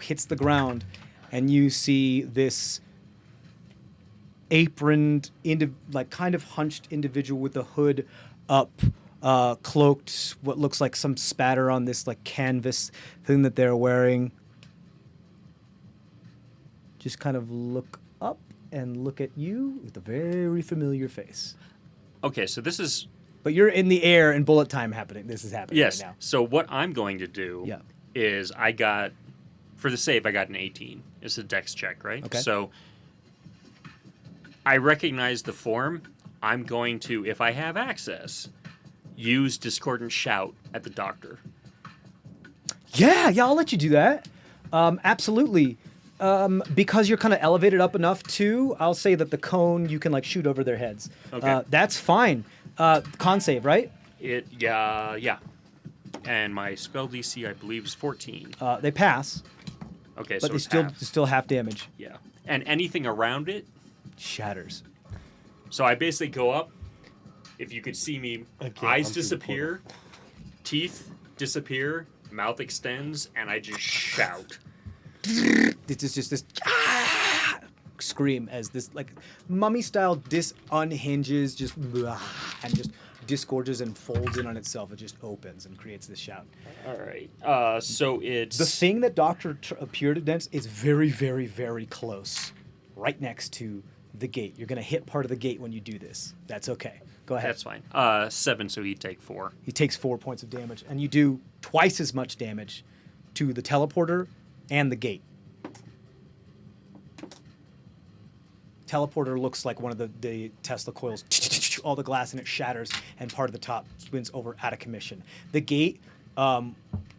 hits the ground, and you see this aproned, like kind of hunched individual with the hood up, cloaked. What looks like some spatter on this like canvas thing that they're wearing. Just kind of look up and look at you with a very familiar face. Okay, so this is But you're in the air and bullet time happening. This is happening yes. right now. So what I'm going to do Yeah. is I got for the save I got an 18. It's a dex check, right? Okay. So I recognize the form. I'm going to, if I have access, use discordant shout at the doctor. Yeah, I'll let you do that. Absolutely. Because you're kind of elevated up enough too, I'll say that the cone you can like shoot over their heads. Okay. That's fine. Con save, right? Yeah. And my spell DC I believe is 14. They pass, Okay, but so they it's still half. still half damage. Yeah. And anything around it. Shatters. So I basically go up. If you could see me, I can't, eyes I'm through the disappear, teeth disappear, mouth extends, and I just shout. It's just this scream as this like mummy style unhinges just and just disgorges and folds in on itself. It just opens and creates this shout. All right. So it's The thing that Doctor appeared against is very, very, very close, right next to the gate. You're gonna hit part of the gate when you do this. That's okay. Go ahead. That's fine. 7, so he'd take 4. He takes 4 points of damage, and you do twice as much damage to the teleporter and the gate. Teleporter looks like one of the Tesla coils. All the glass in it shatters, and part of the top spins over out of commission. The gate,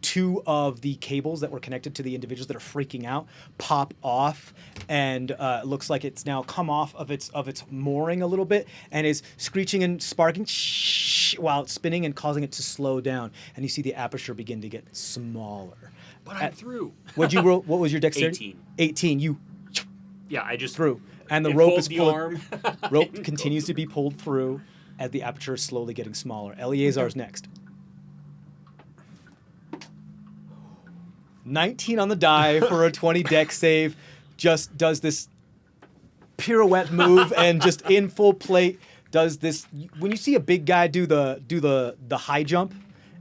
2 of the cables that were connected to the individuals that are freaking out pop off, and it looks like it's now come off of its mooring a little bit and is screeching and sparking while it's spinning and causing it to slow down. And you see the aperture begin to get smaller. But I'm through. What'd you roll? What was your dexterity? 18. 18. You Yeah, I just through, and the enfold rope is the pulled. arm. Rope continues to be pulled through as the aperture is slowly getting smaller. Eleazar's next. 19 on the die for a 20 dex save. Just does this pirouette move and just in full plate does this. When you see a big guy do the high jump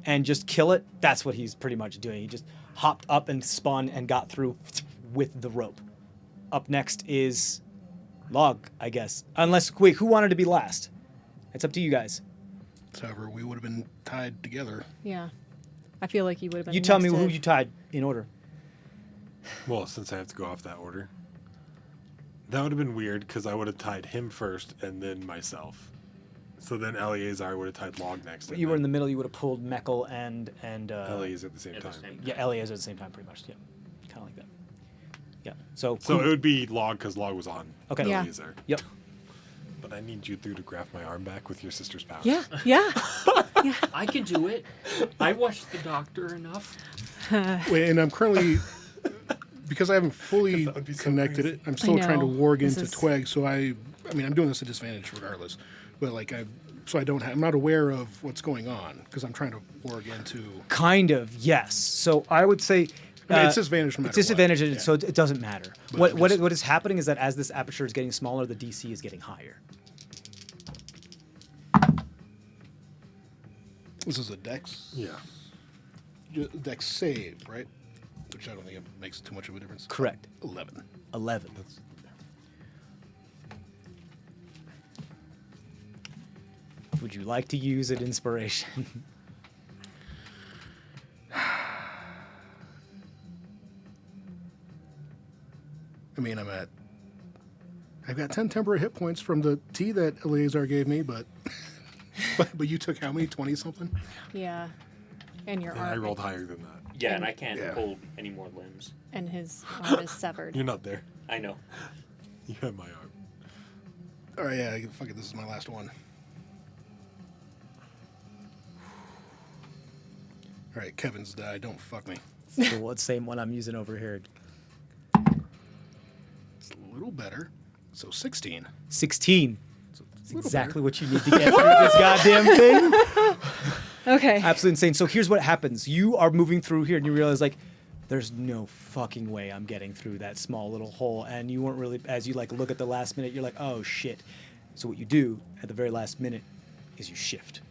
and just kill it, that's what he's pretty much doing. He just hopped up and spun and got through with the rope. Up next is Log, I guess. Unless, wait, who wanted to be last? It's up to you guys. However, we would have been tied together. Yeah. I feel like you would have been. You tell me next who to- you tied in order. Well, since I have to go off that order, That would have been weird because I would have tied him first and then myself. So then Eleazar would have tied Log next. You were in the middle. You would have pulled Meckel and Eleazar at the same At the time. same yeah, Eleazar at the same time, pretty much. Yeah, kind of like that. Yeah. So So it would be Log because Log was on Okay. Yeah. Eleazar. Yep. But I need you to graft my arm back with your sister's power. Yeah, yeah. I can do it. I watched the doctor enough. Wait, and I'm currently because I haven't fully That would be so connected crazy. it. I'm still trying to know. warg This into is- Tweg, so I mean, I'm doing this at disadvantage regardless. But like I'm not aware of what's going on because I'm trying to warg into. kind of yes. So I would say. I mean, it's disadvantage no matter It's disadvantage, what. so it doesn't matter. But What I'm what, just- what is happening is that as this aperture is getting smaller, the DC is getting higher. This is a Dex. Yeah. Dex save, right? Which I don't think it makes too much of a difference. Correct. 11. 11. Would you like to use an inspiration? I mean, I've got 10 temporary hit points from the tea that Eleazar gave me, but but you took how many? 20 something? Yeah. And your And arm. I rolled higher than that. Yeah, and I can't Yeah. hold any more limbs. And his arm is severed. You're not there. I know. You have my arm. All right, yeah, fuck it. This is my last one. All right, Kevin's died. Don't fuck me. The same one I'm using over here. It's a little better. So 16. 16. So It's exactly what you need to get through this goddamn thing. Okay. Absolutely insane. So here's what happens. You are moving through here and you realize, like, there's no fucking way I'm getting through that small little hole. And you weren't really, as you, like, look at the last minute, you're like, oh, shit. So what you do at the very last minute is you shift.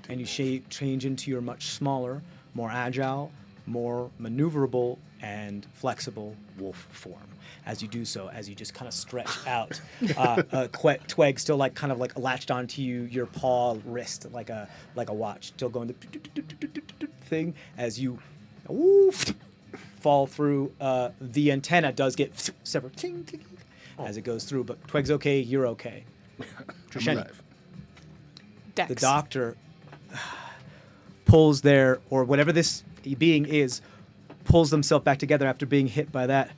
And you change into your much smaller, more agile, more maneuverable, and flexible wolf form. As you do so, as you just kind of stretch out, Tweg still like kind of like latched onto you, your paw, wrist, like a watch, still going the thing as you fall through. The antenna does get severed as it goes through, but Tweg's okay. You're okay. I'm Trisheni. alive. Dex. The doctor pulls their, or whatever this being is, pulls themselves back together after being hit by that.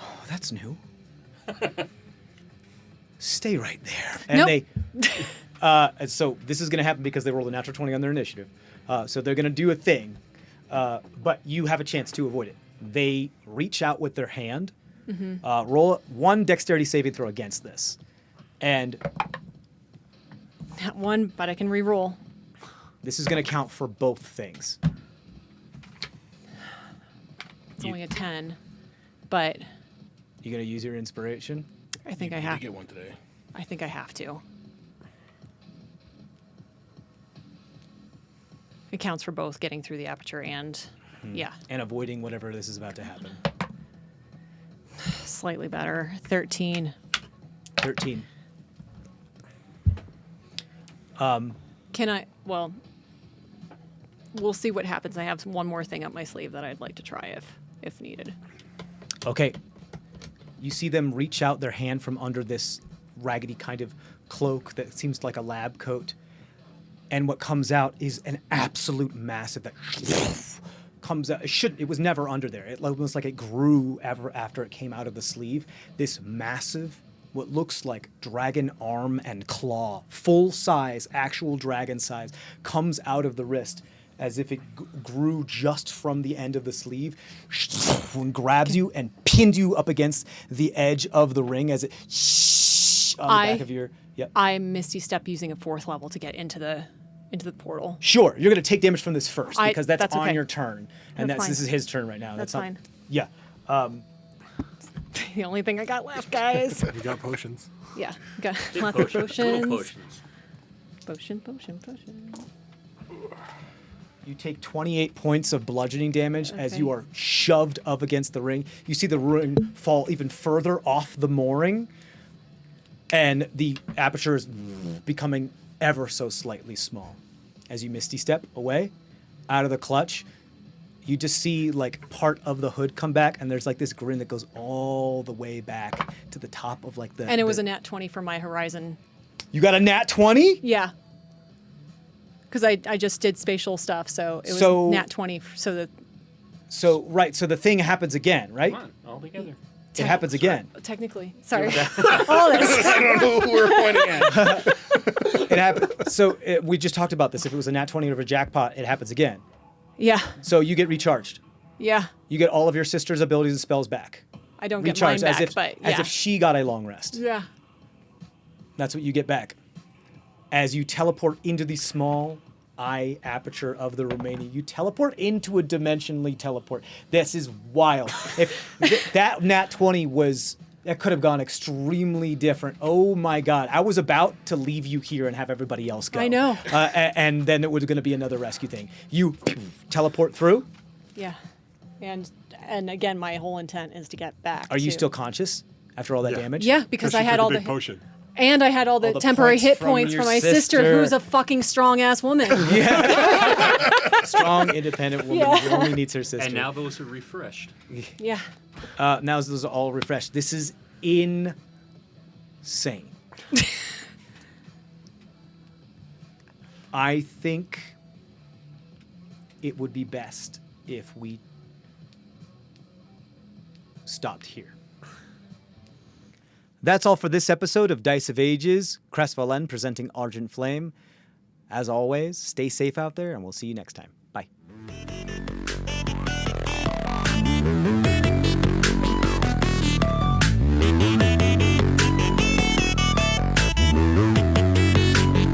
Oh, that's new. Stay right there. And Nope. they, and so this is going to happen because they rolled a natural 20 on their initiative. So they're going to do a thing, but you have a chance to avoid it. They reach out with their hand, roll one dexterity saving throw against this. And Not one, but I can re-roll. this is going to count for both things. It's only a 10, but You going to use your inspiration? I think I You have. get one today. I think I have to. It counts for both getting through the aperture and, yeah, And avoiding whatever this is about to happen. slightly better. 13. 13. Can I? Well, we'll see what happens. I have one more thing up my sleeve that I'd like to try if needed. Okay. You see them reach out their hand from under this raggedy kind of cloak that seems like a lab coat. And what comes out is an absolute massive that comes out. It was never under there. It almost like it grew ever after it came out of the sleeve. This massive, what looks like dragon arm and claw, full size, actual dragon size, comes out of the wrist as if it grew just from the end of the sleeve and grabs you and pins you up against the edge of the ring as it on the back of your. Yep. I Misty Step using a 4th level to get into the portal. Sure, you're going to take damage from this first because that's that's on okay. your turn, and That's fine. this is his turn right now. That's not, fine. Yeah. The only thing I got left, guys. You got potions. Yeah, got Big lots of potions, little potions. potions. Potion. You take 28 points of bludgeoning damage as Okay. you are shoved up against the ring. You see the ring fall even further off the mooring, and the aperture is becoming ever so slightly small. As you misty step away, out of the clutch, you just see like part of the hood come back, and there's like this grin that goes all the way back to the top of like the. And it was a nat 20 for my horizon. You got a nat 20? Yeah. Because I just did spatial stuff, so it was So- nat 20. So that So right, so the thing happens again, right? Come on, all together. It happens again. technically, sorry, all this. I don't know who we're pointing at. It happens. So we just talked about this. If it was a nat 20 or a jackpot, it happens again. Yeah, So you get recharged. yeah. You get all of your sister's abilities and spells back. I don't get mine Recharged back, as if but yeah. as if she got a long rest. Yeah. That's what you get back. As you teleport into the small eye aperture of the Romania, you teleport into a dimensionally teleport. This is wild. If that nat 20 was, that could have gone extremely different. Oh my God. I was about to leave you here and have everybody else go. I know. And then it was going to be another rescue thing. You teleport through. Yeah. And again, my whole intent is to get back. Are you too. still conscious after all that Yeah. damage? Yeah, because I She had took a all big the potion. and I had all the the temporary points hit from points your from my sister, sister. who's a fucking strong ass woman. Strong, independent woman Yeah. who only needs her sister. And now those are refreshed. Yeah. Now those are all refreshed. This is insane. I think it would be best if we stopped here. That's all for this episode of Dice of Ages. CrestVahllen presenting Argent Flame. As always, stay safe out there, and we'll see you next time. Bye.